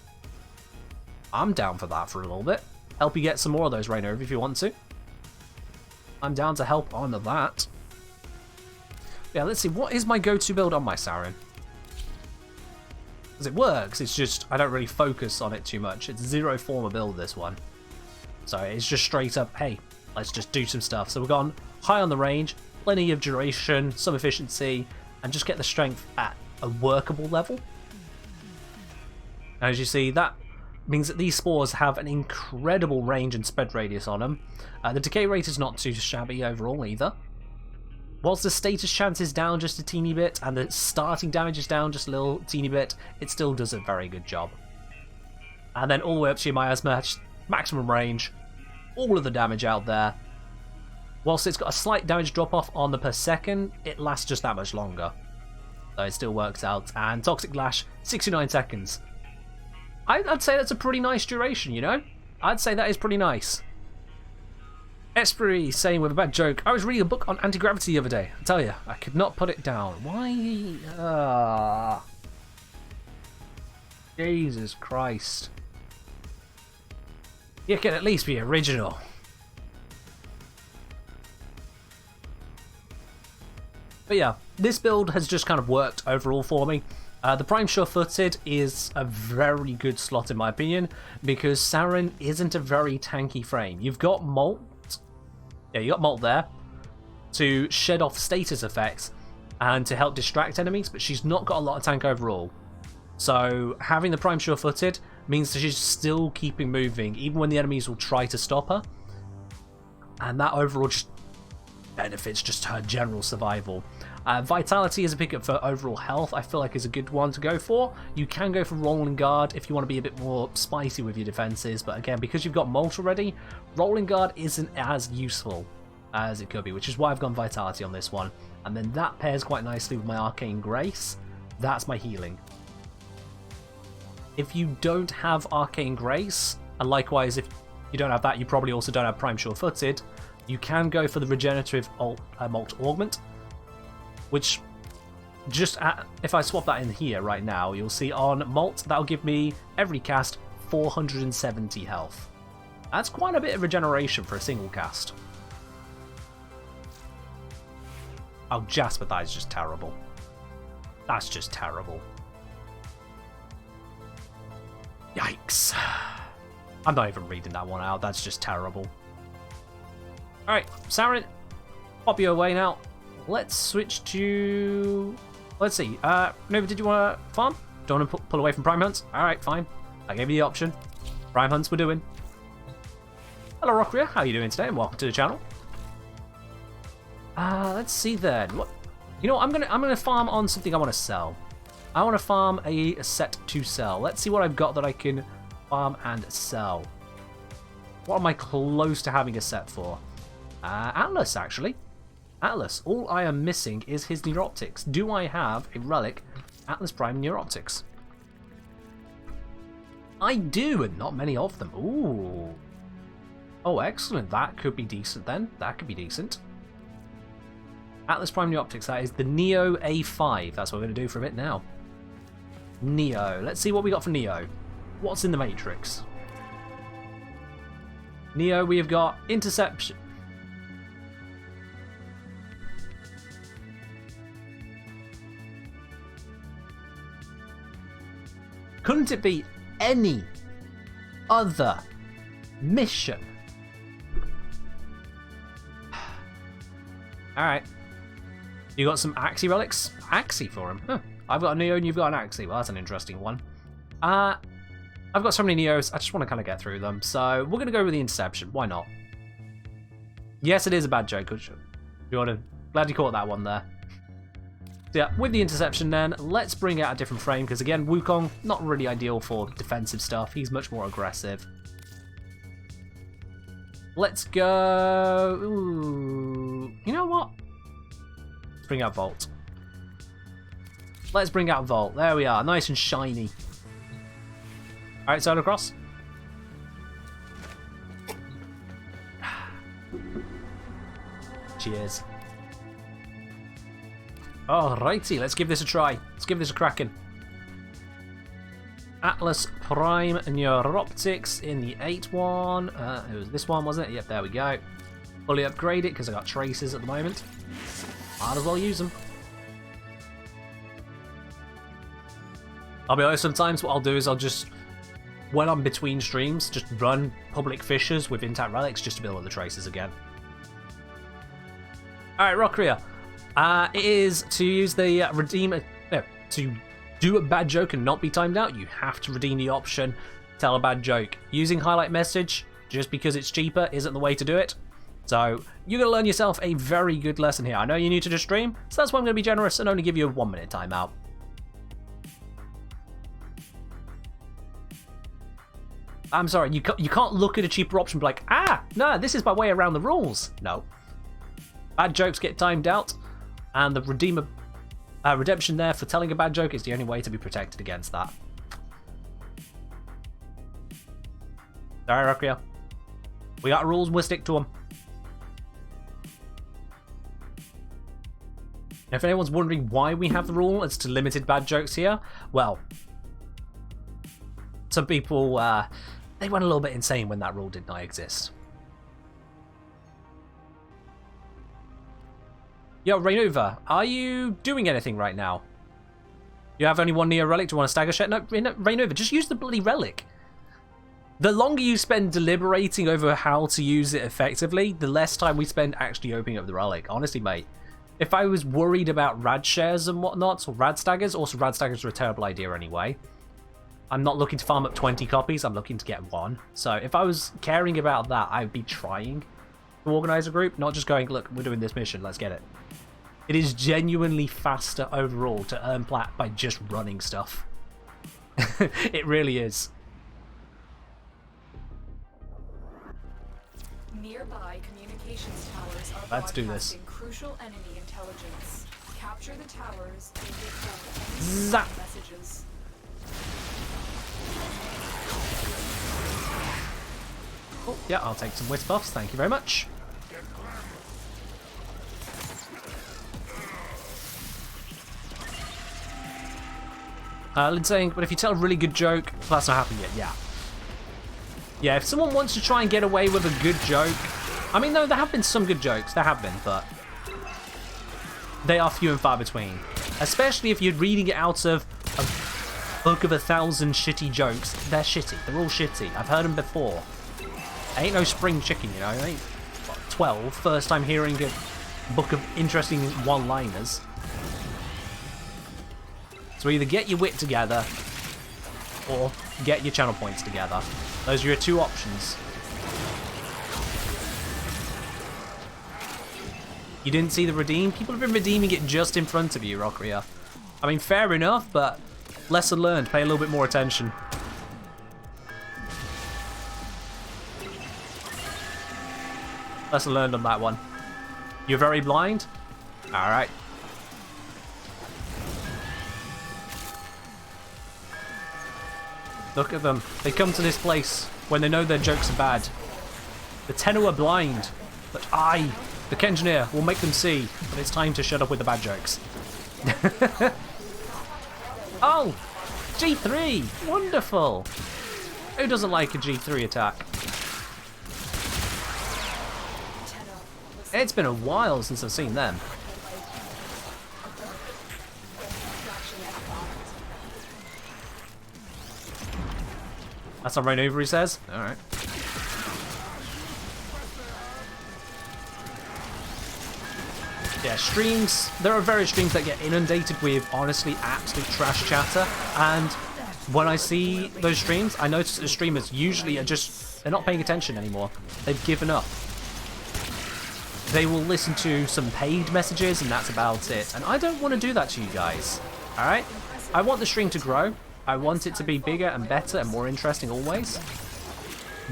I'm down for that for a little bit. Help you get some more of those rain over if you want to. I'm down to help on that. Yeah, let's see. What is my go-to build on my Saren? Because it works, it's just I don't really focus on it too much. It's 0 form of build, this one. So it's just straight up, hey, let's just do some stuff. So we've gone high on the range, plenty of duration, some efficiency, and just get the strength at a workable level. As you see, that means that these spores have an incredible range and spread radius on them. The decay rate is not too shabby overall either. whilst the status chance is down just a teeny bit and the starting damage is down just a little teeny bit, it still does a very good job. And then all the way up to your miasma, maximum range, all of the damage out there. Whilst it's got a slight damage drop off on the per second, it lasts just that much longer. So it still works out. And Toxic Lash, 69 seconds. I'd say that's a pretty nice duration, you know? I'd say that is pretty nice. Esprit saying with a bad joke, I was reading a book on anti-gravity the other day. I tell you, I could not put it down. Why? Jesus Christ. You can at least be original. But yeah, this build has just kind of worked overall for me. The Prime Sure-Footed is a very good slot in my opinion, because Saren isn't a very tanky frame. You've got Molt. Yeah, you got Molt there to shed off status effects and to help distract enemies, but she's not got a lot of tank overall. So having the Prime Sure-Footed means that she's still keeping moving, even when the enemies will try to stop her. And that overall just benefits just her general survival. Vitality is a pickup for overall health. I feel like is a good one to go for. You can go for Rolling Guard if you want to be a bit more spicy with your defenses, but again, because you've got Molt already, Rolling Guard isn't as useful as it could be, which is why I've gone Vitality on this one. And then that pairs quite nicely with my Arcane Grace. That's my healing. If you don't have Arcane Grace, and likewise if you don't have that, you probably also don't have Prime Sure-Footed, you can go for the Regenerative Molt Augment, which if I swap that in here right now, you'll see on Molt, that'll give me every cast 470 health. That's quite a bit of regeneration for a single cast. Oh, Jasper, that is just terrible. That's just terrible. Yikes. I'm not even reading that one out, that's just terrible. Alright, Saren, pop you away now. Let's switch to... Let's see. Nova, did you want to farm? Don't want to pull away from Prime Hunts? Alright, fine. I gave you the option. Prime Hunts we're doing. Hello, Rockria. How are you doing today? And welcome to the channel. Let's see then. What? You know, I'm gonna farm on something I want to sell. I want to farm a set to sell. Let's see what I've got that I can farm and sell. What am I close to having a set for? Atlas, actually. Atlas. All I am missing is his Neuroptics. Do I have a Relic Atlas Prime Neuroptics? I do, and not many of them. Ooh. Oh, excellent. That could be decent then. That could be decent. Atlas Prime Neuroptics. That is the Neo A5. That's what we're going to do from it now. Neo. Let's see what we got for Neo. What's in the Matrix? Neo, we have got Interception. Couldn't it be any other mission? Alright. You got some Axie relics? Axie for him. Huh. I've got a Neo and you've got an Axie. Well, that's an interesting one. I've got so many Neos, I just want to kind of get through them. So we're going to go with the Interception. Why not? Yes, it is a bad joke. Glad you caught that one there. So yeah, with the Interception then, let's bring out a different frame, because again, Wukong, not really ideal for defensive stuff. He's much more aggressive. Let's go... Ooh. You know what? Let's bring out Volt. Let's bring out Volt. There we are, nice and shiny. Alright, side across. Cheers. Alrighty, let's give this a try. Let's give this a cracking. Atlas Prime Neuroptics in the 8 one. It was this one, wasn't it? Yep, there we go. Fully upgrade it because I got traces at the moment. Might as well use them. I'll be honest, sometimes what I'll do is I'll just, when I'm between streams, just run public fissures with intact relics just to build up the traces again. Alright, Rockria. It is to use the redeem... to do a bad joke and not be timed out, you have to redeem the option, tell a bad joke. Using highlight message, just because it's cheaper, isn't the way to do it. So you're going to learn yourself a very good lesson here. I know you're new to the stream, so that's why I'm going to be generous and only give you a 1 minute timeout. I'm sorry, you can't look at a cheaper option and be like, ah, no, this is my way around the rules. No. Bad jokes get timed out, and the redemption there for telling a bad joke is the only way to be protected against that. Sorry, Rokia. We got rules, we'll stick to them. If anyone's wondering why we have the rule as to limited bad jokes here, well, some people, they went a little bit insane when that rule did not exist. Yo, Rainova, are you doing anything right now? You have only one near Relic? Do you want to stagger shot? No, Rainova, just use the bloody Relic. The longer you spend deliberating over how to use it effectively, the less time we spend actually opening up the Relic. Honestly, mate. If I was worried about rad shares and whatnot, or rad staggers, also rad staggers are a terrible idea anyway. I'm not looking to farm up 20 copies, I'm looking to get one. So if I was caring about that, I'd be trying to organize a group, not just going, look, we're doing this mission, let's get it. It is genuinely faster overall to earn plat by just running stuff. It really is.
Nearby communications towers are
Let's do this.
broadcasting crucial enemy intelligence. Capture the towers and report any
Zap.
messages.
Oh, yeah, I'll take some wisp buffs, thank you very much. Lynn saying, but if you tell a really good joke, that's not happened yet. Yeah. Yeah, if someone wants to try and get away with a good joke, I mean, no, there have been some good jokes, there have been, but they are few and far between. Especially if you're reading it out of a book of 1,000 shitty jokes. They're shitty. They're all shitty. I've heard them before. Ain't no spring chicken, you know. I ain't 12. First time hearing a book of interesting one-liners. So either get your wit together or get your channel points together. Those are your two options. You didn't see the redeem? People have been redeeming it just in front of you, Rockria. I mean, fair enough, but lesson learned. Pay a little bit more attention. Lesson learned on that one. You're very blind? Alright. Look at them. They come to this place when they know their jokes are bad. The Tenno are blind, but I, the Kengineer, will make them see that it's time to shut up with the bad jokes. Oh! G3! Wonderful! Who doesn't like a G3 attack? It's been a while since I've seen them. That's not rain over, he says? Alright. Yeah, streams, there are various streams that get inundated with, honestly, absolute trash chatter, and when I see those streams, I notice that the streamers usually are just, they're not paying attention anymore. They've given up. They will listen to some paid messages, and that's about it. And I don't want to do that to you guys, alright? I want the stream to grow. I want it to be bigger and better and more interesting always.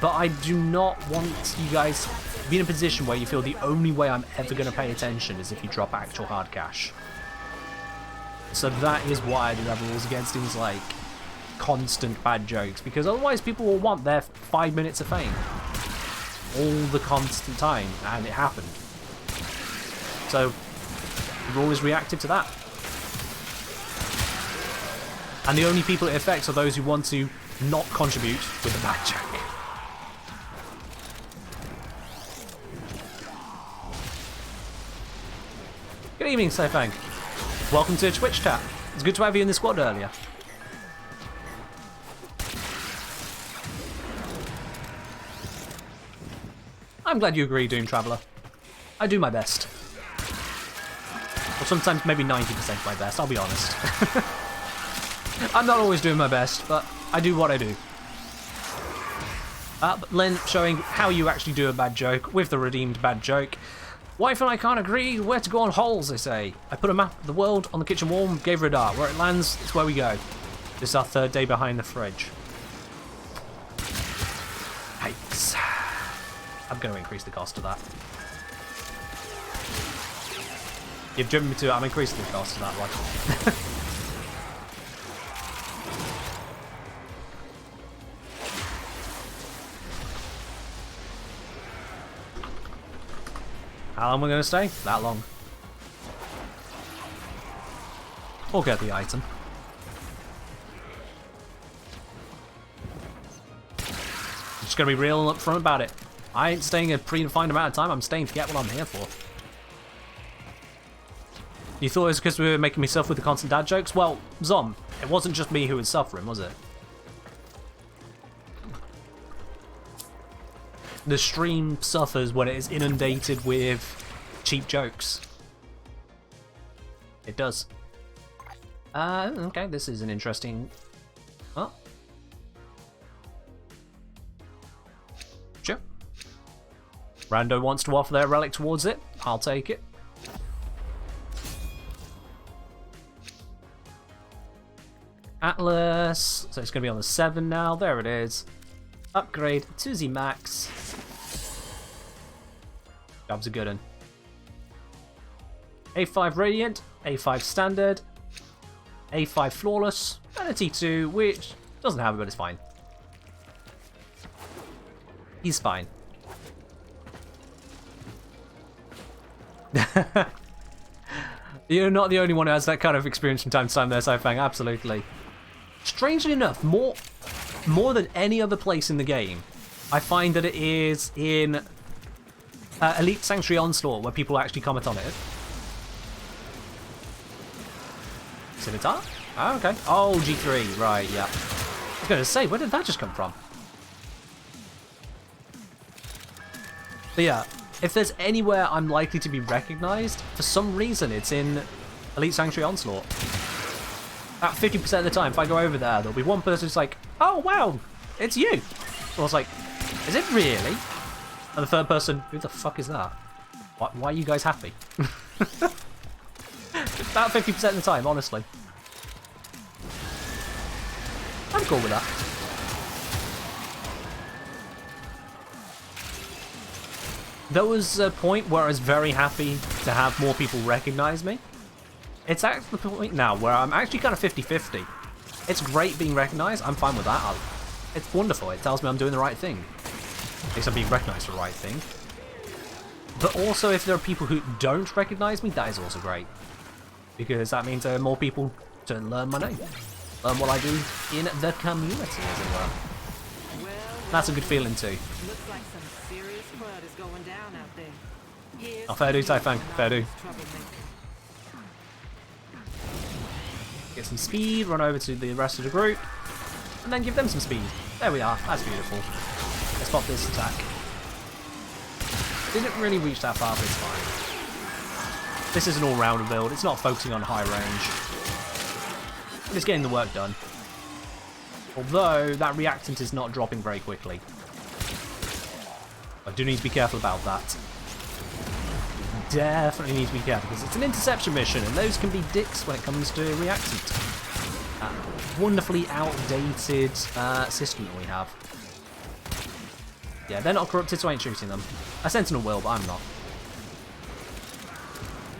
But I do not want you guys to be in a position where you feel the only way I'm ever going to pay attention is if you drop actual hard cash. So that is why I do have rules against things like constant bad jokes, because otherwise people will want their 5 minutes of fame all the constant time, and it happened. So the rule is reactive to that. And the only people it affects are those who want to not contribute with a bad joke. Good evening, Saifang. Welcome to Twitch chat. It's good to have you in the squad earlier. I'm glad you agree, Doom Traveller. I do my best. Or sometimes maybe 90% my best, I'll be honest. I'm not always doing my best, but I do what I do. But Len showing how you actually do a bad joke with the redeemed bad joke. Wife and I can't agree where to go on holes, they say. I put a map of the world on the kitchen wall and gave her a dart. Where it lands, it's where we go. This is our third day behind the fridge. Yikes. I'm going to increase the cost of that. You've driven me to it, I'm increasing the cost of that one. How long am I going to stay? That long. Or get the item. I'm just going to be real and upfront about it. I ain't staying a predefined amount of time, I'm staying to get what I'm here for. You thought it was because we were making me suffer with the constant dad jokes? Well, Zom, it wasn't just me who was suffering, was it? The stream suffers when it is inundated with cheap jokes. It does. Okay, this is an interesting... Oh. Sure. Rando wants to offer their relic towards it. I'll take it. Atlas. So it's going to be on the 7 now. There it is. Upgrade to the max. Job's a good one. A5 Radiant, A5 Standard, A5 Flawless, and a T2, which doesn't have it, but it's fine. He's fine. You're not the only one who has that kind of experience from time to time there, Saifang, absolutely. Strangely enough, more than any other place in the game, I find that it is in Elite Sanctuary Onslaught where people actually comment on it. Scimitar? Oh, okay. Oh, G3, right, yeah. I was going to say, where did that just come from? But yeah, if there's anywhere I'm likely to be recognised, for some reason it's in Elite Sanctuary Onslaught. About 50% of the time, if I go over there, there'll be one person who's like, oh wow, it's you. So I was like, is it really? And the third person, who the fuck is that? Why are you guys happy? About 50% of the time, honestly. I'm cool with that. There was a point where I was very happy to have more people recognise me. It's at the point now where I'm actually kind of 50-50. It's great being recognised, I'm fine with that. It's wonderful, it tells me I'm doing the right thing. At least I'm being recognised for the right thing. But also if there are people who don't recognise me, that is also great. Because that means there are more people to learn my name. Learn what I do in the community, as it were. That's a good feeling too.
Looks like some serious crud is going down out there.
Oh, fair do, Taifang, fair do. Get some speed, run over to the rest of the group, and then give them some speed. There we are, that's beautiful. Let's pop this attack. Didn't really reach that far, but it's fine. This is an all-rounder build, it's not focusing on high range. But it's getting the work done. Although, that reactant is not dropping very quickly. I do need to be careful about that. Definitely need to be careful, because it's an interception mission, and those can be dicks when it comes to reactant. Wonderfully outdated system that we have. Yeah, they're not corrupted, so I ain't shooting them. A Sentinel will, but I'm not.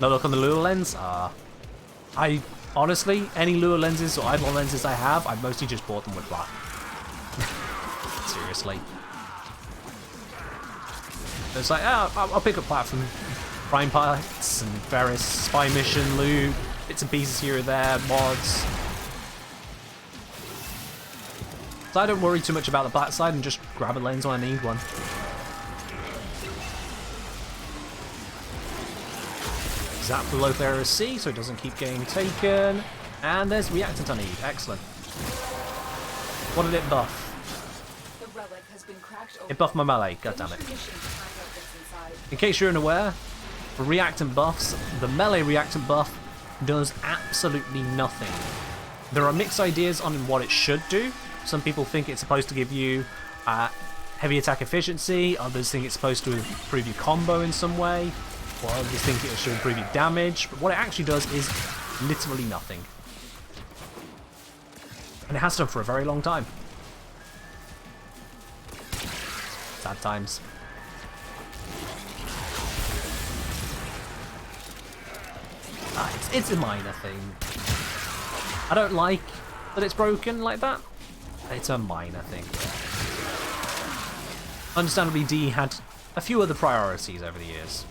No look on the lure lens? I honestly, any lure lenses or eyeball lenses I have, I've mostly just bought them with black. Seriously. It's like, I'll pick up platform prime pilots and various spy mission loot, bits and pieces here or there, mods. So I don't worry too much about the black side and just grab a lens when I need one. Zap the low area C so it doesn't keep getting taken. And there's reactant I need. Excellent. What did it buff?
The relic has been cracked open.
It buffed my melee. God damn it.
Finish your mission to find out what's inside.
In case you're unaware, for reactant buffs, the melee reactant buff does absolutely nothing. There are mixed ideas on what it should do. Some people think it's supposed to give you heavy attack efficiency, others think it's supposed to improve your combo in some way, while others think it should improve your damage, but what it actually does is literally nothing. And it has done for a very long time. Sad times. It's a minor thing. I don't like that it's broken like that. It's a minor thing. Understandably, D had a few other priorities over the years.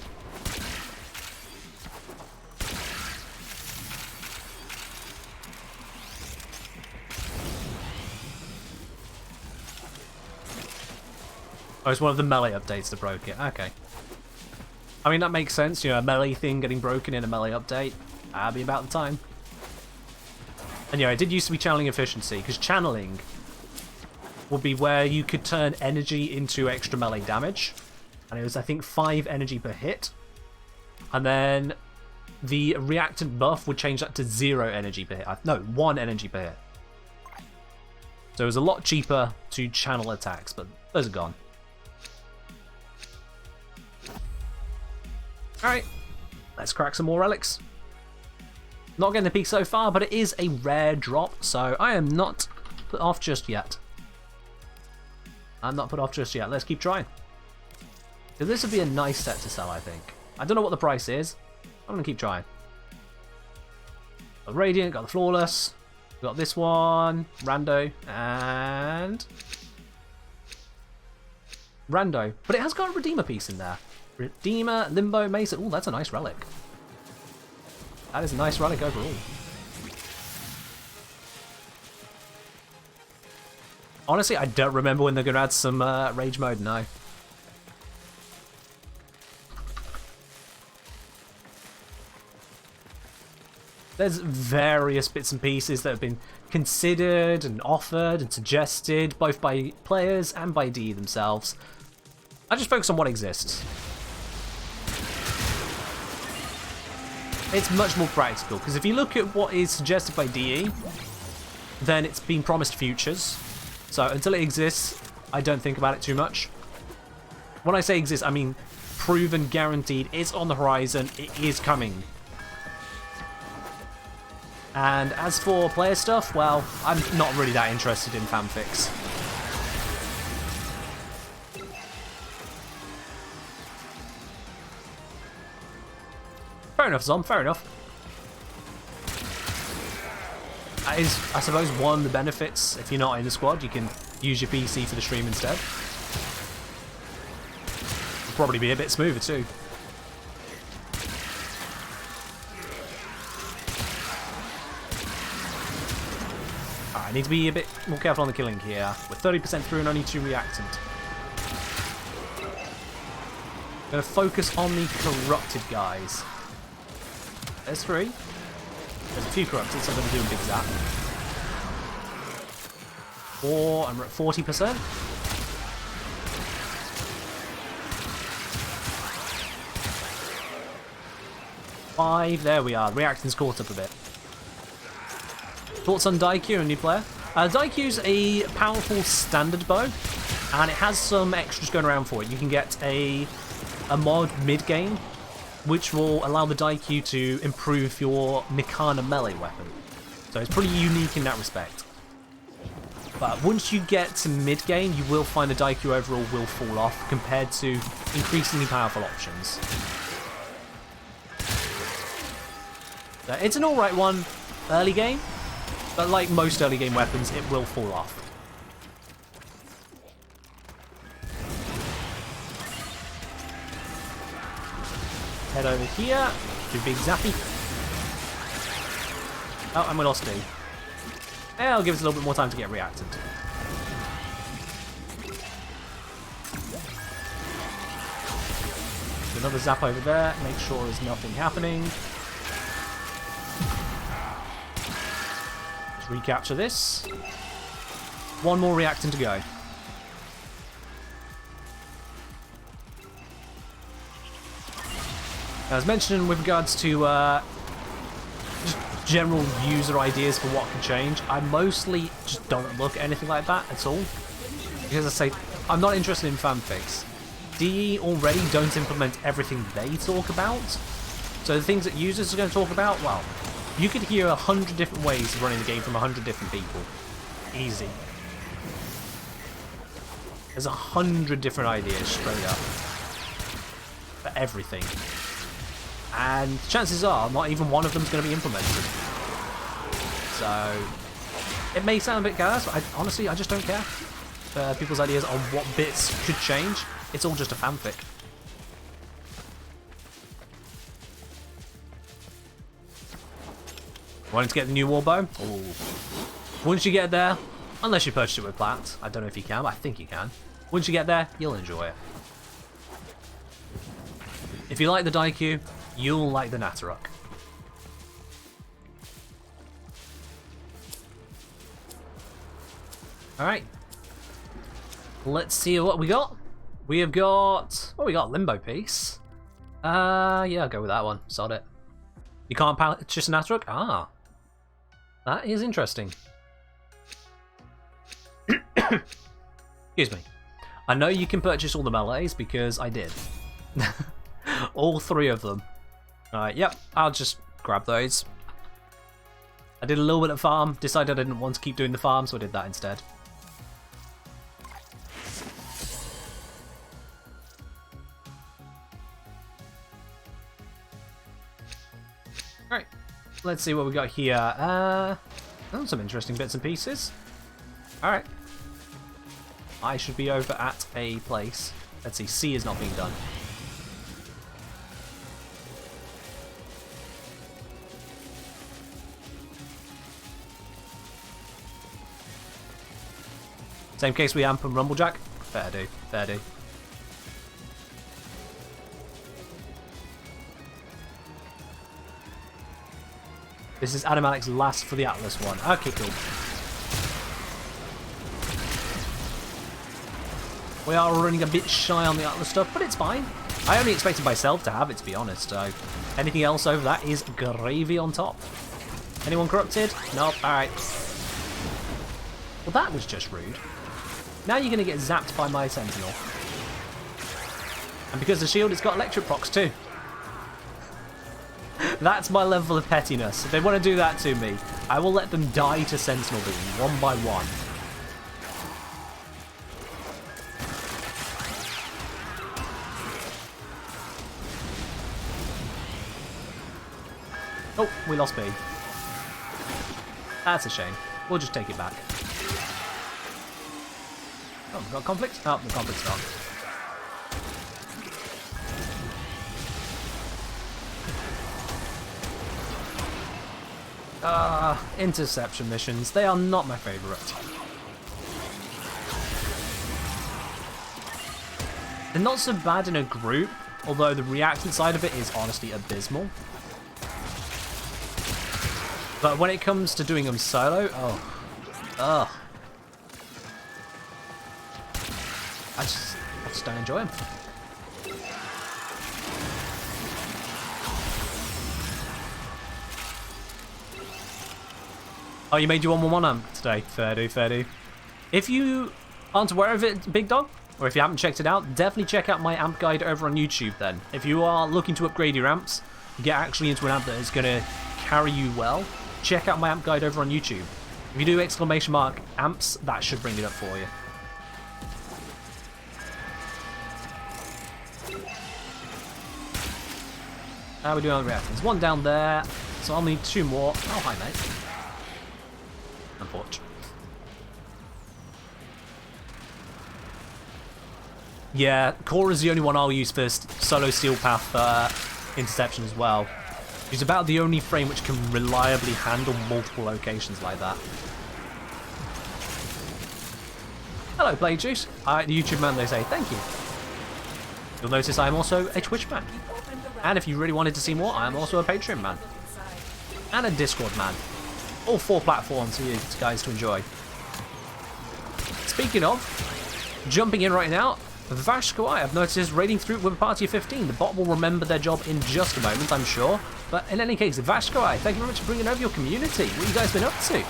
Oh, it's one of the melee updates that broke it. Okay. I mean, that makes sense. You know, a melee thing getting broken in a melee update. That'd be about the time. And yeah, it did used to be channeling efficiency, because channeling would be where you could turn energy into extra melee damage. And it was, I think, 5 energy per hit. And then the reactant buff would change that to 0 energy per hit. No, 1 energy per hit. So it was a lot cheaper to channel attacks, but those are gone. Alright, let's crack some more relics. Not getting the peak so far, but it is a rare drop, so I am not put off just yet. I'm not put off just yet. Let's keep trying. So this would be a nice set to sell, I think. I don't know what the price is. I'm going to keep trying. Got the Radiant, got the Flawless. We got this one, Rando, and Rando. But it has got a Redeemer piece in there. Redeemer, Limbo, Mesa. Oh, that's a nice relic. That is a nice relic overall. Honestly, I don't remember when they're going to add some rage mode, no. There's various bits and pieces that have been considered and offered and suggested, both by players and by DE themselves. I just focus on what exists. It's much more practical, because if you look at what is suggested by DE, then it's been promised futures. So until it exists, I don't think about it too much. When I say exists, I mean proven, guaranteed, it's on the horizon, it is coming. And as for player stuff, well, I'm not really that interested in fanfics. Fair enough, Zom, fair enough. That is, I suppose, one of the benefits. If you're not in the squad, you can use your PC for the stream instead. It'll probably be a bit smoother too. I need to be a bit more careful on the killing here. We're 30% through and only 2 reactant. I'm going to focus on the corrupted guys. There's 3. There's a few corrupted, so I'm going to do a big zap. 4, and we're at 40%. 5, there we are. Reactant's caught up a bit. Thoughts on Daikyu, a new player? Daikyu's a powerful standard bow, and it has some extras going around for it. You can get a mod mid-game, which will allow the Daikyu to improve your Mikana melee weapon. So it's pretty unique in that respect. But once you get to mid-game, you will find the Daikyu overall will fall off compared to increasingly powerful options. So it's an alright one early game, but like most early game weapons, it will fall off. Head over here, do big zappy. Oh, and we lost D. That'll give us a little bit more time to get reactant. Another zap over there, make sure there's nothing happening. Let's recapture this. One more reactant to go. As mentioned with regards to just general user ideas for what can change, I mostly just don't look at anything like that at all. Because I say, I'm not interested in fanfics. DE already don't implement everything they talk about. So the things that users are going to talk about, well, you could hear 100 different ways of running the game from 100 different people. Easy. There's 100 different ideas straight up. For everything. And chances are, not even one of them is going to be implemented. So, it may sound a bit gas, but honestly, I just don't care. People's ideas on what bits could change. It's all just a fanfic. Wanting to get the new warbow? Ooh. Once you get there, unless you purchase it with plat, I don't know if you can, but I think you can. Once you get there, you'll enjoy it. If you like the Daiku, you'll like the Nataruk. Alright. Let's see what we got. We have got... Oh, we got Limbo Piece. Yeah, I'll go with that one. Sod it. You can't purchase a Nataruk? Ah. That is interesting. Excuse me. I know you can purchase all the melees because I did. All 3 of them. Alright, yep, I'll just grab those. I did a little bit of farm, decided I didn't want to keep doing the farm, so I did that instead. Alright, let's see what we got here. Oh, some interesting bits and pieces. Alright. I should be over at a place. Let's see, C is not being done. Same case we amp and Rumblejack. Fair do, fair do. This is Adamalic's last for the Atlas one. Okay, cool. We are running a bit shy on the Atlas stuff, but it's fine. I only expected myself to have it, to be honest. So anything else over that is gravy on top. Anyone corrupted? Nope. Alright. Well, that was just rude. Now you're going to get zapped by my Sentinel. And because the shield, it's got electric procs too. That's my level of pettiness. If they want to do that to me, I will let them die to Sentinel Beam, one by one. Oh, we lost B. That's a shame. We'll just take it back. Oh, we've got conflict? Oh, the conflict's gone. Interception missions. They are not my favourite. They're not so bad in a group, although the reactant side of it is honestly abysmal. But when it comes to doing them solo, oh. I just don't enjoy them. Oh, you made your 1-1-1 amp today. Fair do, fair do. If you aren't aware of it, Big Dog, or if you haven't checked it out, definitely check out my amp guide over on YouTube then. If you are looking to upgrade your amps, get actually into an amp that is going to carry you well, check out my amp guide over on YouTube. If you do exclamation mark amps, that should bring it up for you. How are we doing on the reactors? One down there, so I'll need 2 more. Oh, hi, mate. Unfortunate. Yeah, Core is the only one I'll use for solo steel path interception as well. It's about the only frame which can reliably handle multiple locations like that. Hello, Play Juice. The YouTube man, they say thank you. You'll notice I am also a Twitch man. And if you really wanted to see more, I am also a Patreon man. And a Discord man. All 4 platforms for you guys to enjoy. Speaking of, jumping in right now, Vashko, I've noticed raiding through with a party of 15. The bot will remember their job in just a moment, I'm sure. But in any case, Vashko, thank you very much for bringing over your community. What have you guys been up to?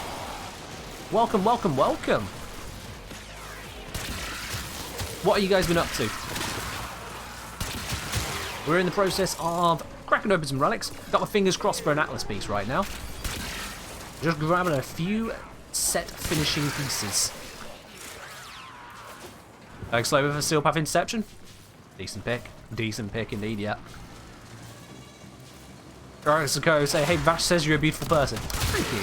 Welcome, welcome, welcome. What have you guys been up to? We're in the process of cracking open some relics. Got my fingers crossed for an Atlas piece right now. Just grabbing a few set finishing pieces. Slow with a Steel Path Interception. Decent pick. Decent pick indeed, yeah. Alright, so go say, hey, Vash says you're a beautiful person. Thank you.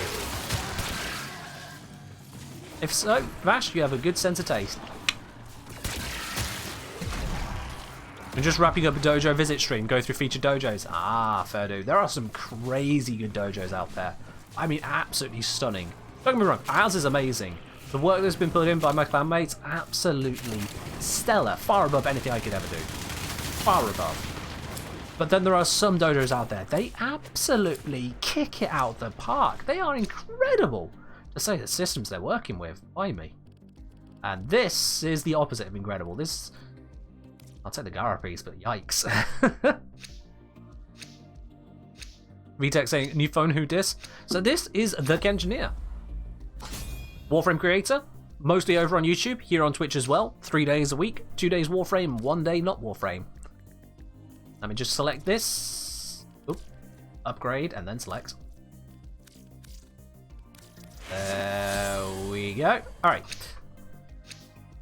If so, Vash, you have a good sense of taste. I'm just wrapping up a dojo visit stream, go through featured dojos. Ah, fair dude. There are some crazy good dojos out there. I mean, absolutely stunning. Don't get me wrong, ours is amazing. The work that's been put in by my clanmates, absolutely stellar. Far above anything I could ever do. Far above. But then there are some dojos out there. They absolutely kick it out of the park. They are incredible. To say the systems they're working with, by me. And this is the opposite of incredible. This, I'll take the Gara piece, but yikes. VTech saying, new phone, who dis? So this is the Kengineer. Warframe creator, mostly over on YouTube, here on Twitch as well. 3 days a week, 2 days Warframe, 1 day not Warframe. Let me just select this. Oop. Upgrade, and then select. There we go. Alright.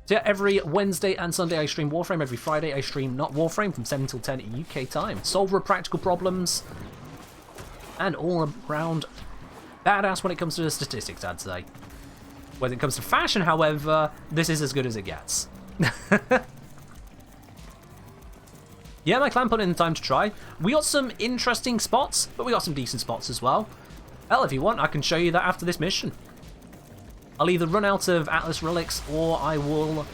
So yeah, every Wednesday and Sunday I stream Warframe. Every Friday I stream not Warframe from 7 till 10 UK time. Solver of practical problems. And all around badass when it comes to the statistics, I'd say. When it comes to fashion, however, this is as good as it gets. Yeah, my clan put in the time to try. We got some interesting spots, but we got some decent spots as well. Hell, if you want, I can show you that after this mission. I'll either run out of Atlas relics, or I will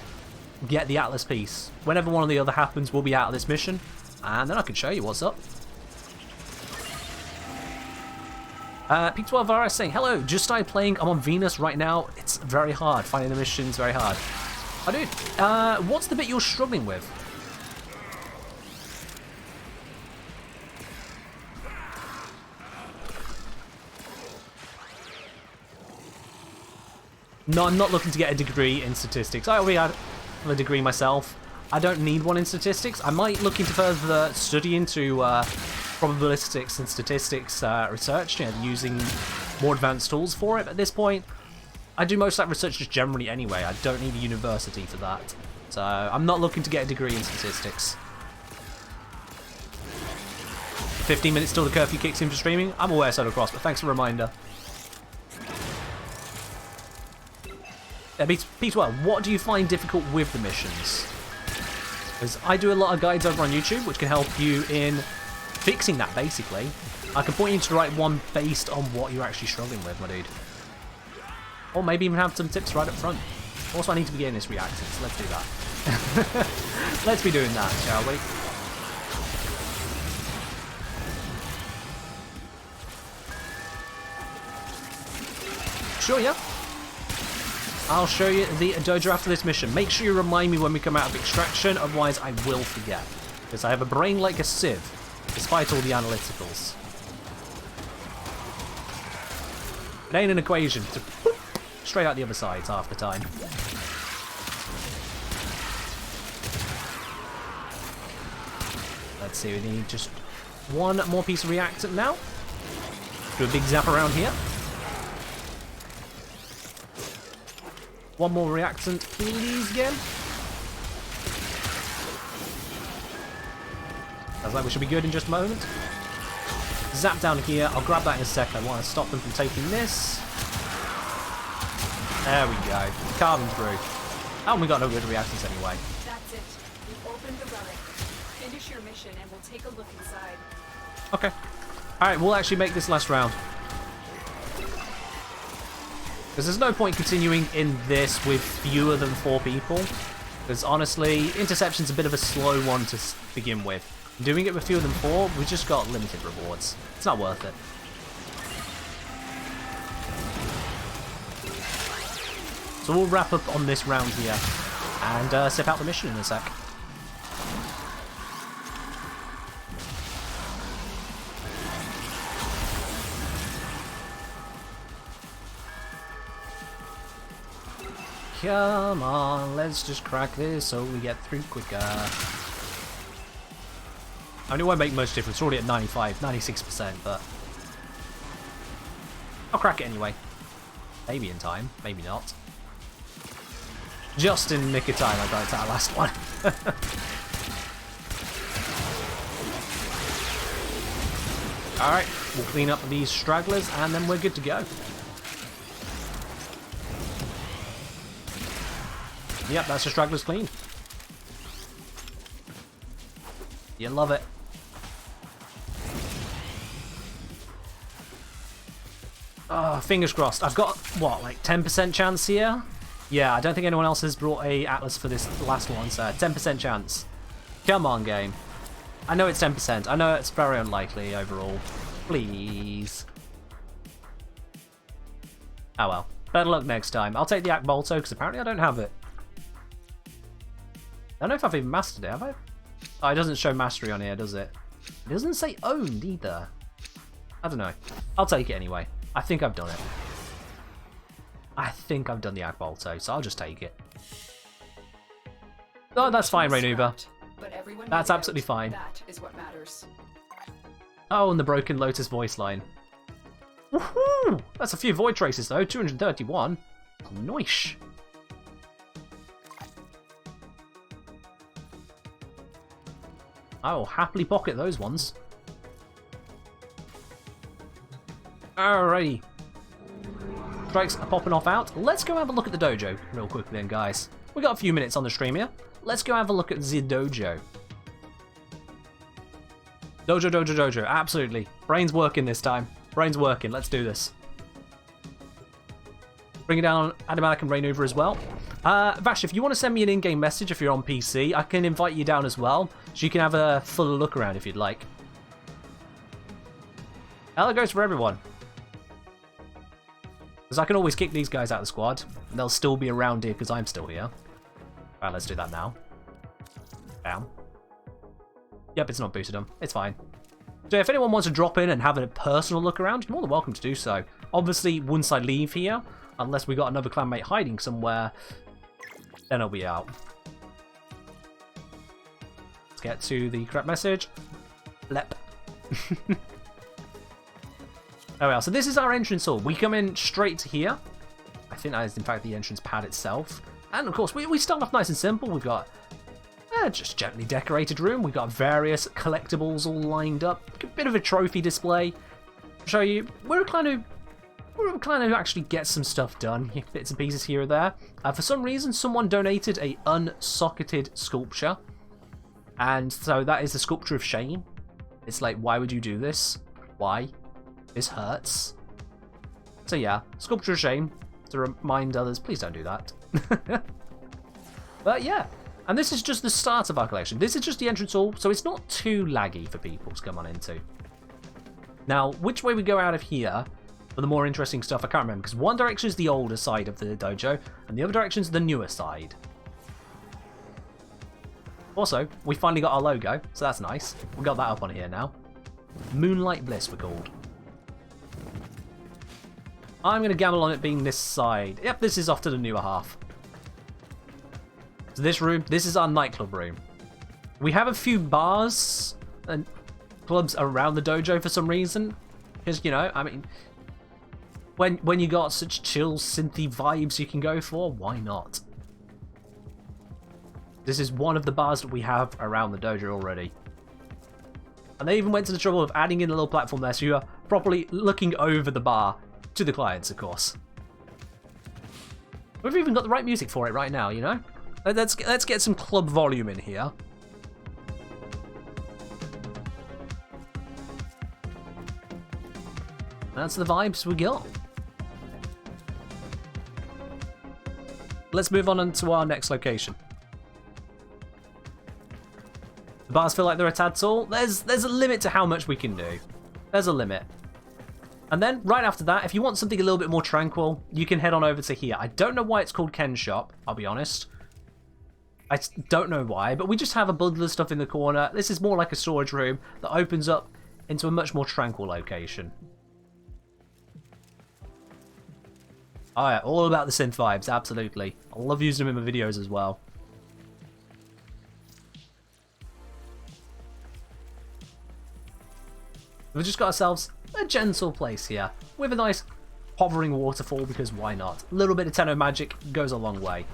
get the Atlas piece. Whenever one or the other happens, we'll be out of this mission, and then I can show you what's up. P12RS saying, hello, just started playing. I'm on Venus right now. It's very hard. Finding the missions, very hard. Oh, dude, what's the bit you're struggling with? No, I'm not looking to get a degree in statistics. I already had a degree myself. I don't need one in statistics. I might look into further study into probabilistics and statistics research, you know, using more advanced tools for it. But at this point, I do most of that research just generally anyway. I don't need a university for that. So I'm not looking to get a degree in statistics. 15 minutes till the curfew kicks in for streaming. I'm aware, Soda Cross, but thanks for the reminder. P12, what do you find difficult with the missions? Because I do a lot of guides over on YouTube, which can help you in fixing that, basically. I can point you to the right one based on what you're actually struggling with, my dude. Or maybe even have some tips right up front. Also, I need to be getting this reacted, so let's do that. Let's be doing that, shall we? Sure, yeah. I'll show you the dojo after this mission. Make sure you remind me when we come out of extraction, otherwise I will forget. Because I have a brain like a sieve, despite all the analyticals. It ain't an equation. To straight out the other side half the time. Let's see, we need just one more piece of reactant now. Do a big zap around here. One more reactant, please, again. Sounds like we should be good in just a moment. Zap down here. I'll grab that in a sec. I want to stop them from taking this. There we go. Carving through. Oh, and we got no good reactants anyway.
That's it. We've opened the relic. Finish your mission and we'll take a look inside.
Okay. Alright, we'll actually make this last round. Because there's no point continuing in this with fewer than 4 people. Because honestly, interception's a bit of a slow one to begin with. Doing it with fewer than 4, we just got limited rewards. It's not worth it. So we'll wrap up on this round here and step out the mission in a sec. Come on, let's just crack this so we get through quicker. I mean, it won't make much difference. It's already at 95, 96%, but I'll crack it anyway. Maybe in time, maybe not. Just in nick of time, I got it to that last one. Alright, we'll clean up these stragglers and then we're good to go. Yep, that's the stragglers cleaned. You love it. Oh, fingers crossed. I've got, what, like 10% chance here? Yeah, I don't think anyone else has brought a Atlas for this last one, so 10% chance. Come on, game. I know it's 10%. I know it's very unlikely overall. Please. Oh well. Better luck next time. I'll take the Akbolto, because apparently I don't have it. I don't know if I've even mastered it, have I? Oh, it doesn't show mastery on here, does it? It doesn't say owned either. I don't know. I'll take it anyway. I think I've done it. I think I've done the Akbolto, so I'll just take it. Oh, that's fine, Rainuva. That's absolutely fine.
That is what matters.
Oh, and the Broken Lotus voice line. Woohoo! That's a few void traces though, 231. Nice. I will happily pocket those ones. Alrighty. Strikes are popping off out. Let's go have a look at the dojo real quickly then, guys. We got a few minutes on the stream here. Let's go have a look at the dojo. Dojo. Absolutely. Brain's working this time. Brain's working. Let's do this. Bring it down Adamalik and Rainuva as well. Vash, if you want to send me an in-game message if you're on PC, I can invite you down as well, so you can have a fuller look around if you'd like. Hell, goes for everyone. Because I can always kick these guys out of the squad, and they'll still be around here because I'm still here. Alright, let's do that now. Bam. Yep, it's not boosted them. It's fine. So if anyone wants to drop in and have a personal look around, you're more than welcome to do so. Obviously, once I leave here, unless we got another clanmate hiding somewhere, then I'll be out. Let's get to the correct message. Lep. Oh well, so this is our entrance hall. We come in straight to here. I think that is in fact the entrance pad itself. And of course, we start off nice and simple. We've got just gently decorated room. We've got various collectibles all lined up. A bit of a trophy display. I'll show you. We're trying to actually get some stuff done. Bits and pieces here or there. For some reason, someone donated a unsocketed sculpture. And so that is the sculpture of shame. It's like, why would you do this? Why? This hurts. So yeah, sculpture of shame. To remind others, please don't do that. But yeah. And this is just the start of our collection. This is just the entrance hall, so it's not too laggy for people to come on into. Now, which way we go out of here for the more interesting stuff, I can't remember, because one direction is the older side of the dojo, and the other direction is the newer side. Also, we finally got our logo, so that's nice. We got that up on here now. Moonlight Bliss, we're called. I'm going to gamble on it being this side. Yep, this is off to the newer half. So this room, this is our nightclub room. We have a few bars and clubs around the dojo for some reason. Because, you know, I mean, when you got such chill, synthy vibes you can go for, why not? This is one of the bars that we have around the dojo already. And they even went to the trouble of adding in a little platform there so you are properly looking over the bar to the clients, of course. We've even got the right music for it right now, you know? Let's get some club volume in here. That's the vibes we got. Let's move on to our next location. The bars feel like they're a tad tall. There's a limit to how much we can do. There's a limit. And then, right after that, if you want something a little bit more tranquil, you can head on over to here. I don't know why it's called Ken's Shop, I'll be honest. I don't know why, but we just have a bundle of stuff in the corner. This is more like a storage room that opens up into a much more tranquil location. Oh yeah, all about the synth vibes, absolutely. I love using them in my videos as well. We've just got ourselves a gentle place here, with a nice hovering waterfall, because why not? A little bit of Tenno magic goes a long way.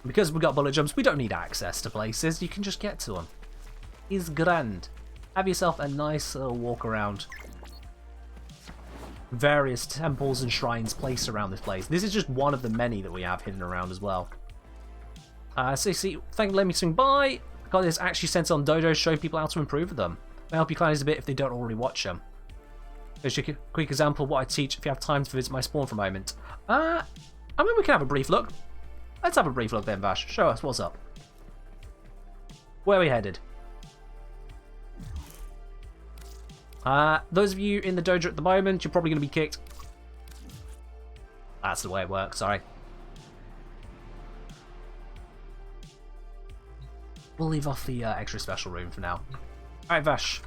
Because we've got bullet jumps, we don't need access to places, you can just get to them. It's grand. Have yourself a nice little walk around. Various temples and shrines placed around this place. This is just one of the many that we have hidden around as well. So see, thank you for letting me swing by. Got this actually sent on dojos, showing people how to improve them. May help you climb a bit if they don't already watch them. Here's a quick example of what I teach if you have time to visit my spawn for a moment. I mean, we can have a brief look. Let's have a brief look then, Vash. Show us what's up. Where are we headed? Those of you in the dojo at the moment, you're probably going to be kicked. That's the way it works, sorry. We'll leave off the extra special room for now. Alright, Vash.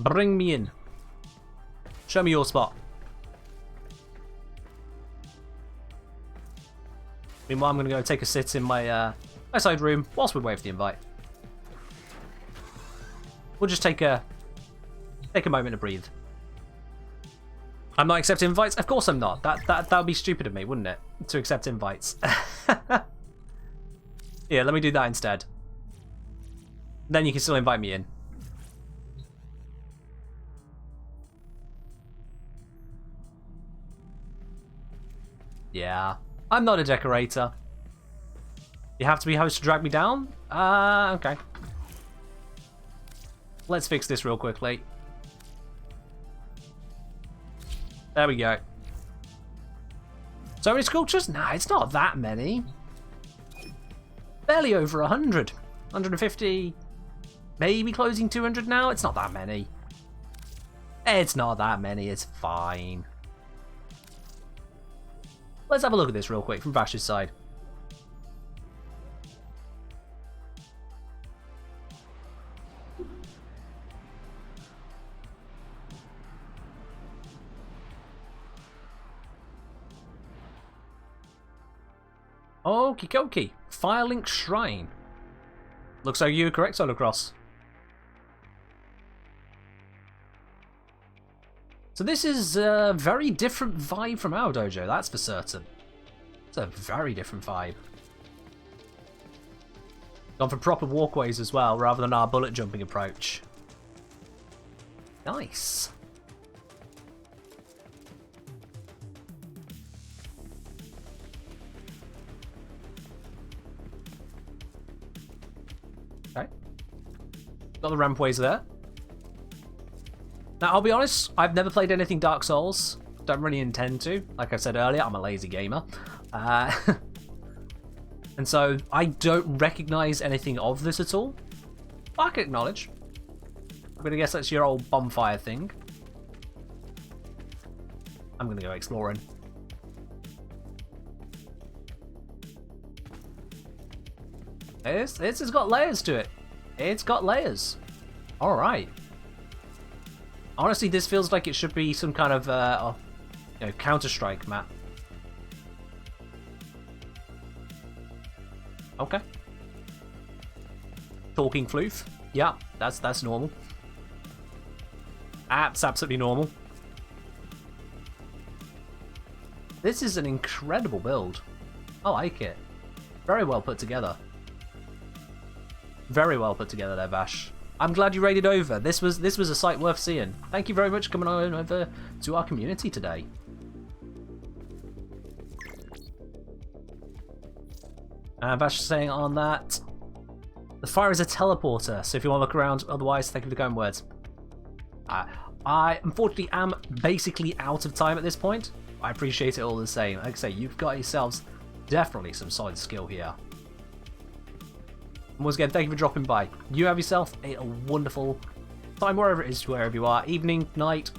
Bring me in. Show me your spot. Meanwhile, I'm going to go take a sit in my side room whilst we wait for the invite. We'll just take a moment to breathe. I'm not accepting invites? Of course I'm not. That would be stupid of me, wouldn't it? To accept invites. Yeah, let me do that instead. Then you can still invite me in. Yeah, I'm not a decorator. You have to be host to drag me down? Okay. Let's fix this real quickly. There we go. So many sculptures? Nah, it's not that many. Barely over 100. 150. Maybe closing 200 now? It's not that many. It's not that many, it's fine. Let's have a look at this real quick from Vash's side. Okie dokie. Firelink Shrine. Looks like you were correct, Solocross. So this is a very different vibe from our dojo, that's for certain. It's a very different vibe. Gone for proper walkways as well, rather than our bullet jumping approach. Nice. Okay. Got the rampways there. Now, I'll be honest, I've never played anything Dark Souls. Don't really intend to. Like I said earlier, I'm a lazy gamer. And so, I don't recognise anything of this at all. I can acknowledge. I'm going to guess that's your old bonfire thing. I'm going to go exploring. This has got layers to it. It's got layers. Alright. Honestly, this feels like it should be some kind of Counter-Strike map. Okay. Talking floof. Yeah, that's normal. That's absolutely normal. This is an incredible build. I like it. Very well put together. Very well put together there, Vash. I'm glad you raided over. This was a sight worth seeing. Thank you very much for coming on over to our community today. Vash is saying on that, the fire is a teleporter, so if you want to look around, otherwise, thank you for the kind words. I unfortunately am basically out of time at this point. I appreciate it all the same. Like I say, you've got yourselves definitely some solid skill here. And once again, thank you for dropping by. You have yourself a wonderful time wherever it is, wherever you are. Evening, night,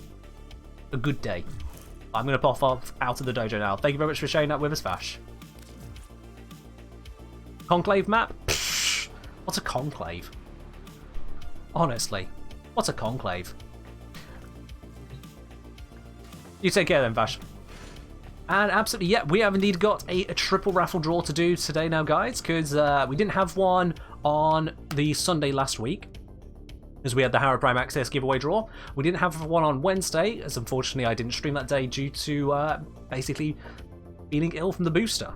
a good day. I'm going to pop off out of the dojo now. Thank you very much for sharing that with us, Vash. Conclave map? Psh, what's a conclave? Honestly, what's a conclave? You take care then, Vash. And absolutely, yeah, we have indeed got a triple raffle draw to do today now, guys, because we didn't have one on the Sunday last week, as we had the Harrow Prime Access giveaway draw. We didn't have one on Wednesday, as unfortunately I didn't stream that day due to basically feeling ill from the booster.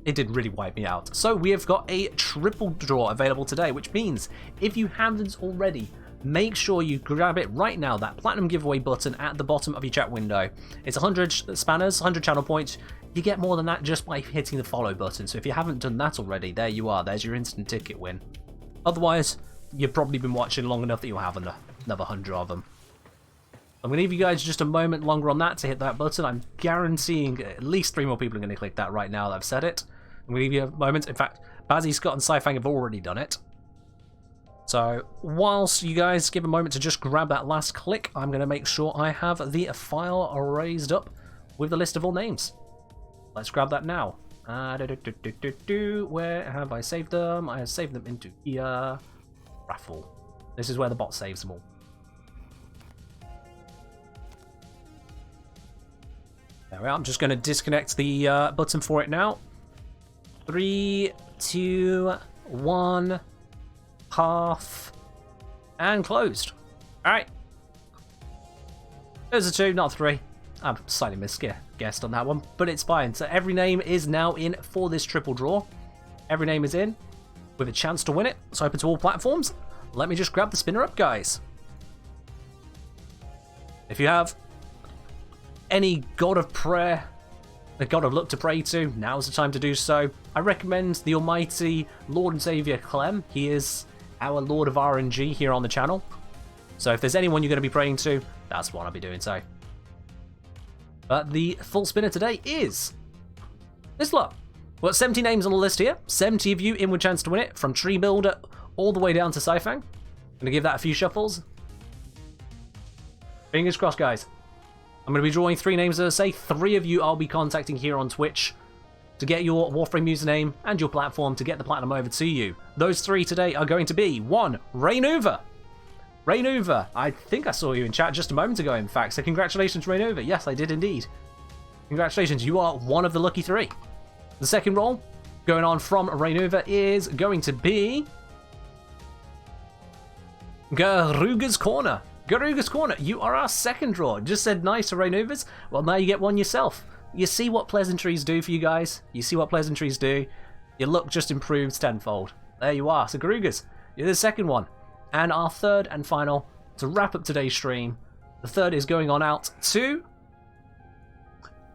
It did really wipe me out. So we have got a triple draw available today, which means if you haven't already, make sure you grab it right now, that platinum giveaway button at the bottom of your chat window. It's 100 spanners, 100 channel points. You get more than that just by hitting the follow button. So if you haven't done that already, there you are. There's your instant ticket win. Otherwise, you've probably been watching long enough that you'll have another 100 of them. I'm going to leave you guys just a moment longer on that to hit that button. I'm guaranteeing at least 3 more people are going to click that right now that I've said it. I'm going to leave you a moment. In fact, Bazzy, Scott, and Sci-Fang have already done it. So, whilst you guys give a moment to just grab that last click, I'm going to make sure I have the file raised up with the list of all names. Let's grab that now. Where have I saved them? I have saved them into here. Raffle. This is where the bot saves them all. There we are. I'm just going to disconnect the button for it now. 3, 2, 1, half, and closed. Alright. There's a 2, not 3. I'm slightly misguessed on that one, but it's fine. So every name is now in for this triple draw. Every name is in with a chance to win it. It's open to all platforms. Let me just grab the spinner up, guys. If you have any god of prayer, a god of luck to pray to, now's the time to do so. I recommend the almighty Lord and Saviour Clem. He is our Lord of RNG here on the channel. So if there's anyone you're going to be praying to, that's what I'll be doing so. But the full spinner today is this lot. We've got 70 names on the list here. 70 of you in with chance to win it, from Tree Builder all the way down to Sci-Fang. I'm going to give that a few shuffles. Fingers crossed, guys. I'm going to be drawing 3 names, as I say. 3 of you I'll be contacting here on Twitch to get your Warframe username and your platform to get the platinum over to you. Those 3 today are going to be 1. Raynuva. Raynuva, I think I saw you in chat just a moment ago, in fact, so congratulations, Raynuva. Yes, I did indeed. Congratulations, you are one of the lucky 3. The second roll going on from Raynuva is going to be Garuga's Corner. Garuga's Corner, you are our second draw. Just said nice to Raynuva's. Well, now you get one yourself. You see what pleasantries do for you guys? You see what pleasantries do? Your luck just improves tenfold. There you are. So Garuga's, you're the second one. And our third and final to wrap up today's stream. The third is going on out to...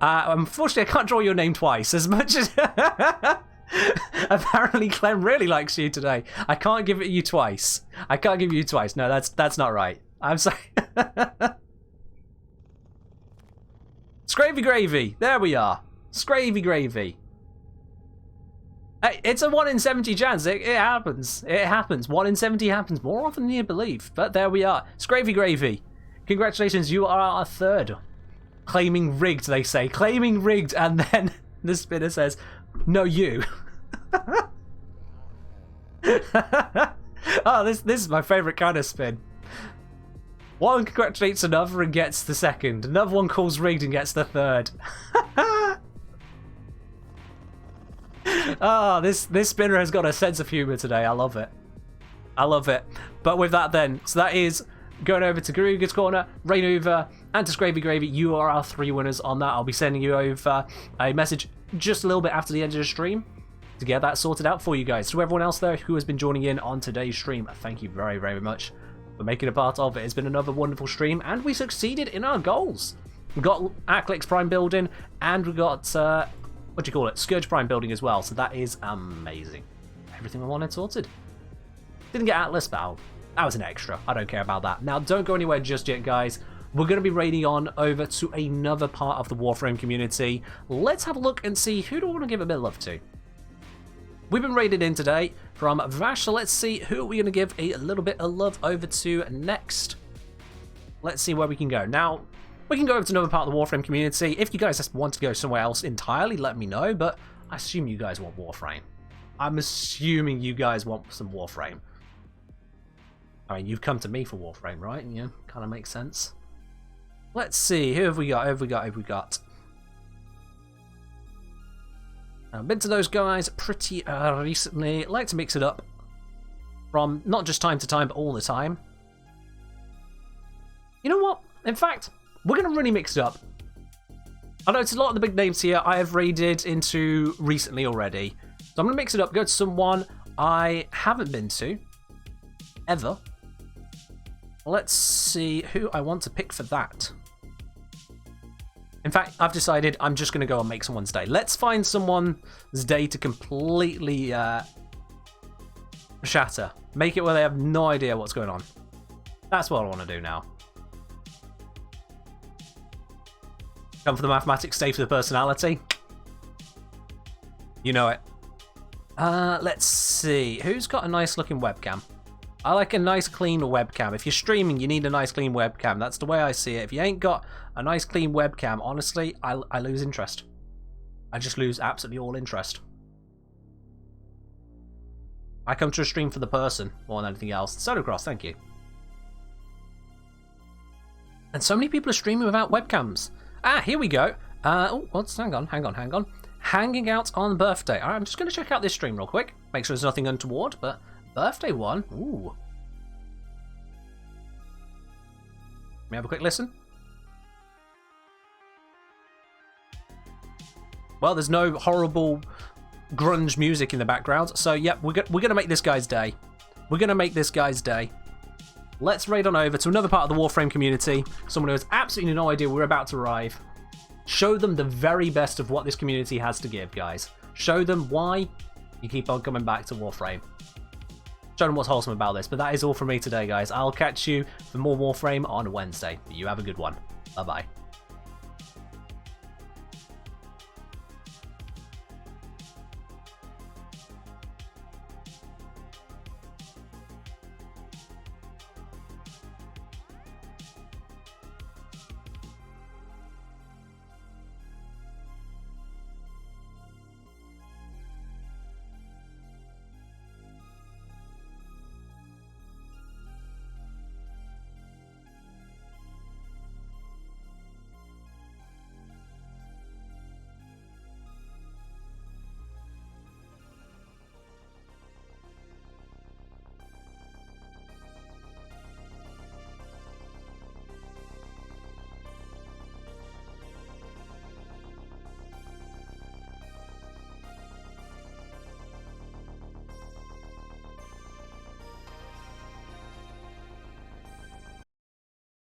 unfortunately, I can't draw your name twice, as much as... Apparently, Clem really likes you today. I can't give it you twice. I can't give you twice. No, that's not right. I'm sorry. Scravy Gravy. There we are. Scravy Gravy. Hey, it's a 1 in 70 chance. It happens. It happens. 1 in 70 happens more often than you believe. But there we are. Scravy Gravy. Congratulations, you are our third. Claiming rigged, they say. Claiming rigged, and then the spinner says, no, you. Oh, this is my favourite kind of spin. One congratulates another and gets the second. Another one calls rigged and gets the third. Oh, this spinner has got a sense of humour today. I love it. I love it. But with that then, so that is going over to Garuga's Corner, Raynuva, and to Scravy Gravy. You are our 3 winners on that. I'll be sending you over a message just a little bit after the end of the stream to get that sorted out for you guys. To everyone else there who has been joining in on today's stream, thank you very, very much for making a part of it. It's been another wonderful stream, and we succeeded in our goals. We got Lex Prime building, and we got what do you call it? Scourge Prime building as well. So that is amazing. Everything I wanted sorted. Didn't get Atlas, but that was an extra. I don't care about that. Now, don't go anywhere just yet, guys. We're going to be raiding on over to another part of the Warframe community. Let's have a look and see who do I want to give a bit of love to. We've been raided in today from Vash, so let's see who we're going to give a little bit of love over to next. Let's see where we can go. Now, we can go over to another part of the Warframe community. If you guys just want to go somewhere else entirely, let me know, but I assume you guys want Warframe. I'm assuming you guys want some Warframe. I mean, you've come to me for Warframe, right? Yeah, kind of makes sense. Let's see, who have we got? Who have we got? Who have we got? I've been to those guys pretty recently. Like to mix it up from not just time to time, but all the time. You know what? In fact, we're going to really mix it up. I noticed a lot of the big names here I have raided into recently already. So I'm going to mix it up, go to someone I haven't been to ever. Let's see who I want to pick for that. In fact, I've decided I'm just going to go and make someone's day. Let's find someone's day to completely shatter. Make it where they have no idea what's going on. That's what I want to do now. Come for the mathematics, stay for the personality. You know it. Let's see. Who's got a nice looking webcam? I like a nice clean webcam. If you're streaming, you need a nice clean webcam. That's the way I see it. If you ain't got a nice clean webcam, honestly, I lose interest. I just lose absolutely all interest. I come to a stream for the person more than anything else. Sodocross, thank you. And so many people are streaming without webcams. Ah, here we go. Oh, hang on. Hanging out on birthday. All right, I'm just going to check out this stream real quick. Make sure there's nothing untoward, but birthday one. Ooh. Let me have a quick listen. Well, there's no horrible grunge music in the background, so yep, we're going to make this guy's day. We're going to make this guy's day. Let's raid on over to another part of the Warframe community. Someone who has absolutely no idea we're about to arrive. Show them the very best of what this community has to give, guys. Show them why you keep on coming back to Warframe. Show them what's wholesome about this. But that is all from me today, guys. I'll catch you for more Warframe on Wednesday. You have a good one. Bye-bye.